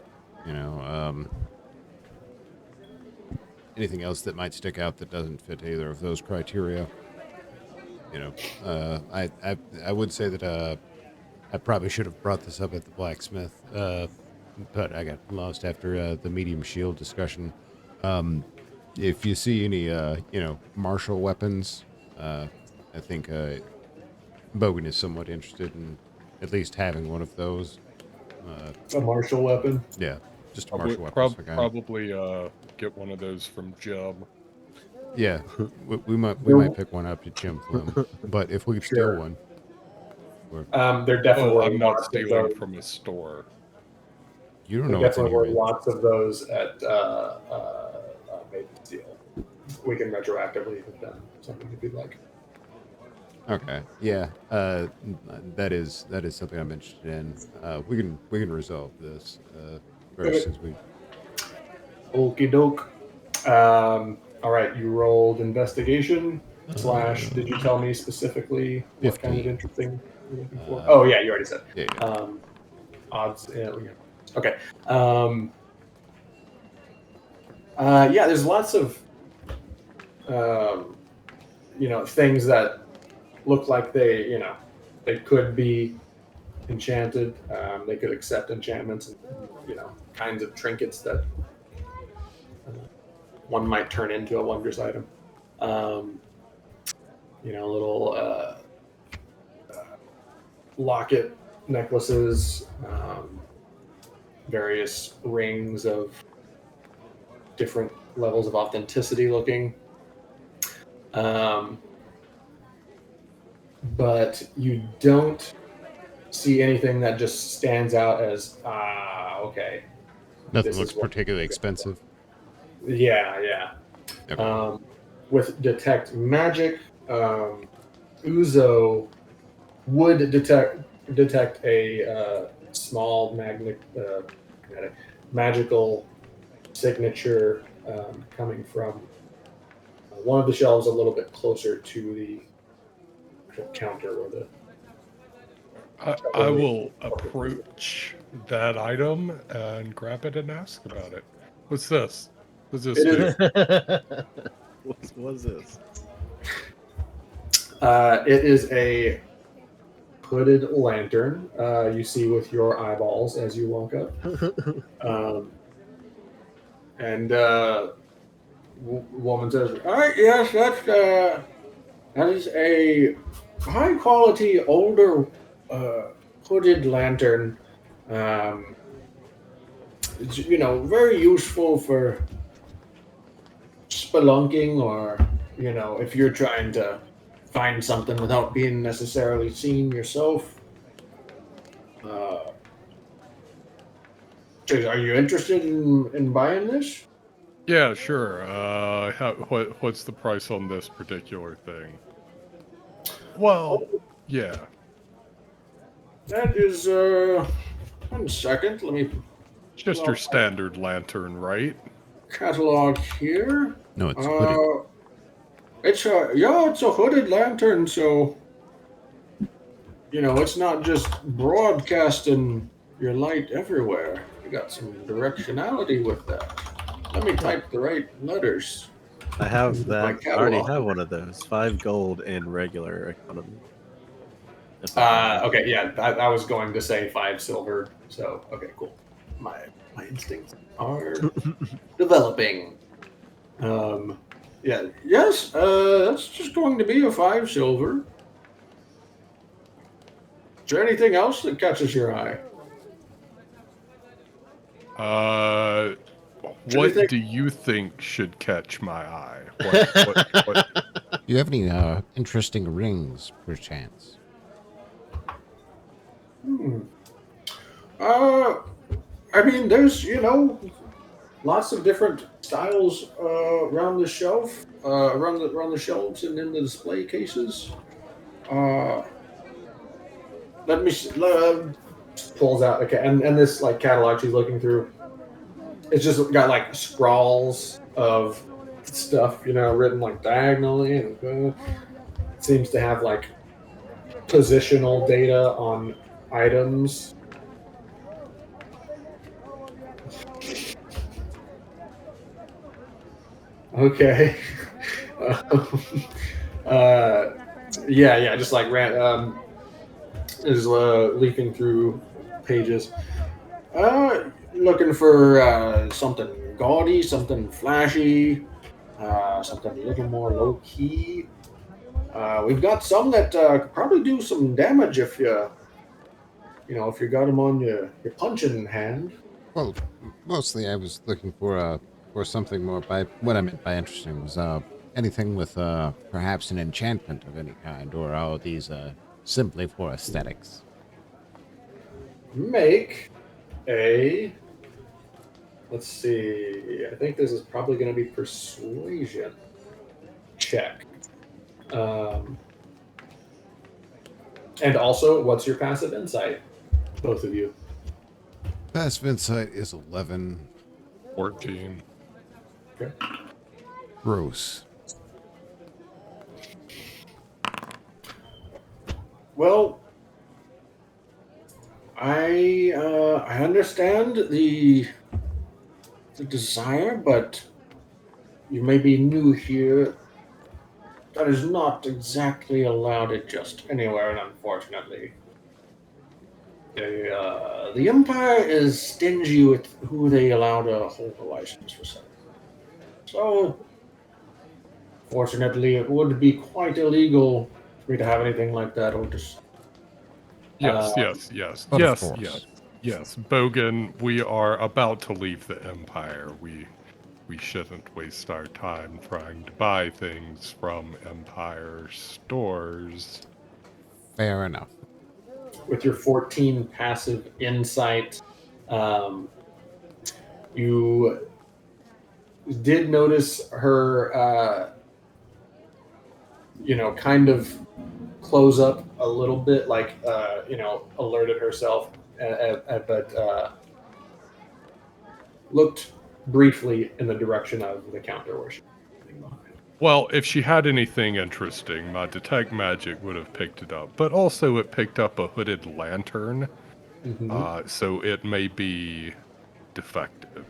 anything else that might stick out that doesn't fit either of those criteria. I would say that I probably should have brought this up at the blacksmith, but I got lost after the medium shield discussion. If you see any, martial weapons, I think Bogan is somewhat interested in at least having one of those. A martial weapon? Yeah, just a martial weapon. Probably get one of those from Jim. Yeah, we might pick one up to Jim Flim, but if we could steal one, there definitely I'm not stealing from a store. You don't know. There definitely were lots of those at Maiden Steel. We can retroactively have done something if you'd like. Okay. Yeah. That is something I'm interested in. We can resolve this very soon as we. Okie doke. All right. You rolled investigation / Did you tell me specifically what 15. kind of interesting you're looking for? Oh yeah, you already said. Yeah. Odds. Okay. There's lots of things that look like they could be enchanted. They could accept enchantments and kinds of trinkets that one might turn into a wondrous item. Little locket necklaces, various rings of different levels of authenticity looking. But you don't see anything that just stands out as, okay. Nothing looks particularly expensive. Yeah. Okay. With Detect Magic, Uzo would detect a small magical signature coming from one of the shelves a little bit closer to the counter or the. I will approach that item and grab it and ask about it. What's this? What's this? What's this? It is a hooded lantern you see with your eyeballs as you walk up. Woman says, yes, that is a high quality older hooded lantern. It's, very useful for spelunking or if you're trying to find something without being necessarily seen yourself. Are you interested in buying this? Yeah, sure. What's the price on this particular thing? Well, yeah. That is, 1 second. Let me Just your standard lantern, right? catalog here. No, it's hooded. It's a hooded lantern, so it's not just broadcasting your light everywhere. You got some directionality with that. Let me type the right letters. I have My that. I catalog. already have one of those. 5 gold in regular economy. Okay, yeah, I was going to say 5 silver. So, okay, cool. My instincts are developing. Yeah, yes, that's just going to be a 5 silver. Is there anything else that catches your eye? What do you think should catch my eye? What? Do you have any interesting rings, perchance? I mean, there's, lots of different styles around the shelf, around the shelves and in the display cases. Let me pulls out okay, and this like catalog she's looking through. It's just got like scrawls of stuff, written like diagonally, and it seems to have like positional data on items. Okay. Yeah, just like is leafing through pages. Looking for something gaudy, something flashy, something a little more low key. We've got some that could probably do some damage if if you got them on your punching hand. Well, mostly I was looking for something more. By what I meant by interesting was anything with perhaps an enchantment of any kind, or are these simply for aesthetics? Make a. Let's see. I think this is probably going to be persuasion check. And also, what's your passive insight? Both of you. Passive insight is 11. 14. Okay. Gross. Well, I understand the desire, but you may be new here. That is not exactly allowed it just anywhere, and unfortunately. The Empire is stingy with who they allow to hold a license for sale. So, fortunately, it would be quite illegal for me to have anything like that or just. Yes. But of course. Yes. Bogan, we are about to leave the Empire. We shouldn't waste our time trying to buy things from Empire stores. Fair enough. With your 14 passive insight, you did notice her, kind of close up a little bit, like, alerted herself, but looked briefly in the direction of the counter where she was sitting behind. Well, if she had anything interesting, my detect magic would have picked it up. But also it picked up a hooded lantern, so it may be defective.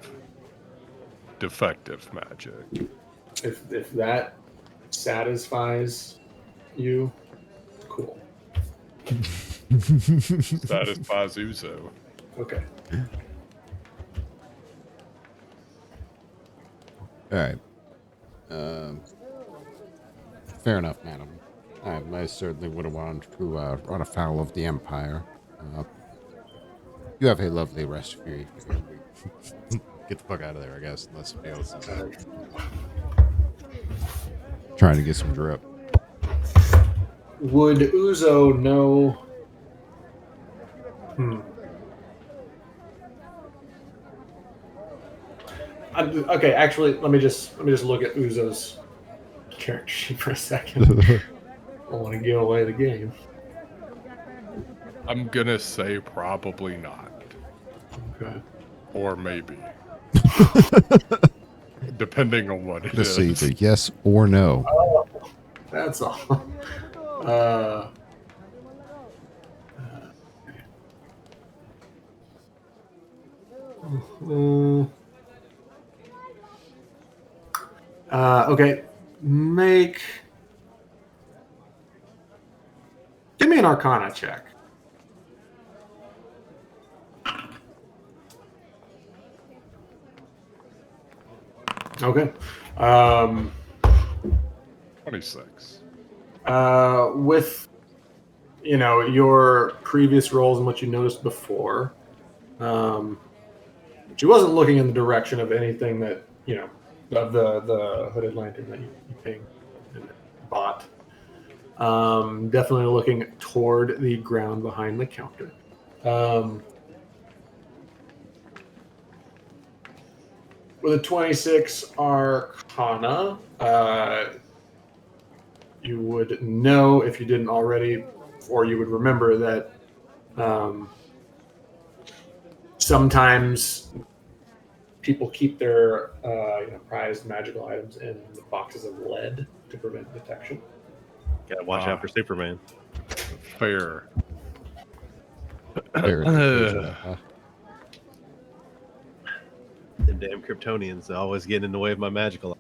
Defective magic. If that satisfies you, cool. Satisfies Uzo. Okay. All right. Fair enough, madam. I certainly wouldn't want to run afoul of the Empire. You have a lovely rest of your evening. Get the fuck out of there, I guess, unless somebody else is. Trying to get some drip. Would Uzo know? Okay, actually, let me just look at Uzo's character sheet for a second. I want to give away the game. I'm gonna say probably not, Okay. or maybe, depending on what it Let's is. see, either yes or no. Oh, that's all. Okay, give me an Arcana check. Okay. 26. With your previous roles and what you noticed before, she wasn't looking in the direction of anything that of the hooded lantern that you pinged and bought. Definitely looking toward the ground behind the counter. With a 26 Arcana, you would know, if you didn't already, or you would remember that sometimes people keep their prized magical items in boxes of lead to prevent detection. Gotta watch out for Superman. Fair. Them damn Kryptonians always getting in the way of my magical.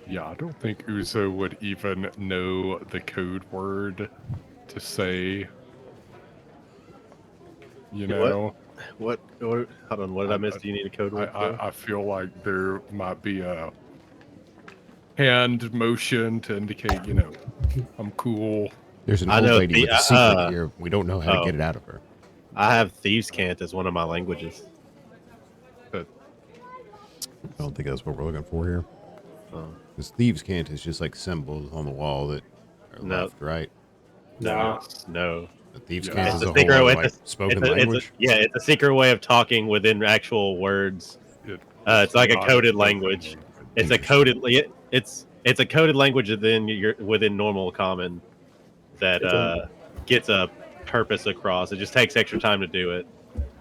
Yeah, I don't think Uzo would even know the code word to say. You know? What? Hold on, what did I miss? Do you need a code word? I feel like there might be a hand motion to indicate, I'm cool. There's an old lady with a secret here. We don't know how to get it out of her. I have Thieves' Cant as one of my languages. But I don't think that's what we're looking for here. Because Thieves' Cant is just like symbols on the wall that are left, right? No. The Thieves' Yeah. Cant It's is a a secret whole way. like, spoken language. It's a secret way of talking within actual words. It's like a coded language. It's a coded. It's a coded language within normal common that gets a purpose across. It just takes extra time to do it.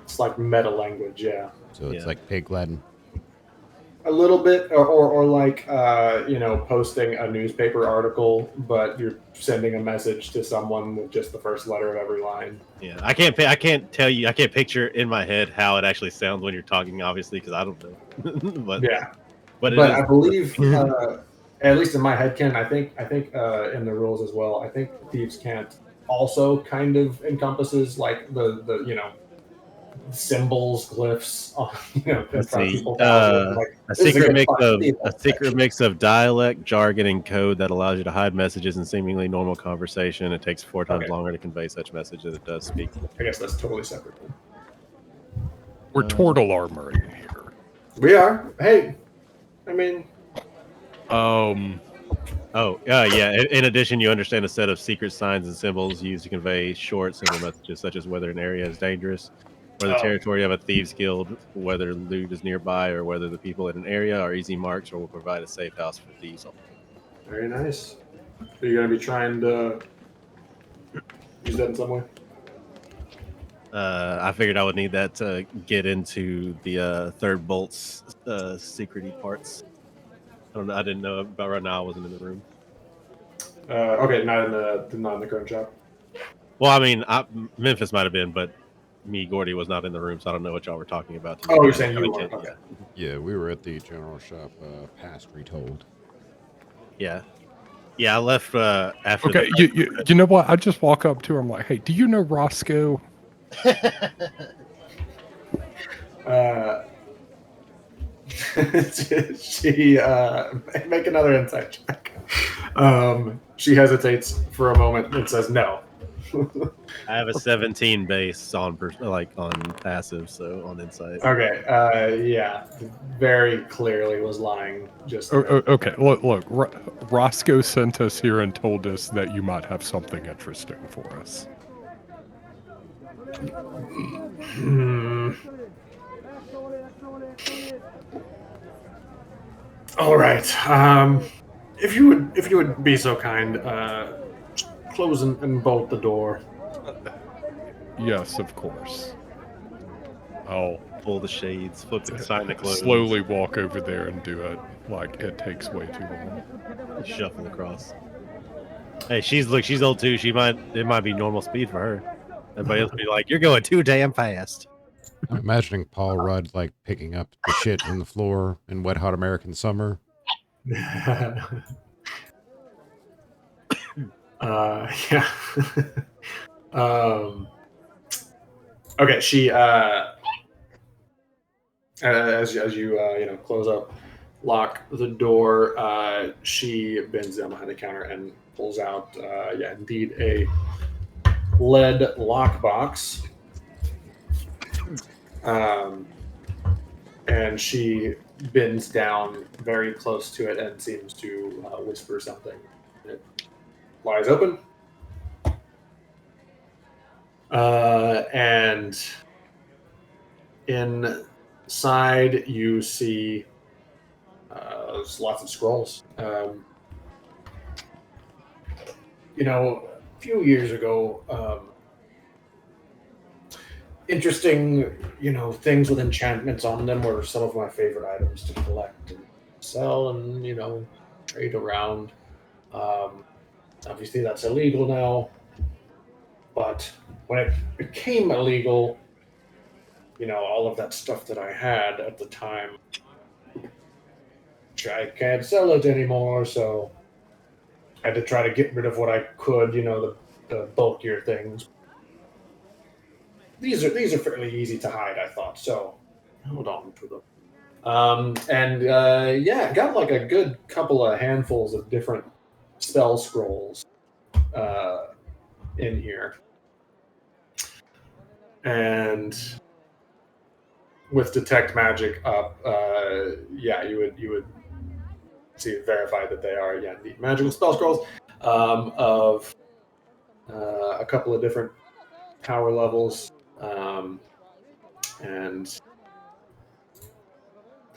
It's like meta language, yeah. So it's like pig Latin. A little bit, or like posting a newspaper article, but you're sending a message to someone with just the first letter of every line. Yeah, I can't tell you. I can't picture in my head how it actually sounds when you're talking, obviously, because I don't know. but I believe, at least in my headcanon, I think in the rules as well. I think Thieves' Cant also kind of encompasses like the symbols, glyphs. Let's see. People A secret mix of dialect, jargon, and code that allows you to hide messages in seemingly normal conversation. It takes 4 times longer to convey such message than it does speak. I guess that's totally separate. we're Tortle armoring here. We are. Hey, I mean. In addition, you understand a set of secret signs and symbols used to convey short, simple messages, such as whether an area is dangerous, or the territory of a thieves guild, whether loot is nearby, or whether the people in an area are easy marks or will provide a safe house for thieves. Very nice. Are you going to be trying to use that in some way? I figured I would need that to get into the third bolt's secrety parts. I didn't know about right now. I wasn't in the room. Okay, not in the current shop. Well, I mean, Memphis might have been, but me, Gordy, was not in the room, so I don't know what y'all were talking about. Oh, you're saying you were? Okay. Yeah, we were at the general shop, past retold. Yeah, I left after. Okay, you know what? I just walk up to her. I'm like, hey, do you know Roscoe? She make another insight check. She hesitates for a moment and says no. I have a 17 base on on passive, so on insight. Okay. Yeah. Very clearly was lying. Just Okay. Look. Roscoe sent us here and told us that you might have something interesting for us. All right. If you would be so kind, close and bolt the door. Yes, of course. I'll Pull the shades, flip the sign to close. slowly walk over there and do it. Like it takes way too long. Shuffle across. Hey, she's old too. It might be normal speed for her. Everybody else be like, "You're going too damn fast." I'm imagining Paul Rudd like picking up the shit from the floor in Wet Hot American Summer. Yeah. Okay. She as you close up, lock the door. She bends down behind the counter and pulls out, indeed, a lead lockbox. And she bends down very close to it and seems to whisper something. It flies open. And inside you see there's lots of scrolls. A few years ago, interesting, things with enchantments on them were some of my favorite items to collect and sell and, trade around. Obviously, that's illegal now. But when it became illegal, all of that stuff that I had at the time, I can't sell it anymore, so I had to try to get rid of what I could, the bulkier things. These are fairly easy to hide, I thought, so hold on to them. Got like a good couple of handfuls of different spell scrolls in here. And with detect magic up, you would see verify that they are indeed magical spell scrolls of a couple of different power levels, and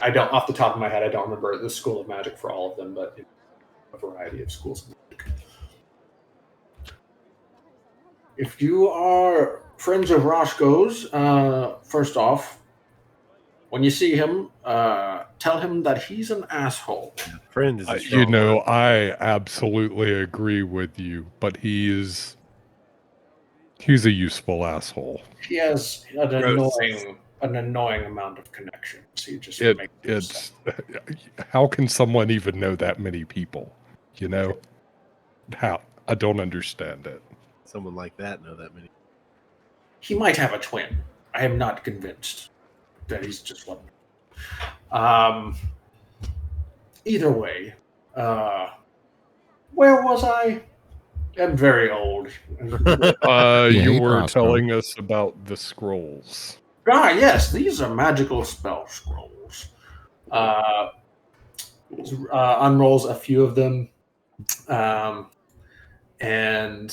I don't, off the top of my head, I don't remember the school of magic for all of them, but a variety of schools of magic. If you are friends of Roscoe's, first off, when you see him, tell him that he's an asshole. Friend is a strong word. I absolutely agree with you, but he's a useful asshole. He has an annoying amount of connections. He just it's how can someone even know that many people? How? I don't understand it. Someone like that know that many. He might have a twin. I am not convinced that he's just one. Either way, where was I? I'm very old. You were telling us about the scrolls. Yes, these are magical spell scrolls. Unrolls a few of them, and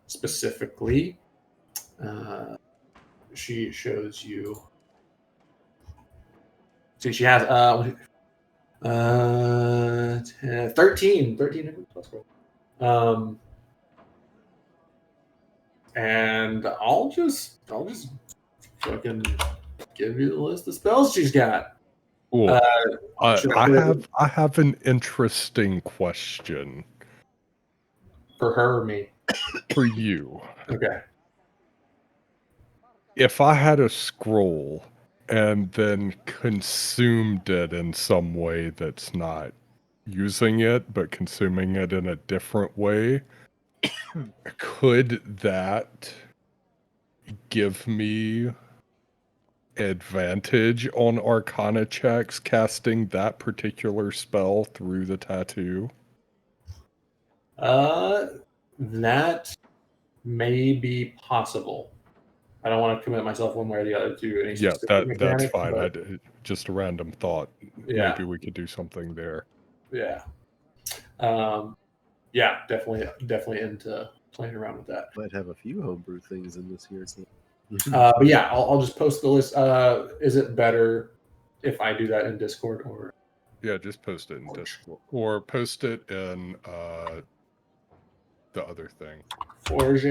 specifically, she shows you. See, she has 13 spell scrolls. And I'll just fucking give you the list of spells she's got. Cool. I have an interesting question. For her or me? For you. Okay. If I had a scroll and then consumed it in some way that's not using it, but consuming it in a different way, could that give me advantage on Arcana checks casting that particular spell through the tattoo? That may be possible. I don't want to commit myself one way or the other to any Yeah, specific that's mechanic, fine. but Just a random thought. Yeah. Maybe we could do something there. yeah. Definitely into playing around with that. Might have a few homebrew things in this here too. But yeah, I'll just post the list. Is it better if I do that in Discord or? Yeah, just post it in Discord or post it in the other thing. Forge.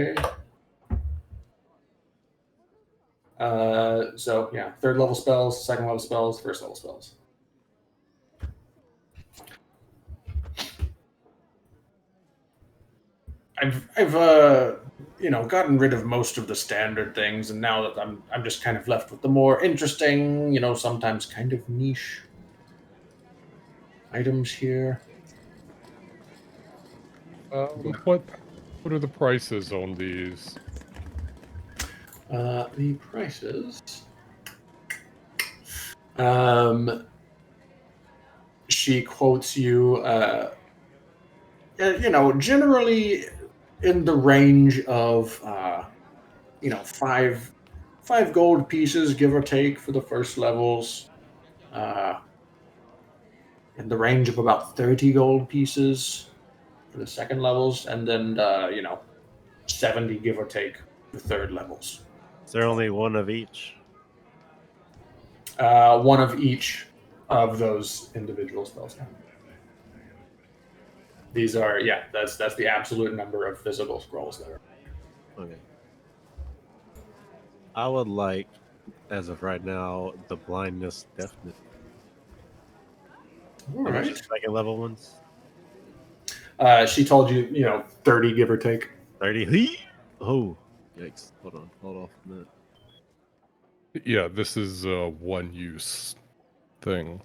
So yeah, 3rd level spells, 2nd level spells, 1st level spells. I've gotten rid of most of the standard things, and now that I'm just kind of left with the more interesting, sometimes kind of niche items here. What are the prices on these? The prices. She quotes you. Generally in the range of five gold pieces, give or take, for the first levels. In the range of about 30 gold pieces for the second levels, and then 70, give or take, for third levels. Is there only one of each? One of each of those individual spells. These are that's the absolute number of physical scrolls there. Okay. I would like, as of right now, the blindness deafness. All How much right. is second level ones? She told you, 30, give or take. 30. Oh, yikes! Hold off a minute. Yeah, this is a one-use thing.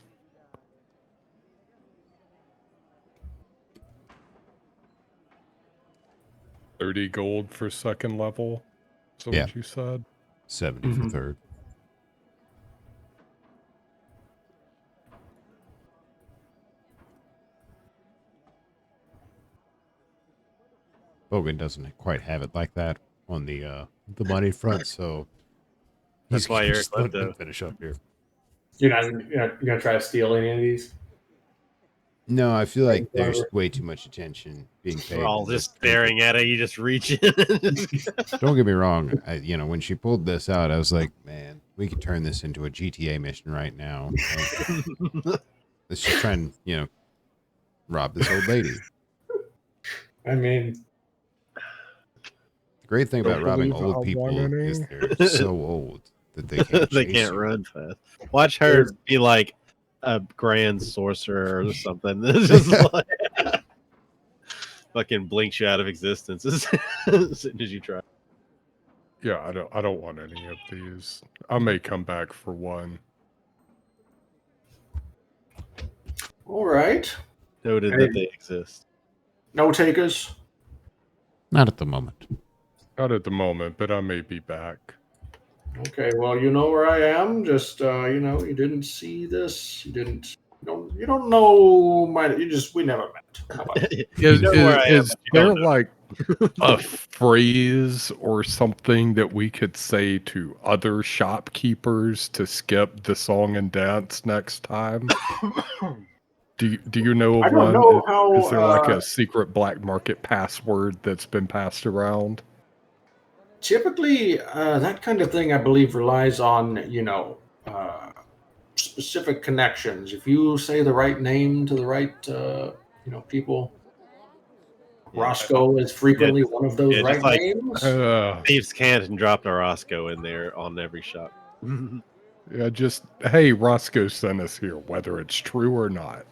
$30 gold for second level. Is that what you said? 70 for third. Bogan doesn't quite have it like that on the money front, so That's why you're just letting him finish up here. You're gonna try to steal any of these? No, I feel like there's way too much attention being paid. We're all just staring at it. You just reach in. Don't get me wrong. When she pulled this out, I was like, man, we could turn this into a GTA mission right now. Let's just try and, rob this old lady. I mean, the great thing about robbing old people is they're so old that they can't they can't run fast. Watch her be like a grand sorcerer or something. This is like fucking blinks you out of existence as soon as you try. Yeah, I don't want any of these. I may come back for one. all right. Noted that they exist. No takers. Not at the moment. Not at the moment, but I may be back. Okay, well, you know where I am. Just you didn't see this. You don't know we never met. How about it? Is there like a phrase or something that we could say to other shopkeepers to skip the song and dance next time? Do you know of I don't one? know how, is there like a secret black market password that's been passed around? Typically, that kind of thing, I believe, relies on specific connections. If you say the right name to the right people, Roscoe is frequently one of those right like, names. Thieves Can't drop a Roscoe in there on every shop. Yeah, just hey, Roscoe sent us here, whether it's true or not.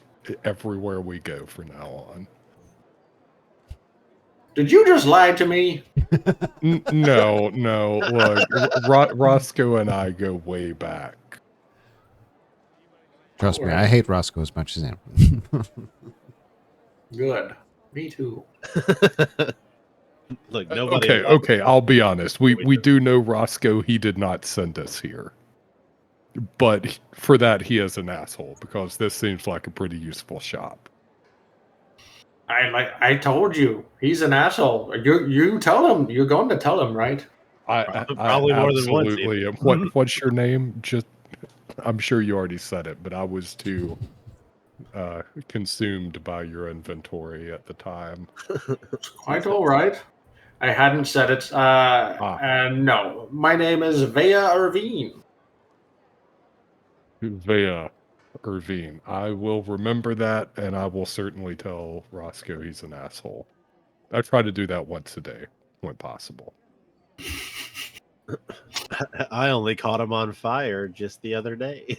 Everywhere we go from now on. Did you just lie to me? No. Look, Roscoe and I go way back. Trust me, I hate Roscoe as much as anyone. Good. Me too. Look, nobody. Okay. I'll be honest. We do know Roscoe. He did not send us here, but for that he is an asshole because this seems like a pretty useful shop. I told you, he's an asshole. You tell him. You're going to tell him, right? I Probably more than once, absolutely am. What's your name? Just, I'm sure you already said it, but I was too consumed by your inventory at the time. Quite all right. I hadn't said it. And no, my name is Vea Irvine. Vea Irvine. I will remember that, and I will certainly tell Roscoe he's an asshole. I try to do that once a day when possible. I only caught him on fire just the other day.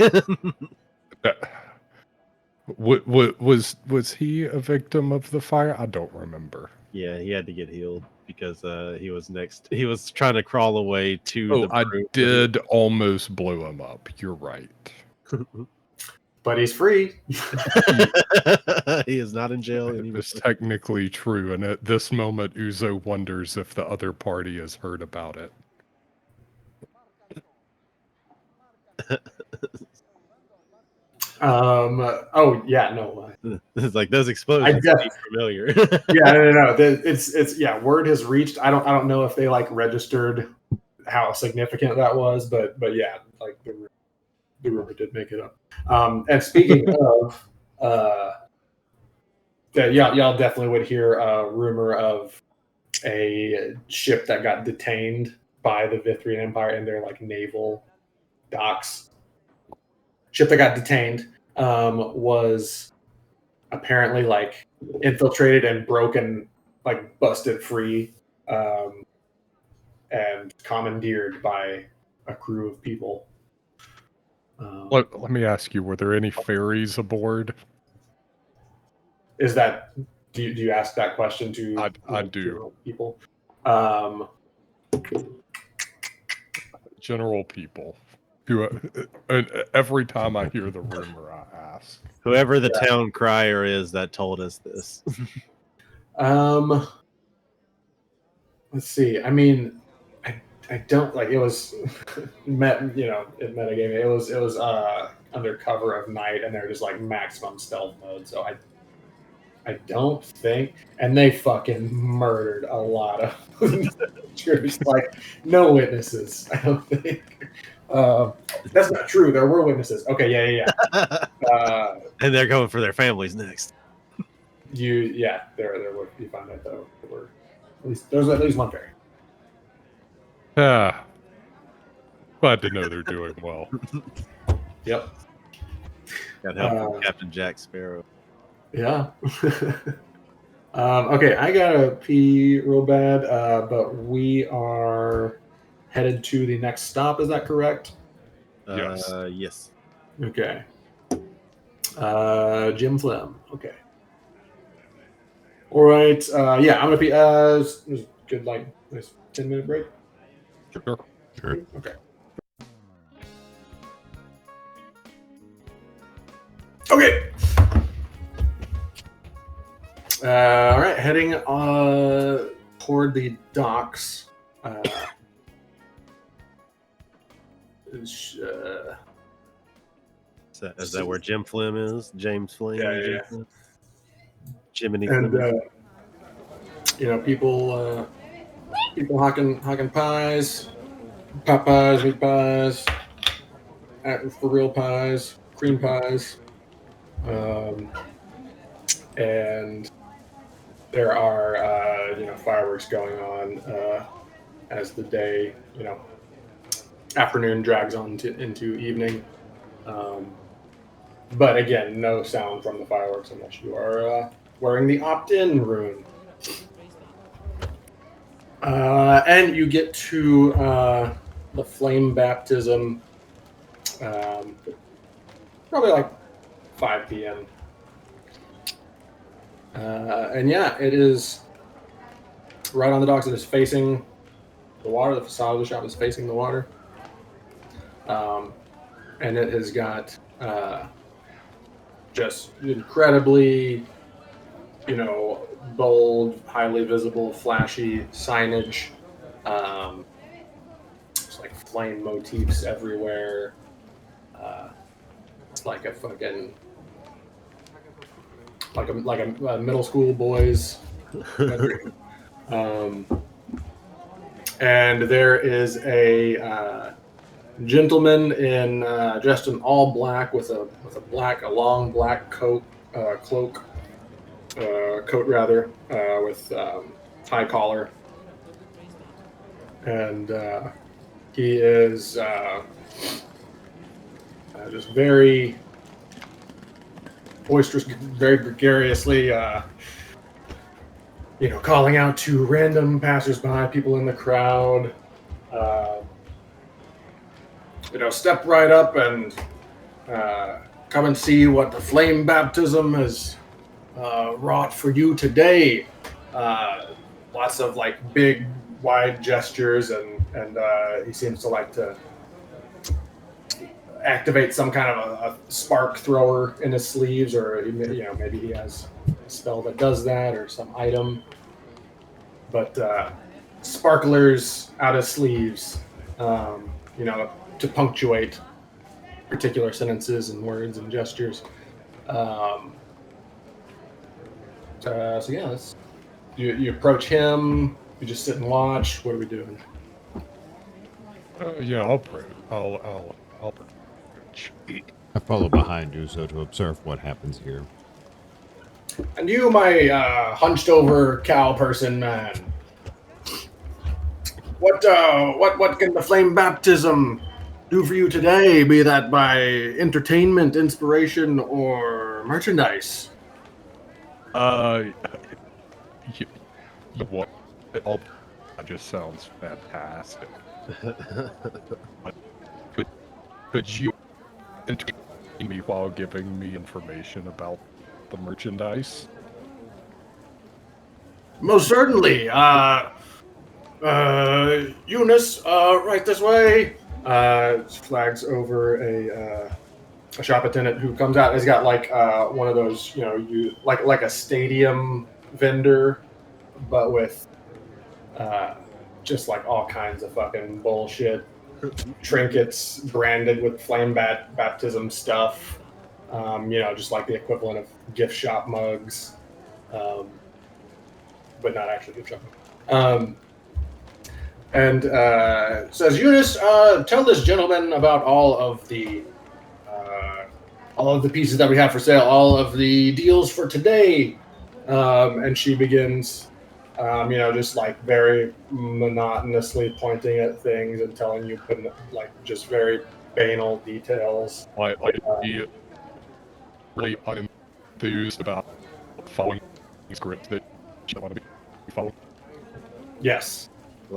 Was he a victim of the fire? I don't remember. Yeah, he had to get healed because he was next. He was trying to crawl away to the. I did almost blow him up. You're right. But he's free. He is not in jail anymore. It's technically true, and at this moment, Uzo wonders if the other party has heard about it. Oh yeah, no. It's like those explosions seem familiar. Yeah, no. It's yeah. Word has reached. I don't know if they like registered how significant that was, but yeah, like the rumor did make it up. And speaking of, y'all definitely would hear a rumor of a ship that got detained by the Vithrian Empire in their like naval docks. Ship that got detained was apparently like infiltrated and broken, like busted free, and commandeered by a crew of people. Let me ask you: were there any ferries aboard? Is that do you ask that question to? I do. People. General people. Who? Every time I hear the rumor, I ask. Whoever the town crier is that told us this. Let's see. I mean, I don't like it was in metagaming. It was under cover of night, and they're just like maximum stealth mode. So I don't think, and they fucking murdered a lot of just like no witnesses. I don't think. That's not true. There were witnesses. Okay, yeah. And they're going for their families next. There were. You found out though. There was at least one ferry. Glad to know they're doing well. Yep. Got help from Captain Jack Sparrow. Yeah. Okay, I gotta pee real bad, but we are headed to the next stop. Is that correct? Yes. Yes. Okay. Jim Flem. Okay. All right. Yeah, I'm gonna pee. Good, like nice 10-minute break. Sure. Okay. Okay. All right, heading toward the docks. Is that where Jim Flynn is? James Flynn? Yeah. Jiminy And Flynn. people hawking pies, pot pies, meat pies, for real pies, cream pies, and there are fireworks going on as the day afternoon drags on into evening. But again, no sound from the fireworks unless you are wearing the opt-in rune. And you get to the flame baptism probably like 5 p.m. And yeah, it is right on the docks. It is facing the water. The facade of the shop is facing the water. And it has got just incredibly, bold, highly visible, flashy signage. It's like flame motifs everywhere. It's like a fucking like a middle school boys bedroom. And there is a gentleman in dressed in all black with a long black coat coat rather with high collar, and he is just very boisterous, very gregariously, calling out to random passersby, people in the crowd. Step right up and come and see what the flame baptism has wrought for you today. Lots of like big, wide gestures, and he seems to like to activate some kind of a spark thrower in his sleeves, or maybe he has a spell that does that, or some item. But sparklers out of sleeves, to punctuate particular sentences and words and gestures. So yeah, you approach him. You just sit and watch. What are we doing? Yeah, I'll approach. I follow behind you, so to observe what happens here. And you, my hunched over cow person man, what can the flame baptism do for you today? Be that by entertainment, inspiration, or merchandise? What? That just sounds fantastic. Could you entertain me while giving me information about the merchandise? Most certainly. Eunice, right this way. Flags over a shop attendant who comes out. He's got like one of those, like a stadium vendor, but with just like all kinds of fucking bullshit trinkets branded with flame baptism stuff. Just like the equivalent of gift shop mugs, but not actually gift shop. And says, Eunice, tell this gentleman about all of the pieces that we have for sale, all of the deals for today. And she begins, just like very monotonously pointing at things and telling you, like just very banal details. Like you really unenthused about following script that you don't want to be following. Yes.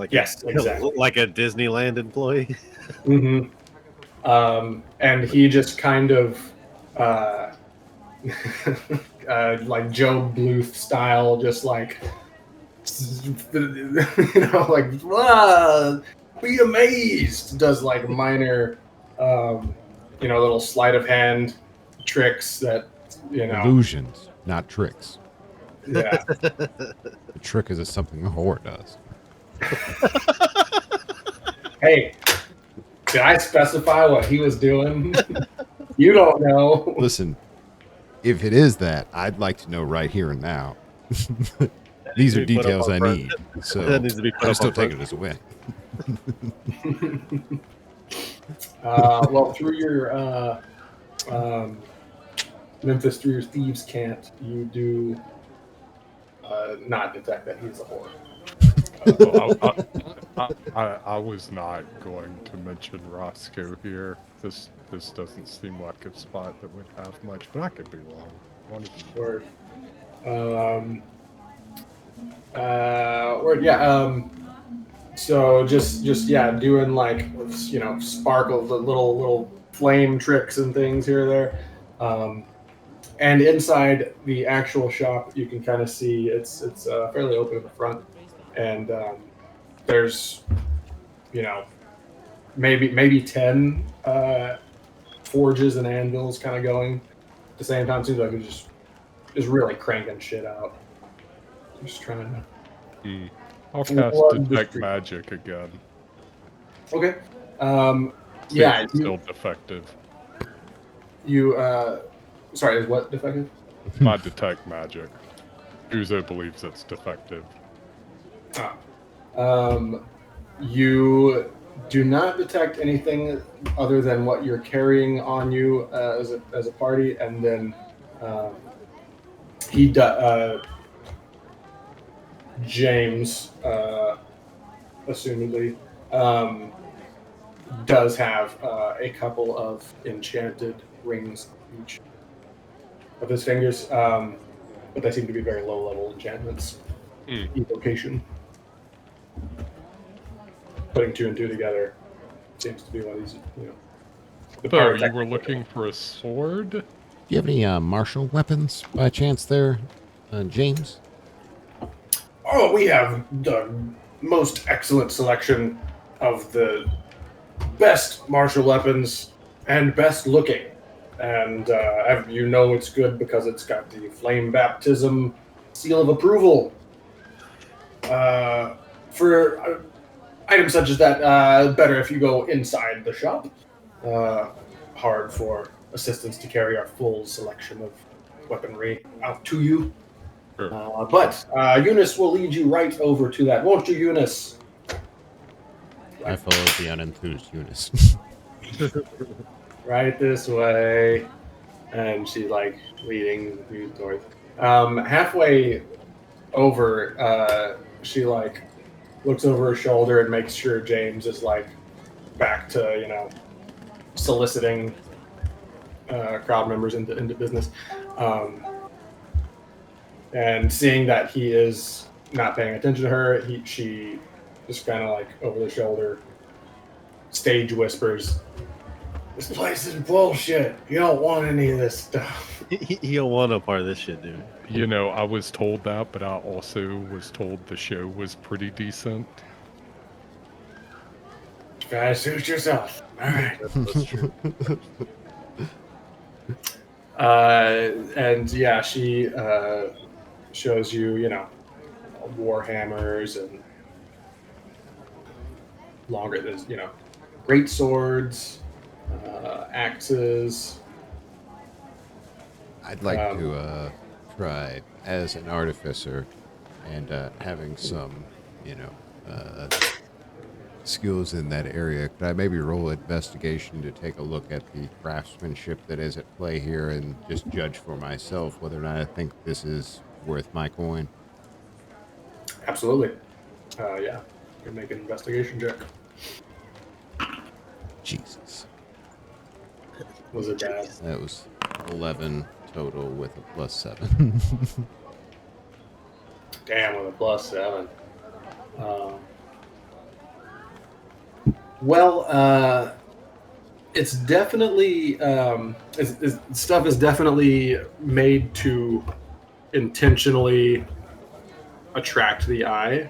Yes, exactly. Like a Disneyland employee. Mm-hmm. And he just kind of, like Joe Bluth style, just like, like, be amazed. Does like minor, little sleight of hand tricks that, Illusions, not tricks. Yeah. The trick is something a whore does. Hey, did I specify what he was doing? You don't know. Listen, if it is that, I'd like to know right here and now. These are details I need. So That needs to be put I'm up still on front. taking it as a win. Well, through your Memphis, through your thieves' cant, you do not detect that he's a whore. I was not going to mention Roscoe here. This doesn't seem like a spot that would have much, but I could be wrong. Word. Word. Yeah. So just doing like sparkle, the little flame tricks and things here or there. And inside the actual shop, you can kind of see it's fairly open in the front, and there's maybe 10 forges and anvils kind of going at the same time. Seems like it's just really cranking shit out. Just trying to. I'll cast Detect Magic again. Okay. See Yeah. if it's still defective. You. Sorry, is what defective? my detect magic. Uzo believes it's defective. You do not detect anything other than what you're carrying on you as a party, and then James, assumedly, does have a couple of enchanted rings on each of his fingers, but they seem to be very low-level enchantments. Evocation. Putting two and two together seems to be what he's, So, you were looking for a sword? Do you have any martial weapons by chance there, James? Oh, we have the most excellent selection of the best martial weapons and best looking. And you know it's good because it's got the flame baptism seal of approval. For items such as that, better if you go inside the shop. Hard for assistants to carry our full selection of weaponry out to you. Sure. But Eunice will lead you right over to that, won't you, Eunice? I followed the unenthused Eunice. Right this way. And she's like leading you towards. Halfway over, she like looks over her shoulder and makes sure James is like back to soliciting crowd members into business. And seeing that he is not paying attention to her, she just kind of like over the shoulder stage whispers, "This place is bullshit. You don't want any of this stuff." You don't want no part of this shit, dude. I was told that, but I also was told the show was pretty decent. Try to suit yourself. All right. That's true. And yeah, she shows you, war hammers and longer, there's, great swords, axes. I'd like to try as an artificer and having some, skills in that area. Could I maybe roll investigation to take a look at the craftsmanship that is at play here and just judge for myself whether or not I think this is worth my coin? Absolutely. Yeah. You can make an investigation check. Jesus. Was it bad? That was 11 total with a +7. Damn, with a +7. Well, it's definitely stuff is definitely made to intentionally attract the eye.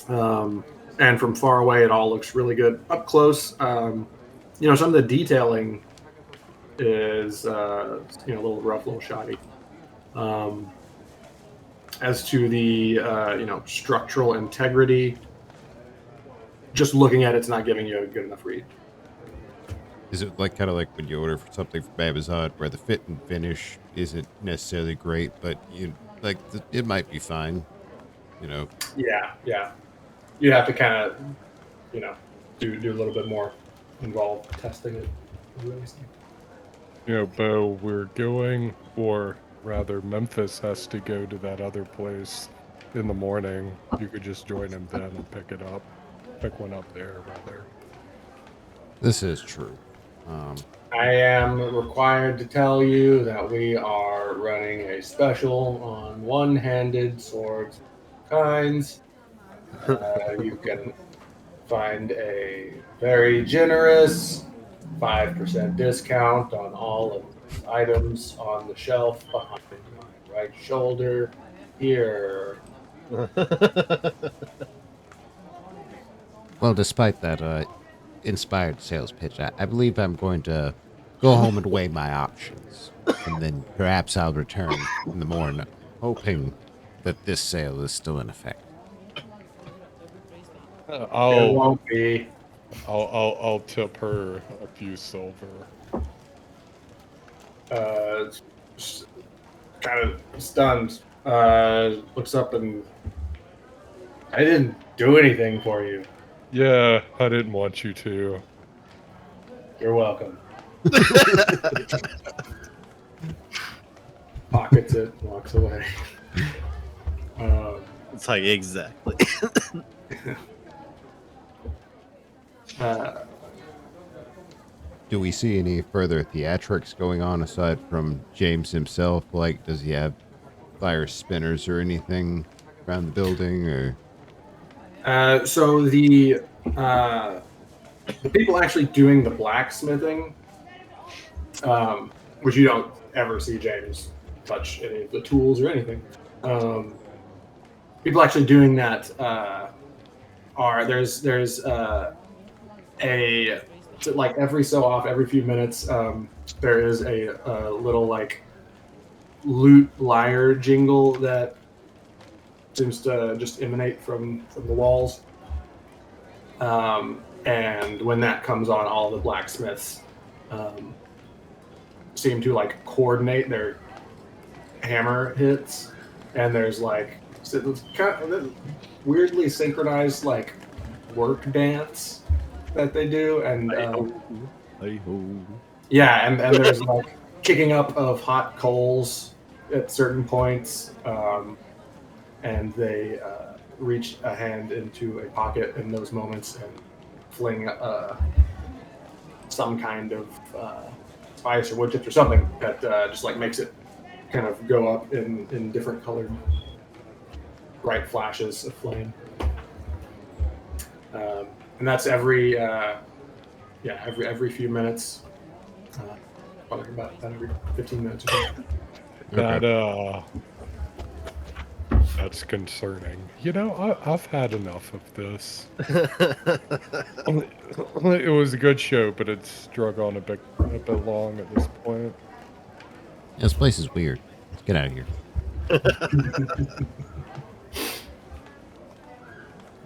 And from far away, it all looks really good. Up close, some of the detailing is a little rough, a little shoddy. As to the structural integrity, just looking at it's not giving you a good enough read. Is it kind of like when you order for something from Amazon where the fit and finish isn't necessarily great, but it might be fine, Yeah. You have to kind of, do a little bit more involved testing it. Bo, we're going, or rather Memphis has to go to that other place in the morning. You could just join him then and pick one up there, rather. This is true. I am required to tell you that we are running a special on one-handed swords kinds. You can find a very generous 5% discount on all of the items on the shelf behind my right shoulder here. Well, despite that inspired sales pitch, I believe I'm going to go home and weigh my options, and then perhaps I'll return in the morning, hoping that this sale is still in effect. It won't be. I'll tip her a few silver. just kind of stunned. Looks up and I didn't do anything for you. Yeah, I didn't want you to. You're welcome. Pockets it, walks away. It's like exactly. Do we see any further theatrics going on aside from James himself? Like, does he have fire spinners or anything around the building? Or So the people actually doing the blacksmithing, which you don't ever see James touch any of the tools or anything. People actually doing that are there's a like every so often, every few minutes, there is a little like lute lyre jingle that seems to just emanate from the walls. And when that comes on, all the blacksmiths seem to like coordinate their hammer hits, and there's like it's kind of weirdly synchronized like work dance that they do, and yeah, and there's like kicking up of hot coals at certain points, and they reach a hand into a pocket in those moments and fling some kind of spice or wood chips or something that just like makes it kind of go up in different colored bright flashes of flame. And that's every every few minutes. Probably about every 15 minutes or something. That's concerning. You know, I've had enough of this. It was a good show, but it's drug on a bit long at this point. this place is weird. Let's get out of here.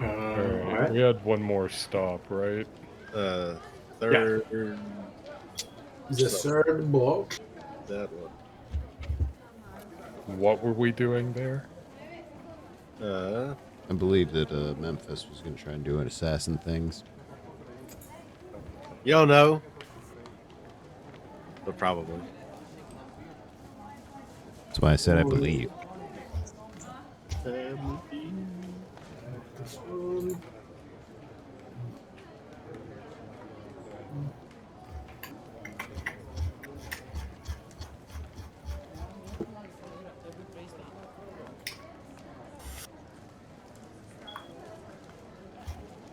Alright, we had one more stop, right? Third. The third block. That one. What were we doing there? I believe that Memphis was going to try and do an assassin things. You don't know, but probably. That's why I said I believe.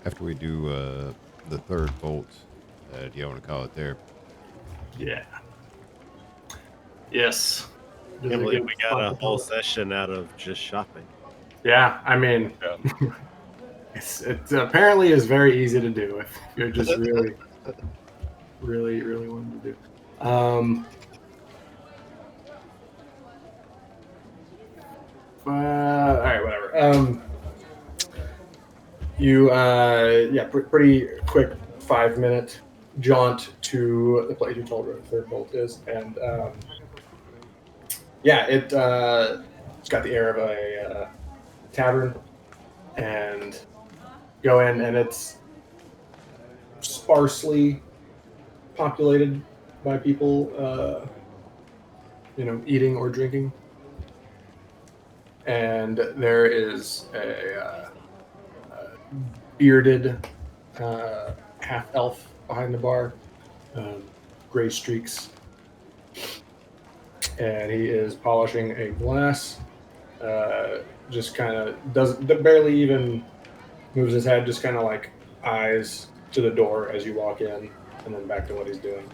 After we do the third bolt, do you want to call it there? Yeah. Yes. I can't believe we got a whole session out of just shopping. Yeah, I mean, it apparently is very easy to do if you're just really, really, really wanting to do. All right, whatever. You, pretty quick 5-minute jaunt to the place you told where the third bolt is, and it's got the air of a tavern, and go in, and it's sparsely populated by people, eating or drinking, and there is a bearded half-elf behind the bar, gray streaks, and he is polishing a glass. Just kind of barely even moves his head, just kind of like eyes to the door as you walk in, and then back to what he's doing.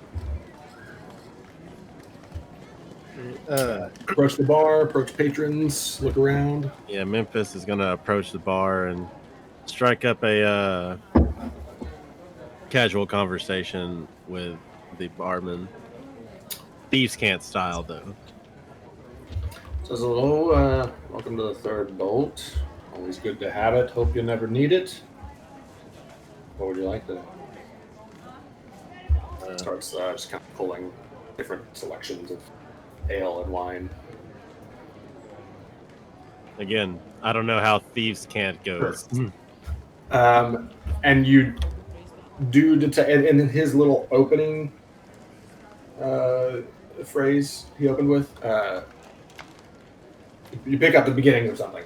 Approach the bar, approach patrons, look around. Yeah, Memphis is gonna approach the bar and strike up a casual conversation with the barman. Thieves can't style though. Says hello, welcome to the third bolt. Always good to have it. Hope you never need it. What would you like today? Starts just kind of pulling different selections of ale and wine. Again, I don't know how thieves can't goes. And you do detect in his little opening phrase he opened with. You pick up the beginning of something.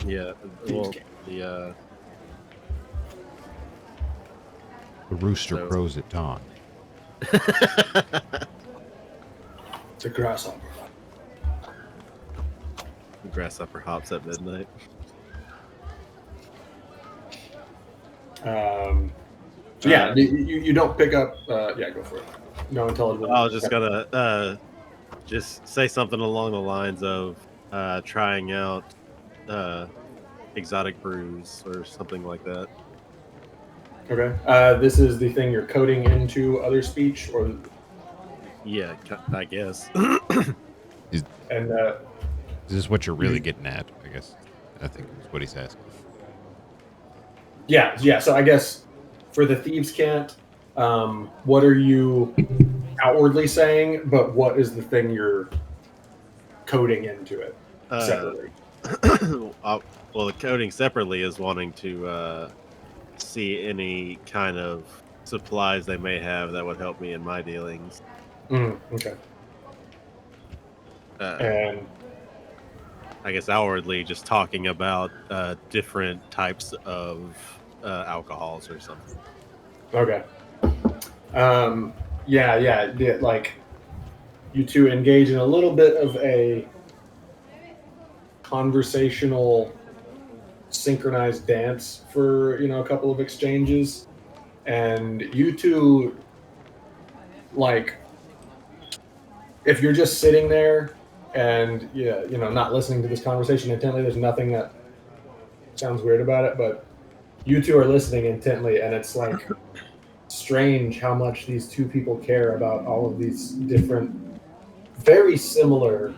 Yeah. Well, the The rooster So- crows at dawn. The grasshopper. grasshopper hops at midnight. So yeah, you don't pick up. Yeah, go for it. No intelligible. I was just gonna just say something along the lines of trying out exotic brews or something like that. Okay. This is the thing you're coding into other speech, or Yeah, I guess. and Is this what you're really getting at? I guess. I think is what he's asking. yeah. So I guess for the thieves' cant, what are you outwardly saying? But what is the thing you're coding into it separately? Well, the coding separately is wanting to see any kind of supplies they may have that would help me in my dealings. Okay. And I guess outwardly just talking about different types of alcohols or something. okay. Like you two engage in a little bit of a conversational synchronized dance for a couple of exchanges, and you two, like, if you're just sitting there and not listening to this conversation intently, there's nothing that sounds weird about it, but you two are listening intently, and it's like strange how much these two people care about all of these different very similar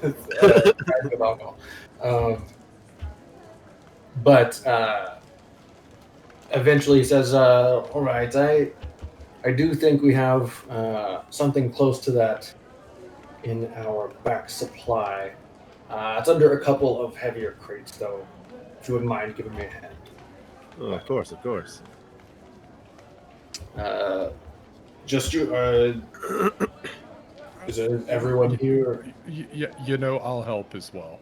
types of alcohol. But eventually he says, all right, I do think we have something close to that in our back supply. It's under a couple of heavier crates, though, if you wouldn't mind giving me a hand. Oh, of course, of course. Just you, is everyone here? I'll help as well.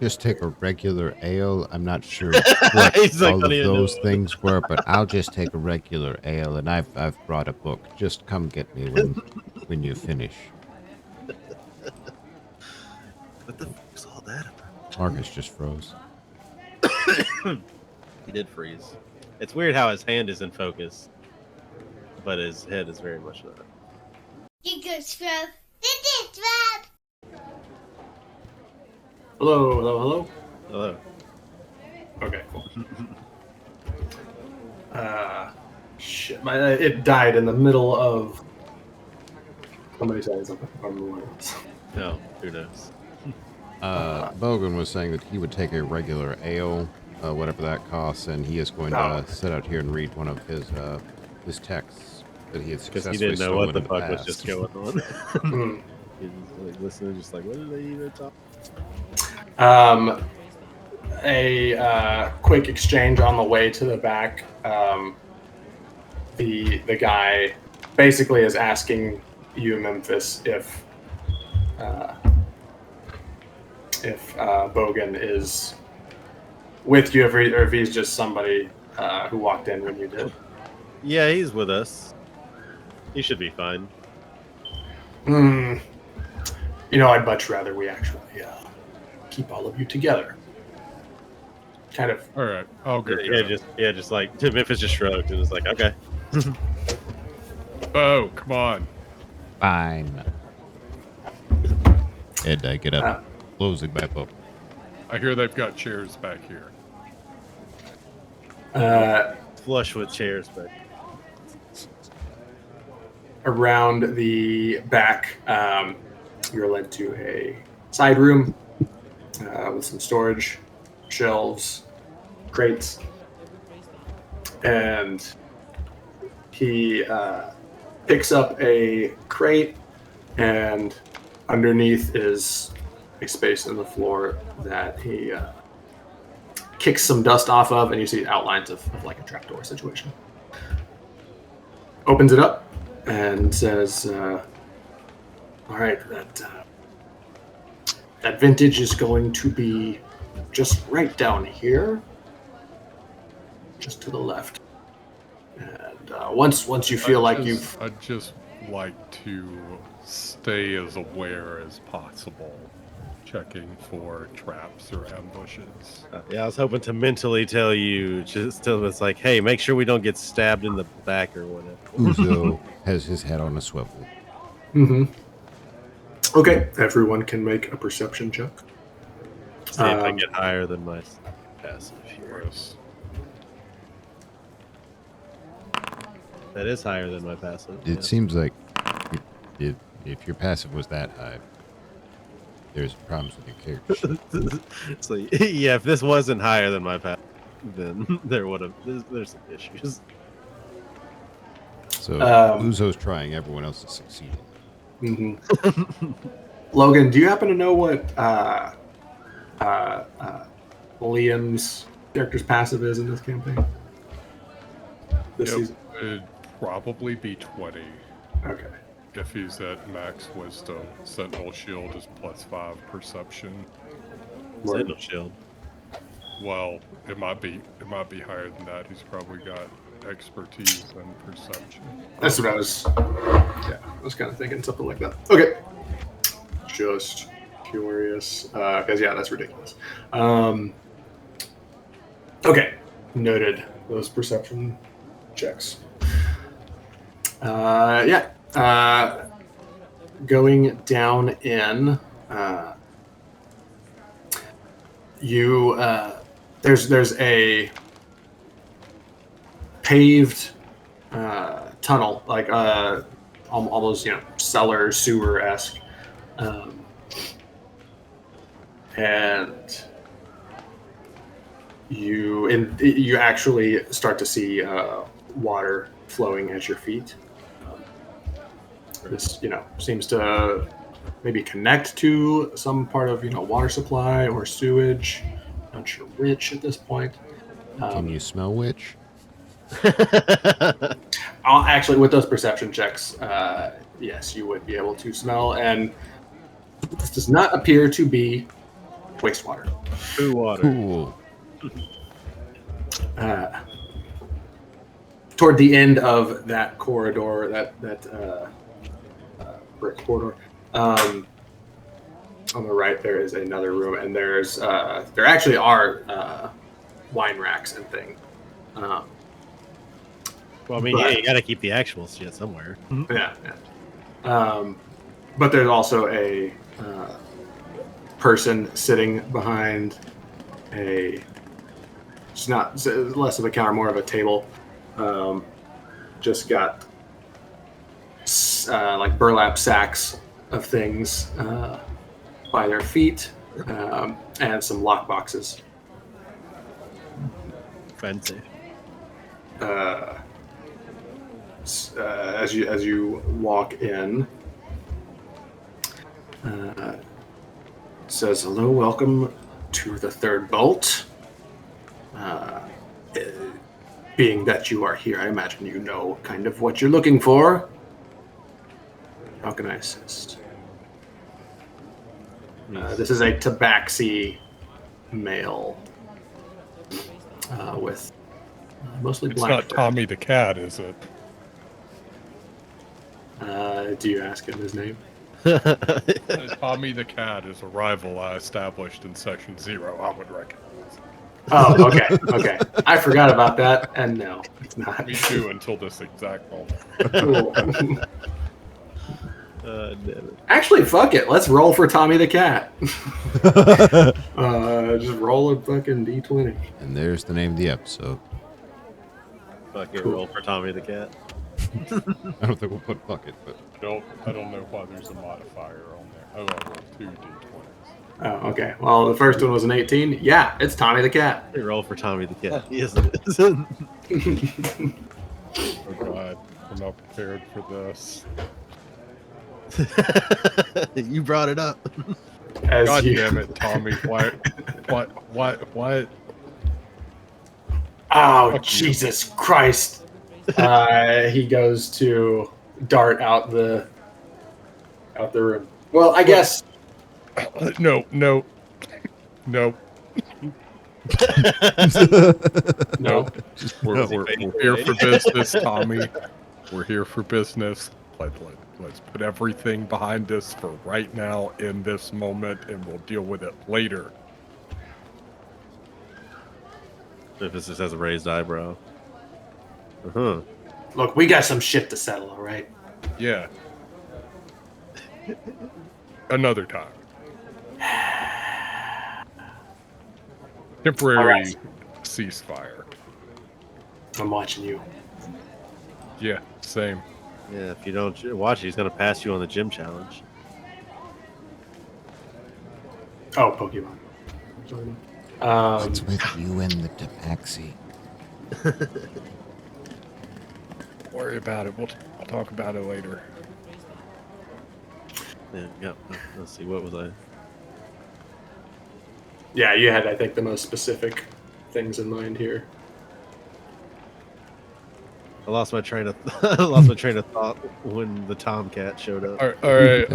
Just take a regular ale. I'm not sure what He's like, all "Don't of even those know." things were, but I'll just take a regular ale, and I've brought a book. Just come get me when you finish. What the fuck's all that about? Marcus just froze. He did freeze. It's weird how his hand is in focus, but his head is very much not. You go scrub. This is scrub. Hello. Hello. Okay, cool. Shit, it died in the middle of somebody saying something. I don't remember what it was. No, who knows? Bogan was saying that he would take a regular ale, whatever that costs, and he is going to sit out here and read one of his texts that he had Because successfully he didn't know what the stolen in fuck was past. just going on. Mm. He was like listening, just like, what did they even talk? A quick exchange on the way to the back. The guy basically is asking you, Memphis, if Bogan is with you, or if he's just somebody who walked in when you did. Yeah, he's with us. He should be fine. I'd much rather we actually keep all of you together. Kind of. All right, I'll go. Just like Memphis just shrugged and was like, okay. Oh, come on. Fine. Ed, I get up. Closing back up. I hear they've got chairs back here. Flush with chairs, but Around the back, you're led to a side room with some storage, shelves, crates, and he picks up a crate and underneath is a space in the floor that he kicks some dust off of, and you see outlines of like a trapdoor situation. Opens it up and says, all right, that vintage is going to be just right down here, just to the left. And once you feel like you've... I'd just like to stay as aware as possible, checking for traps or ambushes. Yeah, I was hoping to mentally tell you, just tell us like, hey, make sure we don't get stabbed in the back or whatever. Uzo has his head on a swivel. Mm-hmm. Okay, everyone can make a perception check. See if I get higher than my passive here. Yes. That is higher than my passive. It seems like if your passive was that high, there's problems with your character. So yeah, if this wasn't higher than my passive, then there would have there's some issues. So Uzo's trying, everyone else is succeeding. Mm-hmm. Logan, do you happen to know what Liam's character's passive is in this campaign? This season? It'd probably be 20. Okay. If he's at max wisdom. Sentinel shield is +5 perception. Sentinel shield. Well, it might be higher than that. He's probably got expertise and perception. That's what I was. Yeah, I was kind of thinking something like that. Okay. Just curious, because yeah, that's ridiculous. Okay, noted those perception checks. Going down in, there's a paved tunnel, like almost cellar sewer-esque, and you actually start to see water flowing at your feet. This seems to maybe connect to some part of water supply or sewage. Not sure which at this point. Can you smell which? Actually, with those perception checks, yes, you would be able to smell, and this does not appear to be wastewater. Poo water. Cool. Toward the end of that corridor, that brick corridor, on the right there is another room, and there actually are wine racks and things. Well, I mean, yeah, you got to keep the actual shit somewhere. Yeah. But there's also a person sitting behind it's not less of a counter, more of a table. Just got like burlap sacks of things by their feet, and some lock boxes. Fancy. As you walk in, it says, "Hello, welcome to the third bolt. Being that you are here, I imagine you know kind of what you're looking for. How can I assist?" This is a tabaxi male with mostly It's black not fur. Tommy the cat, is it? Do you ask him his name? Tommy the cat is a rival I established in Section 0. I would recognize. Oh, okay, okay. I forgot about that, and no, it's not. Me too, until this exact moment. Cool. Damn it. Actually, fuck it. Let's roll for Tommy the cat. Just roll a fucking d20. And there's the name of the episode. Fuck it, Cool. roll for Tommy the cat. I don't think we'll put bucket, but I don't know why there's a modifier on there. Oh, I rolled 2 d20s. Oh, okay. Well, the first one was an 18. Yeah, it's Tommy the cat. Hey, roll for Tommy the cat. Yes, it is. Oh god, I'm not prepared for this. You brought it up. As God you, damn it, Tommy! What? Oh, Fuck you. Jesus Christ! He goes to dart out the room. Well, I guess No. no. We're here for business, Tommy. We're here for business. Let's put everything behind us for right now in this moment, and we'll deal with it later. If this just has a raised eyebrow. Uh-huh. Look, we got some shit to settle, all right? Yeah. Another time. Temporary Alright. ceasefire. I'm watching you. Yeah, same. Yeah, if you don't watch it, he's going to pass you on the gym challenge. Oh, Pokemon. It's with you and the tabaxi. Don't worry about it. We'll talk about it later. Yeah. Let's see, what was I? Yeah, you had, I think, the most specific things in mind here. I lost my train of thought when the Tomcat showed up. All right,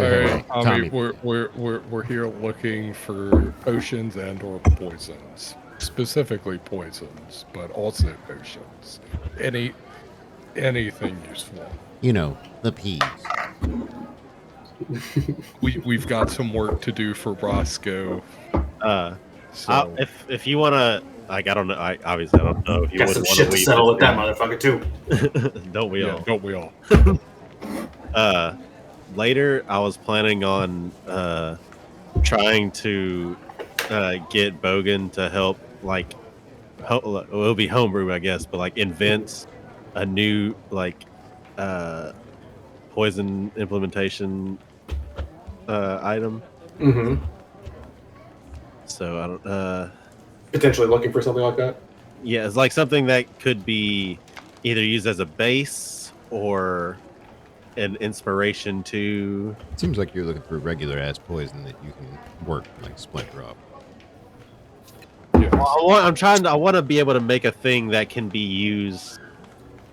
Tommy. We're here looking for potions and or poisons, specifically poisons, but also potions. Anything useful. You know, the peas. We've got some work to do for Roscoe. So If you want to, like, I don't know. I obviously don't know if you Got would some want shit to leave settle this with that game. motherfucker, too. Don't we yeah, all? don't we all? Later, I was planning on trying to get Bogan to help, like, it'll be homebrew, I guess, but like invent a new like poison implementation item. Mm-hmm. So I don't. Potentially looking for something like that. Yeah, it's like something that could be either used as a base or an inspiration to. Seems like you're looking for regular ass poison that you can work like splinter up. Yes. I want to be able to make a thing that can be used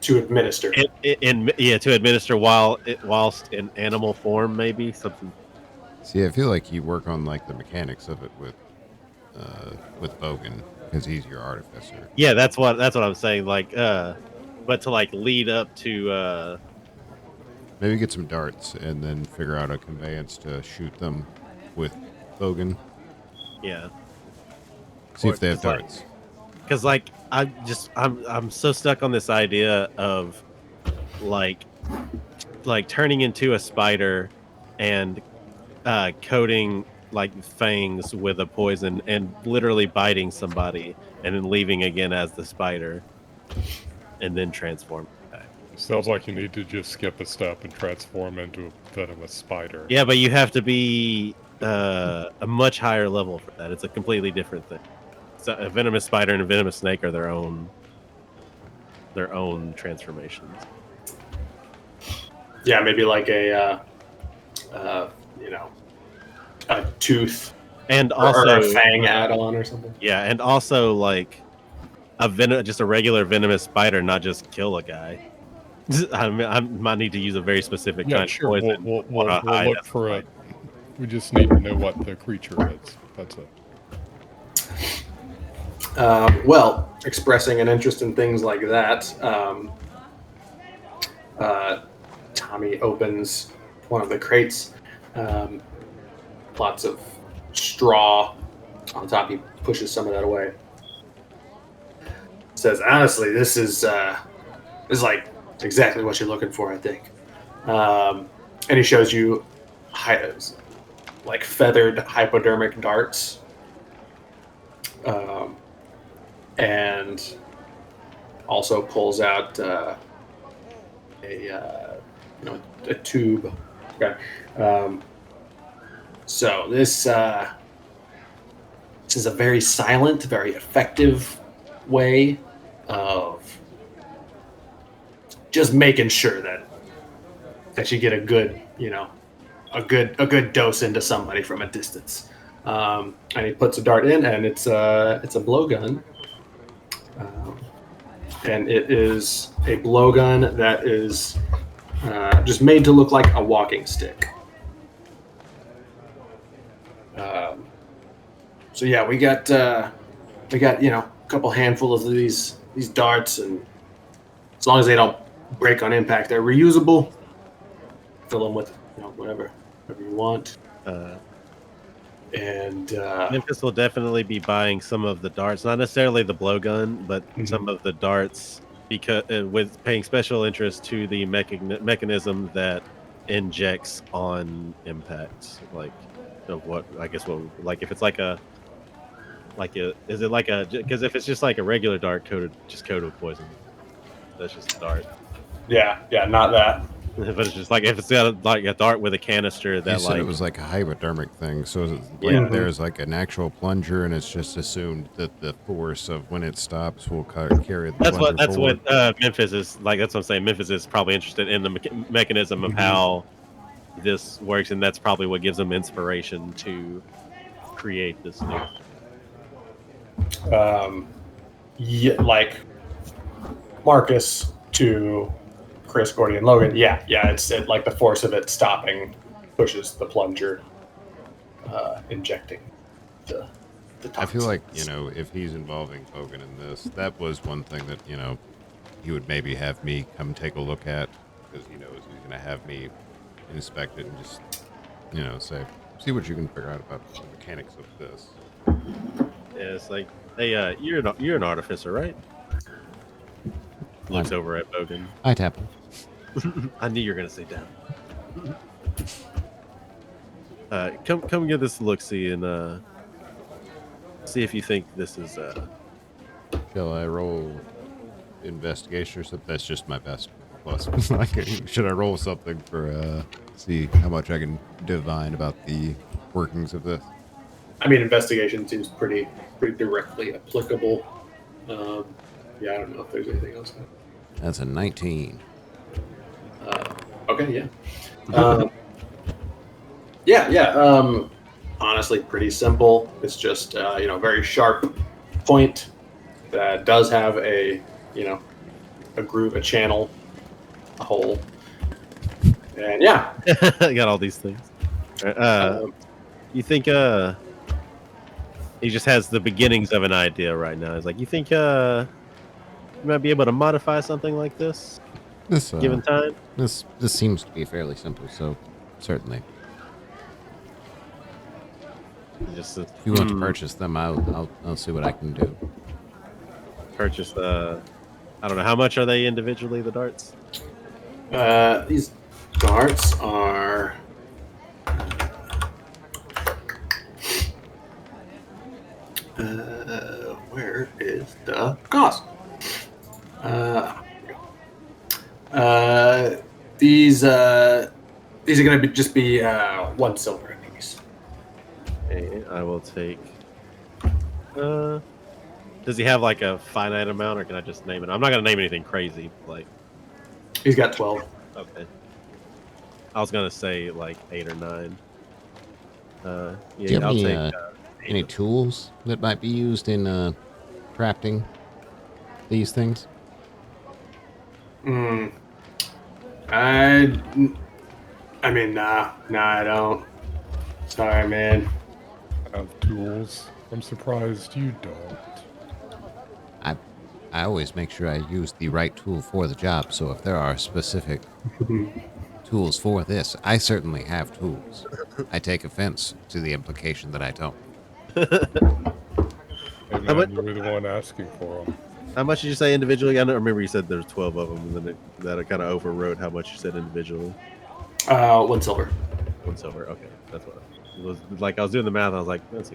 To administer. to administer whilst in animal form, maybe something. See, I feel like you work on like the mechanics of it with Bogan because he's your artificer. Yeah, that's what I'm saying. Like, but to like lead up to. Maybe get some darts and then figure out a conveyance to shoot them with Bogan. Yeah. See Or if they have just, like, darts. Because like I'm so stuck on this idea of like turning into a spider and coating like fangs with a poison and literally biting somebody and then leaving again as the spider and then transform back. Sounds like you need to just skip a step and transform into a venomous spider. Yeah, but you have to be a much higher level for that. It's a completely different thing. So a venomous spider and a venomous snake are their own transformations. Yeah, maybe like a tooth And or also a fang add-on or something. yeah, and also like just a regular venomous spider, not just kill a guy. I might need to use a very specific Yeah, kind sure. of poison. We'll on a high look for fight. We just need to know what the creature is. That's it. Well, expressing an interest in things like that, Tommy opens one of the crates. Lots of straw on top. He pushes some of that away. Says, honestly, this is like exactly what you're looking for, I think. And he shows you like feathered hypodermic darts. And also pulls out a tube. Okay. So this is a very silent, very effective way of just making sure that you get a good, a good dose into somebody from a distance. And he puts a dart in, and it's a blowgun, and it is a blowgun that is just made to look like a walking stick. So yeah, we got a couple handfuls of these darts, and as long as they don't break on impact, they're reusable. Fill them with whatever you want. And Memphis will definitely be buying some of the darts, not necessarily the blowgun, but some of the darts, because with paying special interest to the mechanism that injects on impact, like what I guess what like if it's is it like a, because if it's just like a regular dart coated with poison, that's just a dart. yeah, not that. But it's just like if it's got like a dart with a canister that You said it was like a hypodermic thing, so there's like an actual plunger, and it's just assumed that the force of when it stops will carry the plunger that's forward. what Memphis is like. That's what I'm saying. Memphis is probably interested in the mechanism of how this works, and that's probably what gives them inspiration to create this new. Yeah, like Marcus to Chris, Gordy, and Logan. Yeah, it's like the force of it stopping pushes the plunger, injecting the I feel toxins. like, if he's involving Logan in this, that was one thing that, he would maybe have me come take a look at, because he knows he's going to have me inspect it and just, see what you can figure out about the mechanics of this. Yeah, it's like, hey, you're an artificer, right? Looks over at Bogan. I tap him. I knew you were gonna say down. Come give this a look, see, and see if you think this is. Shall I roll investigation or something? That's just my best plus. Should I roll something for see how much I can divine about the workings of this? I mean, investigation seems pretty directly applicable. Yeah, I don't know if there's anything else. That's a 19. Okay, yeah. Yeah. Honestly, pretty simple. It's just very sharp point that does have a groove, a channel, a hole, and yeah. I got all these things. You think he just has the beginnings of an idea right now? He's like, you think you might be able to modify something like this? This Given time, this seems to be fairly simple, so certainly. just If you want to purchase them, I'll see what I can do. purchase the. I don't know, how much are they individually, the darts? These darts are. Where is the cost? These are going to just be 1 silver a piece. Okay, I will take. Does he have like a finite amount, or can I just name it? I'm not gonna name anything crazy. Like, He's got 12. okay. I was gonna say like 8 or 9. Do you have I'll any, take. any tools that might be used in crafting these things? I mean, nah, I don't. Sorry, man. I have tools. I'm surprised you don't. I always make sure I use the right tool for the job, so if there are specific tools for this, I certainly have tools. I take offense to the implication that I don't. And How then much- you were the one asking for them. How much did you say individually? I don't remember. You said there's 12 of them, and then that I kind of overrode how much you said individually. 1 silver. 1 silver. Okay, that's what it was. Like, I was doing the math. I was like, that's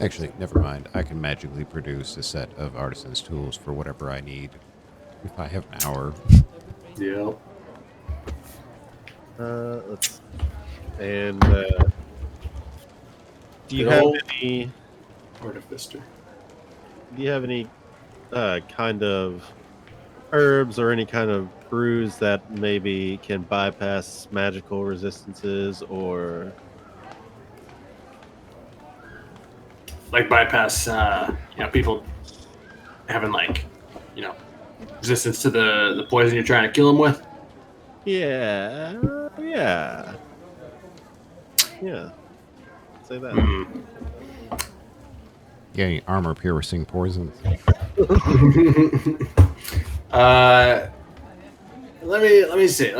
Actually, never mind. I can magically produce a set of artisan's tools for whatever I need if I have an hour. Yeah. let's. And do you have any? Artificer. Do you have any kind of herbs or any kind of brews that maybe can bypass magical resistances or Like bypass, people having resistance to the poison you're trying to kill them with. yeah. Say that. Yeah, any armor piercing poisons. Let me see.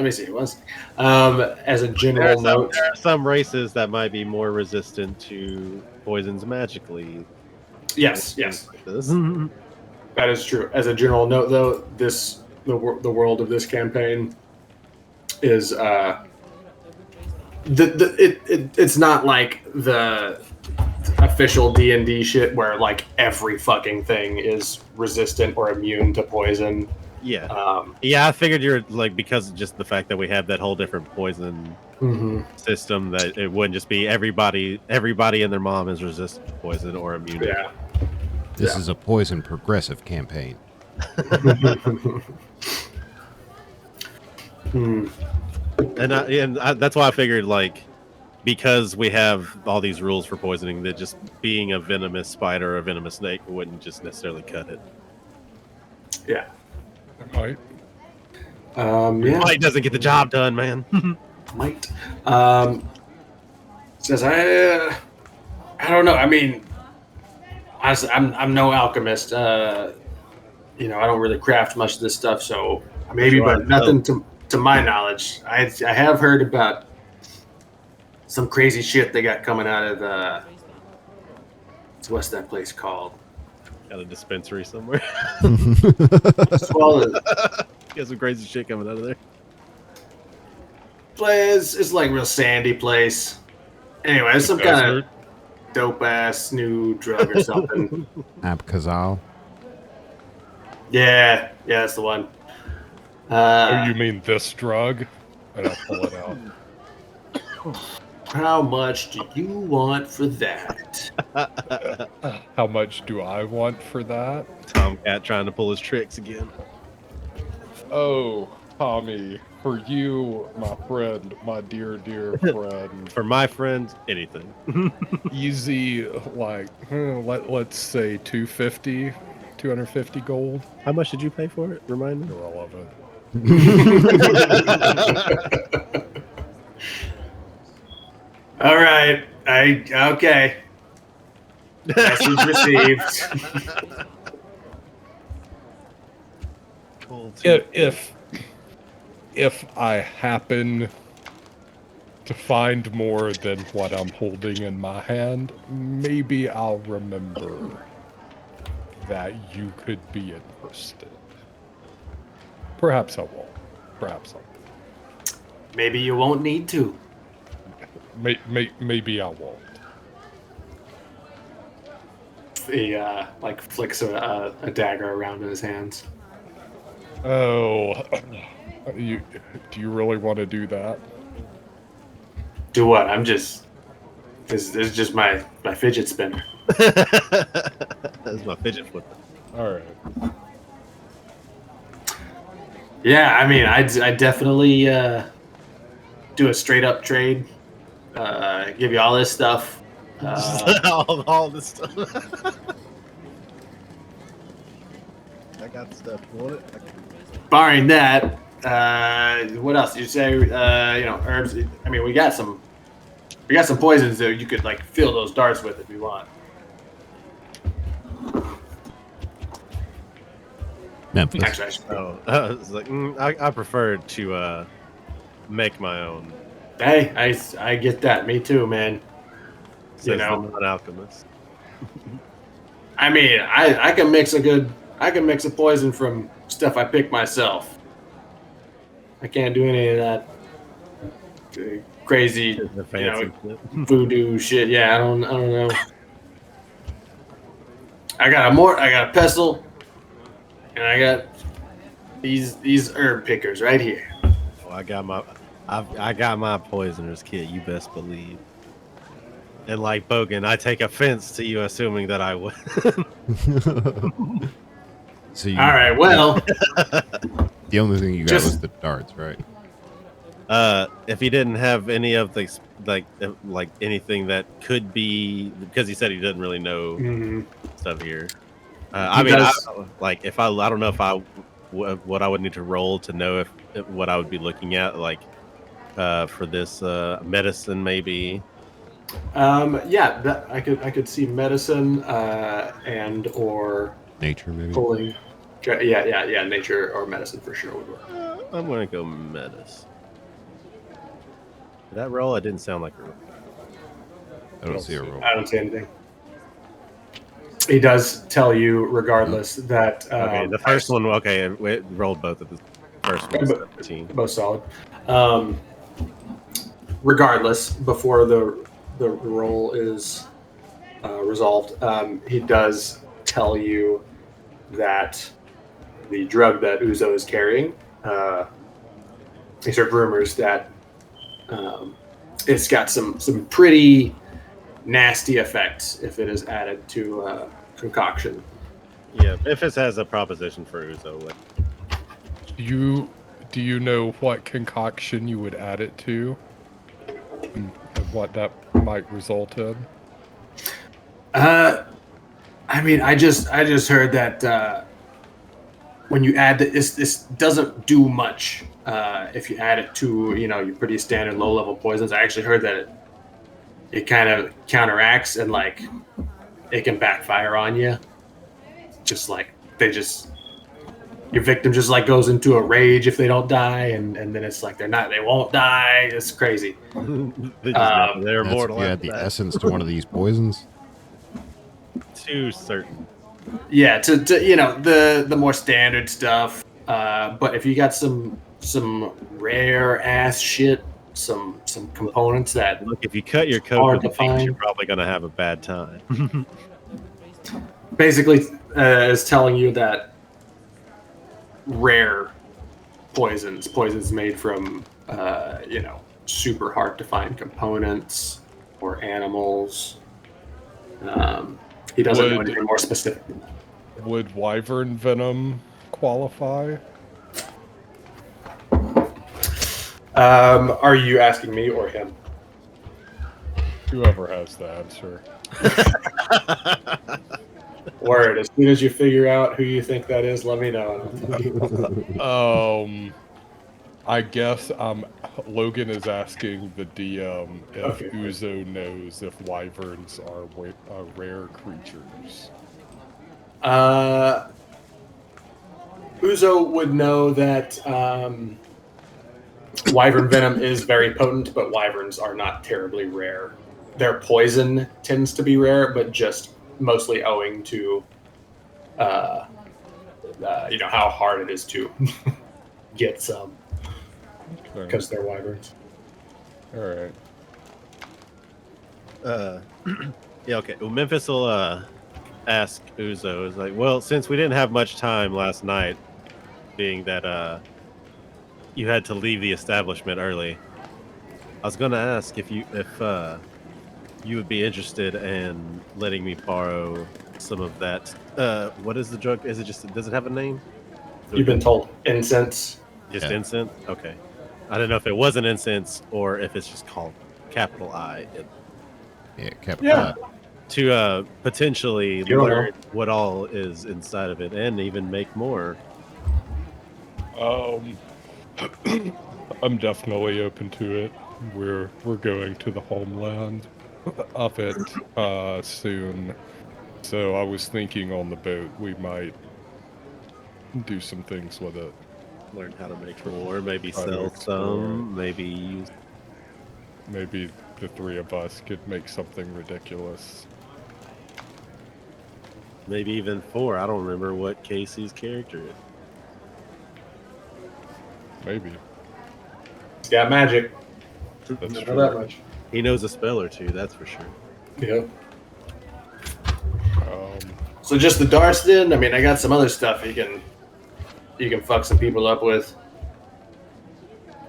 As a general note, There are some races that might be more resistant to poisons magically. yes, Like this. that is true. As a general note, though, the world of this campaign is it's not like the official D&D shit where like every fucking thing is resistant or immune to poison. Yeah. Yeah, I figured you're like, because of just the fact that we have that whole different poison system, that it wouldn't just be everybody and their mom is resistant to poison or immune. Yeah. This is a poison progressive campaign. And that's why I figured, like, because we have all these rules for poisoning, that just being a venomous spider or a venomous snake wouldn't just necessarily cut it. Yeah. Right. Might doesn't get the job done, man. Might. Says I don't know. I mean, honestly, I'm no alchemist. I don't really craft much of this stuff, so maybe, but nothing to my knowledge. I have heard about some crazy shit they got coming out of what's that place called? Got a dispensary somewhere. Well, Got some crazy shit coming out of there. it's like a real sandy place. Anyway, it's some kind of dope ass new drug or something. Abkazal. Yeah, that's the one. Oh, you mean this drug? And I'll pull it out. How much do you want for that? How much do I want for that? Tomcat trying to pull his tricks again. Oh, Tommy, for you, my friend, my dear friend. For my friend, anything. Easy, like, let's say 250 gold. How much did you pay for it? Remind me. Irrelevant. All right. Okay. Message received. Cool. If I happen to find more than what I'm holding in my hand, maybe I'll remember that you could be interested. Perhaps I won't. Perhaps I won't. Maybe you won't need to. Maybe I won't. He flicks a dagger around in his hands. Oh, do you really want to do that? Do what? This is just my fidget spinner. That's my fidget flipper. All right. Yeah, I mean, I definitely do a straight up trade. Give you all this stuff. all this stuff. I got stuff. You want it? Barring that, what else did you say? Herbs. I mean, we got some poisons that you could like fill those darts with if you want. Memphis. Actually, It's like I prefer to make my own. hey, I get that. Me too, man. Says the non-alchemist. I mean, I can mix a poison from stuff I pick myself. I can't do any of that crazy, Fancy shit. voodoo shit. Yeah, I don't know. I got a pestle, and I got these herb pickers right here. Oh, I got my poisoner's kit. You best believe. And like Bogan, I take offense to you assuming that I would. So All right, well, The only thing you got Just- was the darts, right? If he didn't have any of the like anything that could be, because he said he doesn't really know Mhm. stuff here. He I mean, does- if I don't know if what I would need to roll to know if what I would be looking at, like for this medicine maybe. Yeah, I could see medicine and or Nature, maybe. pulling. Yeah. Nature or medicine for sure would work. I'm gonna go medicine. That roll, it didn't sound like a roll. I don't see a roll. I don't see anything. He does tell you, regardless, that Okay, the first one. Okay, we rolled both of the first one. 17. both solid. Regardless, before the roll is resolved, he does tell you that the drug that Uzo is carrying, he's heard rumors that it's got some pretty nasty effects if it is added to concoction. Yeah, if it has a proposition for Uzo, like, Do you know what concoction you would add it to? And what that might result in? I mean, I just heard that when you add this doesn't do much if you add it to your pretty standard low level poisons. I actually heard that it kind of counteracts and like it can backfire on you. Just like your victim just like goes into a rage if they don't die, and then it's like they won't die. It's crazy. they're That's immortal. if you add the essence to one of these poisons. Too certain. Yeah, to the more standard stuff. But if you got some rare ass shit, some components that Look, if you cut your coat hard with to the things, find. you're probably gonna have a bad time. basically is telling you that rare poisons made from super hard to find components or animals. He doesn't know anything more specific than that. Would wyvern venom qualify? Are you asking me or him? Whoever has the answer. Word. As soon as you figure out who you think that is, let me know. I guess Logan is asking the DM if Okay. Uzo knows if wyverns are rare creatures. Uzo would know that wyvern venom is very potent, but wyverns are not terribly rare. Their poison tends to be rare, but just mostly owing to how hard it is to get some, because they're wyverns. All right. Yeah, okay. Well, Memphis will ask Uzo, is like, well, since we didn't have much time last night, being that you had to leave the establishment early, I was gonna ask if you would be interested in letting me borrow some of that. What is the drug? Is it just? Does it have a name? You've been told incense. Just Yeah. incense. Okay. I don't know if it was an incense or if it's just called capital I. Yeah, Cap. Yeah. To potentially You don't learn what all is inside of it and even make more. I'm definitely open to it. We're going to the homeland of it soon. So I was thinking on the boat we might do some things with it. Learn how to make more, maybe Try to sell explore. some, maybe use. Maybe the three of us could make something ridiculous. Maybe even 4. I don't remember what Casey's character is. Maybe. It's got magic. That's Not true. that much. He knows a spell or two, that's for sure. Yeah. Um, So just the darts then? I mean, I got some other stuff you can fuck some people up with.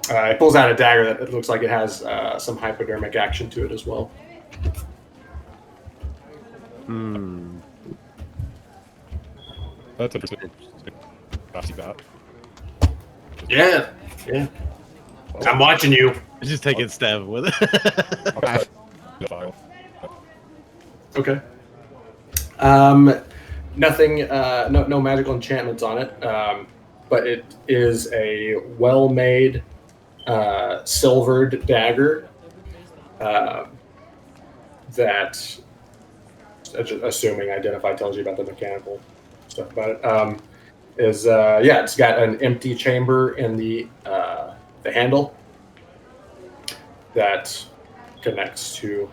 He pulls out a dagger that it looks like it has some hypodermic action to it as well. that's interesting. I see that. Yeah. I'm watching you. Just take it, stab him with it. Okay. Nothing. No magical enchantments on it. But it is a well-made, silvered dagger. That, assuming Identify tells you about the mechanical stuff about it, it's got an empty chamber in the handle that connects to,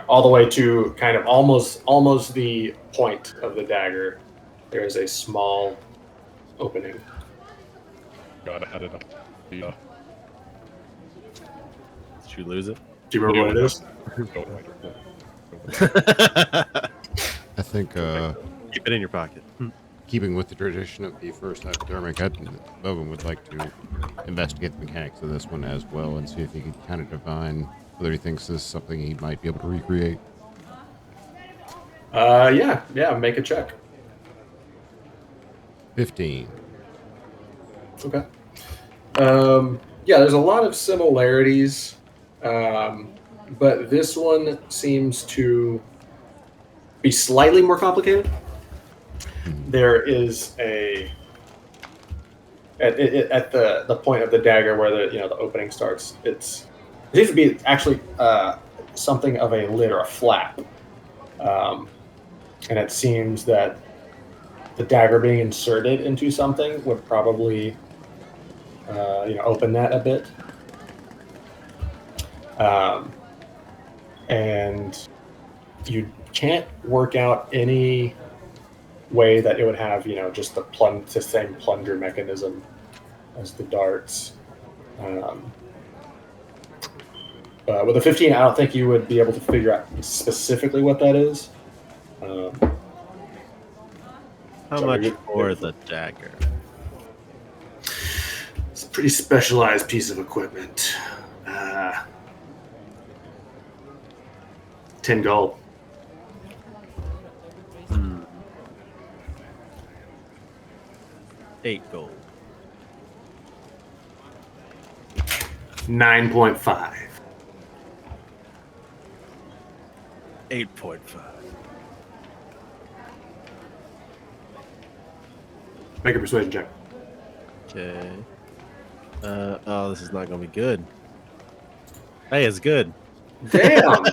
all the way to kind of almost the point of the dagger. There is a small opening. God, I had it up. Yeah. Did you lose it? Do you remember what it is? I think Keep it in your pocket. keeping with the tradition of the first hypodermic, Logan would like to investigate the mechanics of this one as well and see if he can kind of divine whether he thinks this is something he might be able to recreate. Yeah, make a check. 15. Okay. There's a lot of similarities, but this one seems to be slightly more complicated. There is at the point of the dagger where the opening starts. It seems to be actually something of a lid or a flap, and it seems that the dagger being inserted into something would probably open that a bit. And you can't work out any way that it would have, just the same plunger mechanism as the darts. With a 15, I don't think you would be able to figure out specifically what that is. How much for the dagger? It's a pretty specialized piece of equipment. 10 gold. 8 gold. 9.5. 8.5. Make a persuasion check. Okay. This is not gonna be good. Hey, it's good. Damn.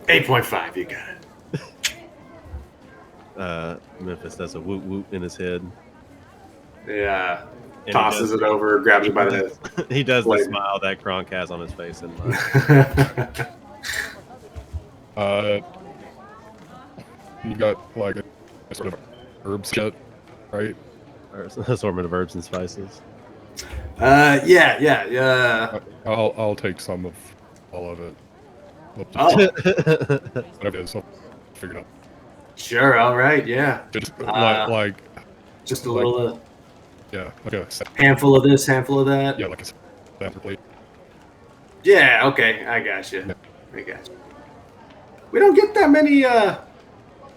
8.5, you got it. Memphis does a woot woot in his head. Yeah. And Tosses it over, grabs it by the head. He does the Blade. smile that Kronk has on his face. And You got like a sort of herb set, right? assortment of herbs and spices. Yeah. I'll take some of all of it. Oh, Whatever it is, I'll figure it out. sure. All right. Yeah. Just Just a little yeah, like a handful of this, handful of that. yeah, like a sample plate. Yeah. Okay. I got you. We don't get that many. You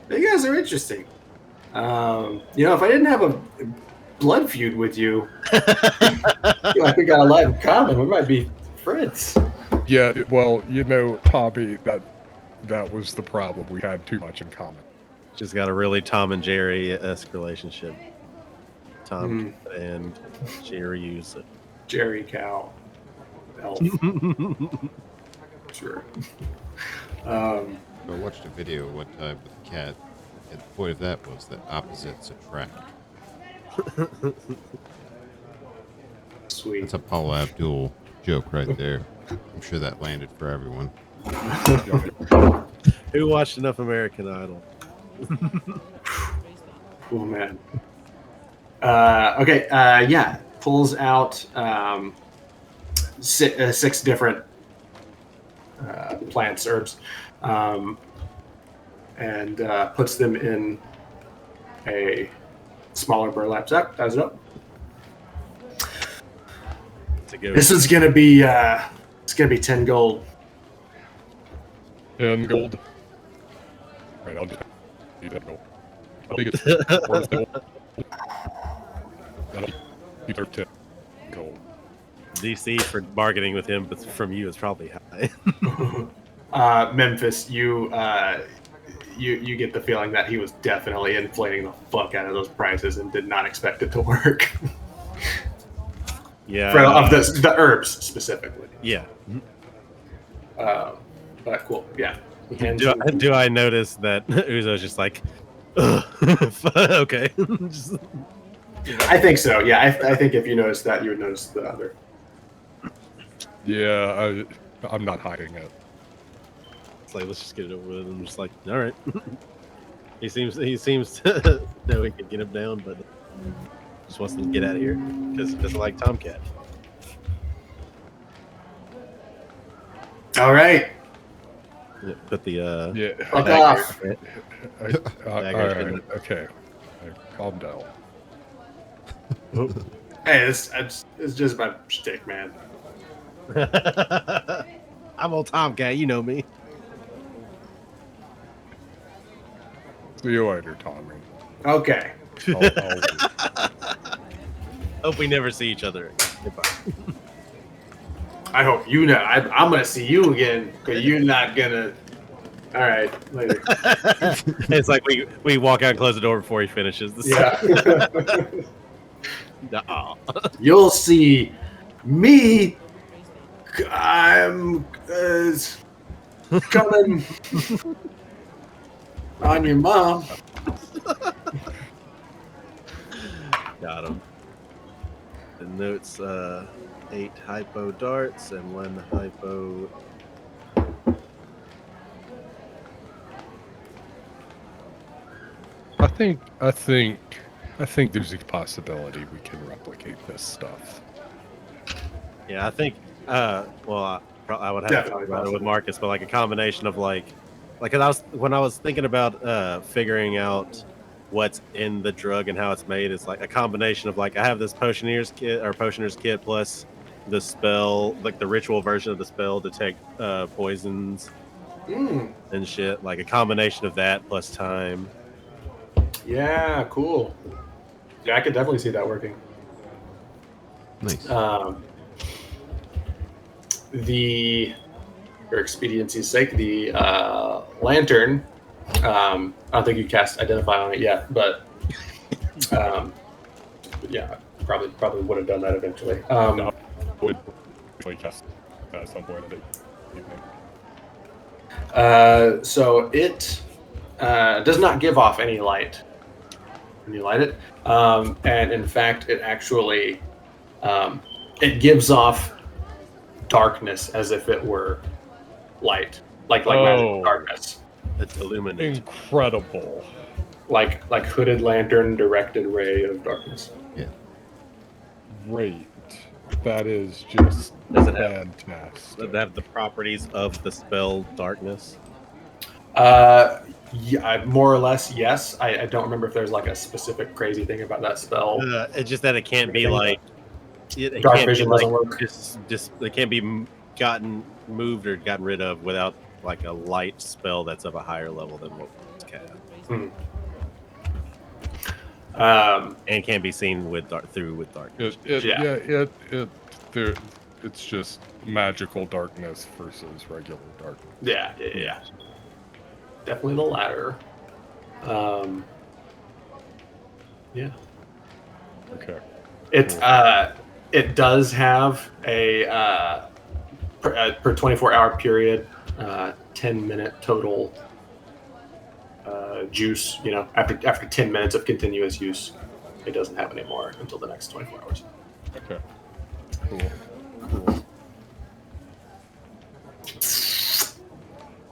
guys are interesting. If I didn't have a blood feud with you, I think we got a lot in common. We might be friends. Yeah, well, Tommy, that was the problem. We had too much in common. Just got a really Tom and Jerry-esque relationship. Tom and Jerry use it. Jerry cow. Elf. Sure. I watched a video one time with a cat, and the point of that was that opposites attract. Sweet. That's a Paula Abdul joke right there. I'm sure that landed for everyone. Who watched enough American Idol? Oh man. Okay. Yeah. Pulls out 6 different plants, herbs, and puts them in a smaller burlap sack. Ties it up. This is gonna be 10 gold. 10 gold. Right, I'll do that goal. I think it's worth it. That'll be 13 gold. DC for bargaining with him, but from you is probably high. Memphis, you get the feeling that he was definitely inflating the fuck out of those prices and did not expect it to work. Yeah. Of the herbs specifically. Yeah. But cool, yeah. Do I notice that Uzo's just like, ugh, okay. Just, I think so. Yeah, I think if you notice that, you would notice the other. Yeah, I'm not hiding it. it's like, let's just get it over with. I'm just like, all right. he seems to know we can get him down, but just wants to get out of here because he doesn't like Tomcat. All right. Yeah, put the Yeah. Fuck dagger- off. All Dagger's right. in Okay. Calm down. Hey, it's just my shtick, man. I'm old Tomcat, you know me. See you later, Tommy. Okay. I'll Hope we never see each other again. Goodbye. I hope you know. I'm gonna see you again, because you're not gonna. All right, later. It's like we walk out and close the door before he finishes. Yeah. Nuh-uh. You'll see me. I'm coming on your mom. Got him. The notes 8 hypo darts and 1 hypo. I think there's a possibility we can replicate this stuff. Yeah, I think. Well, I would have to talk about it with Marcus, but like a combination of like when I was thinking about figuring out what's in the drug and how it's made, it's like a combination of like I have this potioner's kit plus the spell, like the ritual version of the spell, detect poisons and shit. Like a combination of that plus time. Yeah, cool. Yeah, I could definitely see that working. Nice. For expediency's sake, the lantern. I don't think you cast Identify on it yet, but yeah, probably would have done that eventually. Would actually cast at some point in the evening. So it does not give off any light when you light it, and in fact, it actually it gives off darkness as if it were light, like magical darkness. It's illuminated. Incredible. Like hooded lantern, directed ray of darkness. Yeah. Great. That is just Does it have- fantastic. Does it have the properties of the spell darkness? Yeah, more or less, yes. I don't remember if there's like a specific crazy thing about that spell. It's just that it can't be like it Dark can't vision be, like, doesn't work. Just it can't be moved or gotten rid of without like a light spell that's of a higher level than what was cast, and can't be seen with darkness. It's just magical darkness versus regular darkness. Yeah. Definitely the latter. Yeah. Okay. It does have a per 24-hour period, 10-minute total juice. You know, after 10 minutes of continuous use, it doesn't have any more until the next 24 hours. Okay. Cool.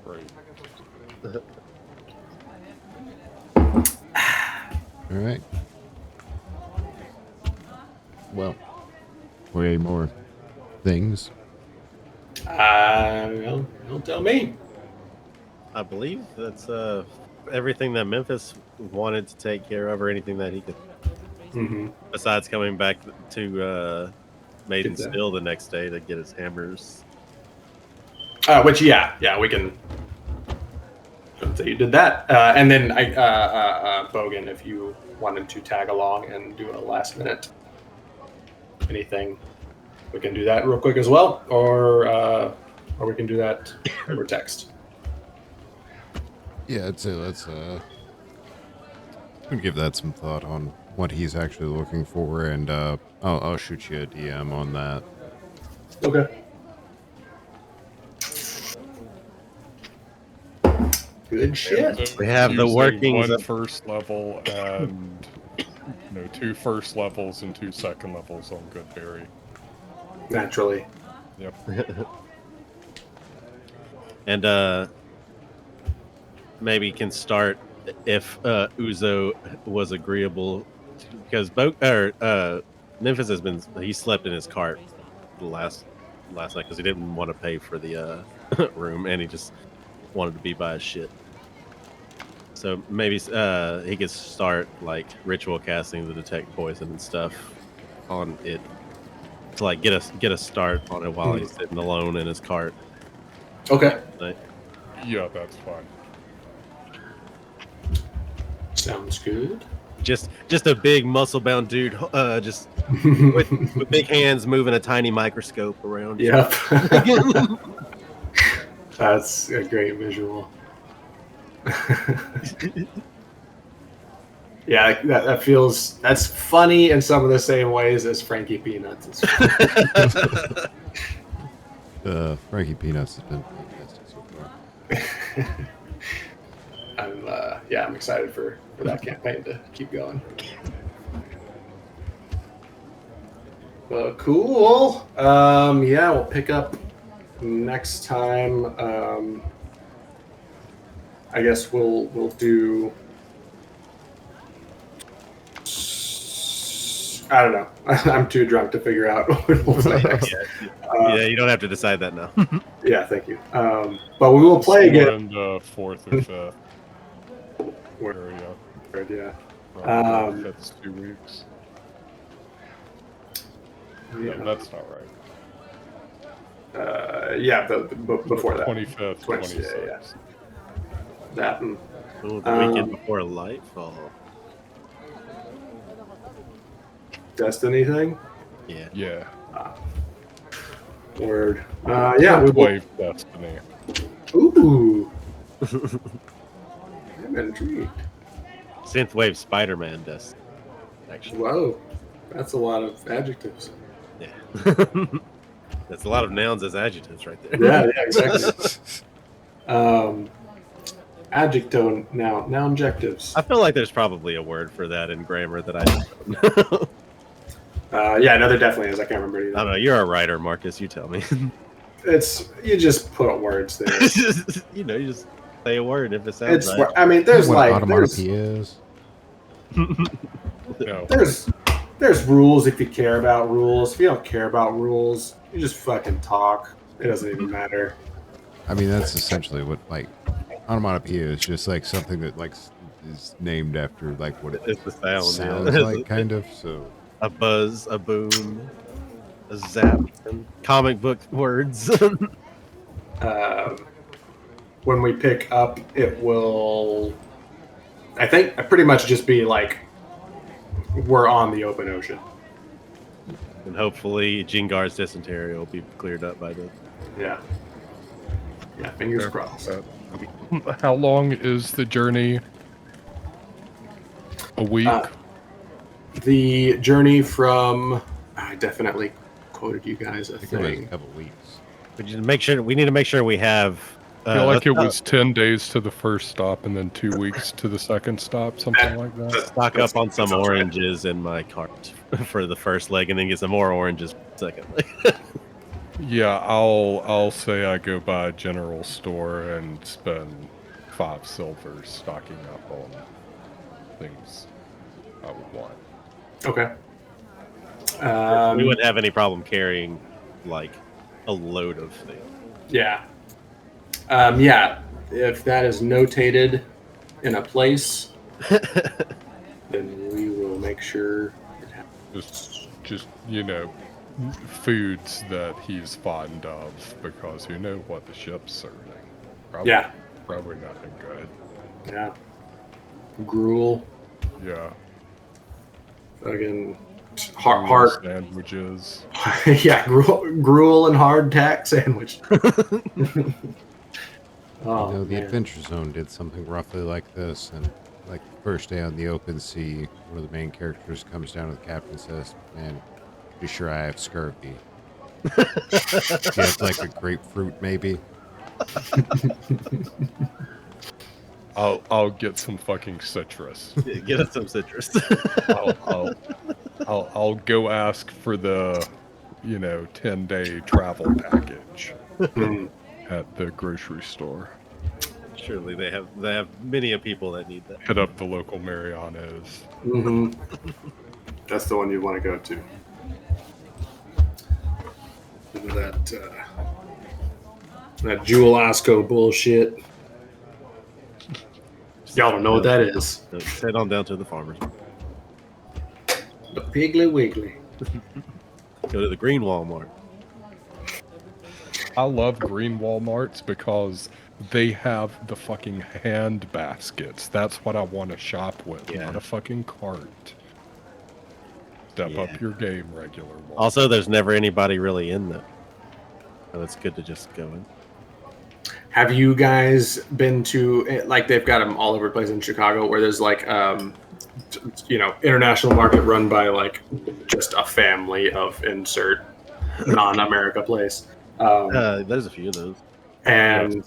Great. All right. Well, way more things. Don't tell me. I believe that's everything that Memphis wanted to take care of, or anything that he could. Besides coming back to Maiden Still the next day to get his hammers. Which we can So you did that, and then Bogan, if you wanted to tag along and do a last minute anything, we can do that real quick as well, or we can do that over text. Yeah, I'd say let's give that some thought on what he's actually looking for, and I'll shoot you a DM on that. Okay. Good shit. We have the Using workings one of- first level and 2 first levels and 2 second levels on Goodberry. Naturally. Yep. And maybe can start if Uzo was agreeable, because Memphis he slept in his cart the last night because he didn't want to pay for the room, and he just wanted to be by his shit. So maybe he could start like ritual casting to detect poison and stuff on it to like get a start on it while he's sitting alone in his cart. Okay. Like, Yeah, that's fine. Sounds good. just a big muscle-bound dude, just with big hands moving a tiny microscope around. Yep. That's a great visual. Yeah, that's funny in some of the same ways as Frankie Peanuts is funny. Frankie Peanuts has been fantastic so far. I'm excited for that campaign to keep going. Cool. We'll pick up next time. I guess we'll do. I don't know. I'm too drunk to figure out what we'll play next. Yeah, you don't have to decide that now. Yeah, thank you. But we will play again. In the 4th or 5th area. Yeah. That's 2 weeks. Yeah. No, that's not right. Before that. 25th, 26th. Yeah. That. Ooh, the weekend before Lightfall. Destiny thing? Yeah. Yeah. Word. We will. Wave Destiny. Ooh. I'm intrigued. Synthwave Spider-Man does. Actually. Whoa. That's a lot of adjectives. Yeah. That's a lot of nouns as adjectives right there. Yeah, exactly. Adjective, noun, adjectives. I feel like there's probably a word for that in grammar that I don't know. No, there definitely is. I can't remember either. I don't know. You're a writer, Marcus. You tell me. You just put words there. You just say a word if it sounds right. I mean, there's what like onomatopoeia is. No. There's rules if you care about rules. If you don't care about rules, you just fucking talk. It doesn't even matter. I mean, that's essentially what onomatopoeia is. Just like something that is named after what It's the sound. sounds Yeah. like, kind of. So A buzz, a boom, a zap, and comic book words. When we pick up, it will, I think, pretty much just be like we're on the open ocean. And hopefully Jingar's dysentery will be cleared up by then. Yeah. Yeah, fingers crossed. How long is the journey? A week? The journey from, I definitely quoted you guys a I think it was a thing. couple weeks. We need to make sure we have. I feel like it was 10 days to the first stop and then 2 weeks to the second stop, something like that. stock up on some That sounds right. oranges in my cart for the first leg, and then get some more oranges second leg. Yeah, I'll say I go by a general store and spend 5 silver stocking up on things I would want. Okay. We wouldn't have any problem carrying a load of things. Yeah. If that is notated in a place, then we will make sure it happens. Just foods that he's fond of, because you know what the ship's serving. Probably. Yeah. probably nothing good. Yeah. Gruel. Yeah. Fucking hard. Sandwiches. Yeah, gruel and hardtack sandwich. Oh, You know, the man. Adventure Zone did something roughly like this, and like the first day on the open sea, one of the main characters comes down to the captain and says, "Man, be sure I have scurvy." Do you have like a grapefruit, maybe? I'll get some fucking citrus. Yeah, get us some citrus. I'll go ask for the 10-day travel package Mm. at the grocery store. Surely they have many a people that need that. Hit up the local Mariano's. Mm-hmm. That's the one you want to go to. That Jewel Osco bullshit. Y'all don't know what that is. So head on down to the farmers. The Piggly Wiggly. Go to the green Walmart. I love green Walmarts because they have the fucking hand baskets. That's what I want to shop with, Yeah. not a fucking cart. Step up your game, regular Walmart. Also, there's never anybody really in them, so it's good to just go in. Have you guys been to, like, they've got them all over the place in Chicago where there's like, international market run by like just a family of insert non-America place. There's a few of those. And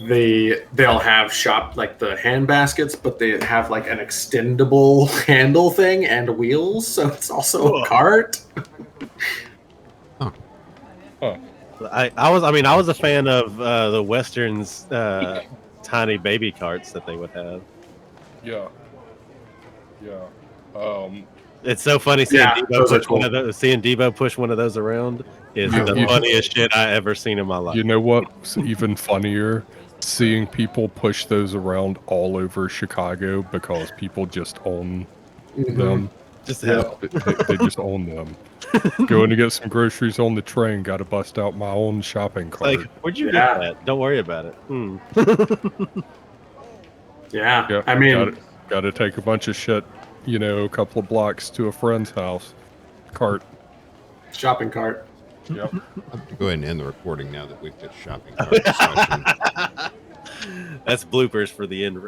they'll have shop like the hand baskets, but they have like an extendable handle thing and wheels, so it's also a cart. I was a fan of the Western's tiny baby carts that they would have. Yeah. It's so funny seeing Yeah, Debo those are push one of those. Seeing Debo push one of those around is the funniest shit I ever seen in my life. You know what's even funnier? Seeing people push those around all over Chicago because people just own them. Just Yeah. have They just own them. Going to get some groceries on the train, got to bust out my own shopping cart. like, where'd you Yeah. get that? Don't worry about it. Yeah, Yeah, I mean, got to take a bunch of shit, a couple of blocks to a friend's house. Cart. shopping cart. Yep. I have to go ahead and end the recording now that we've got shopping cart discussion. That's bloopers for the end.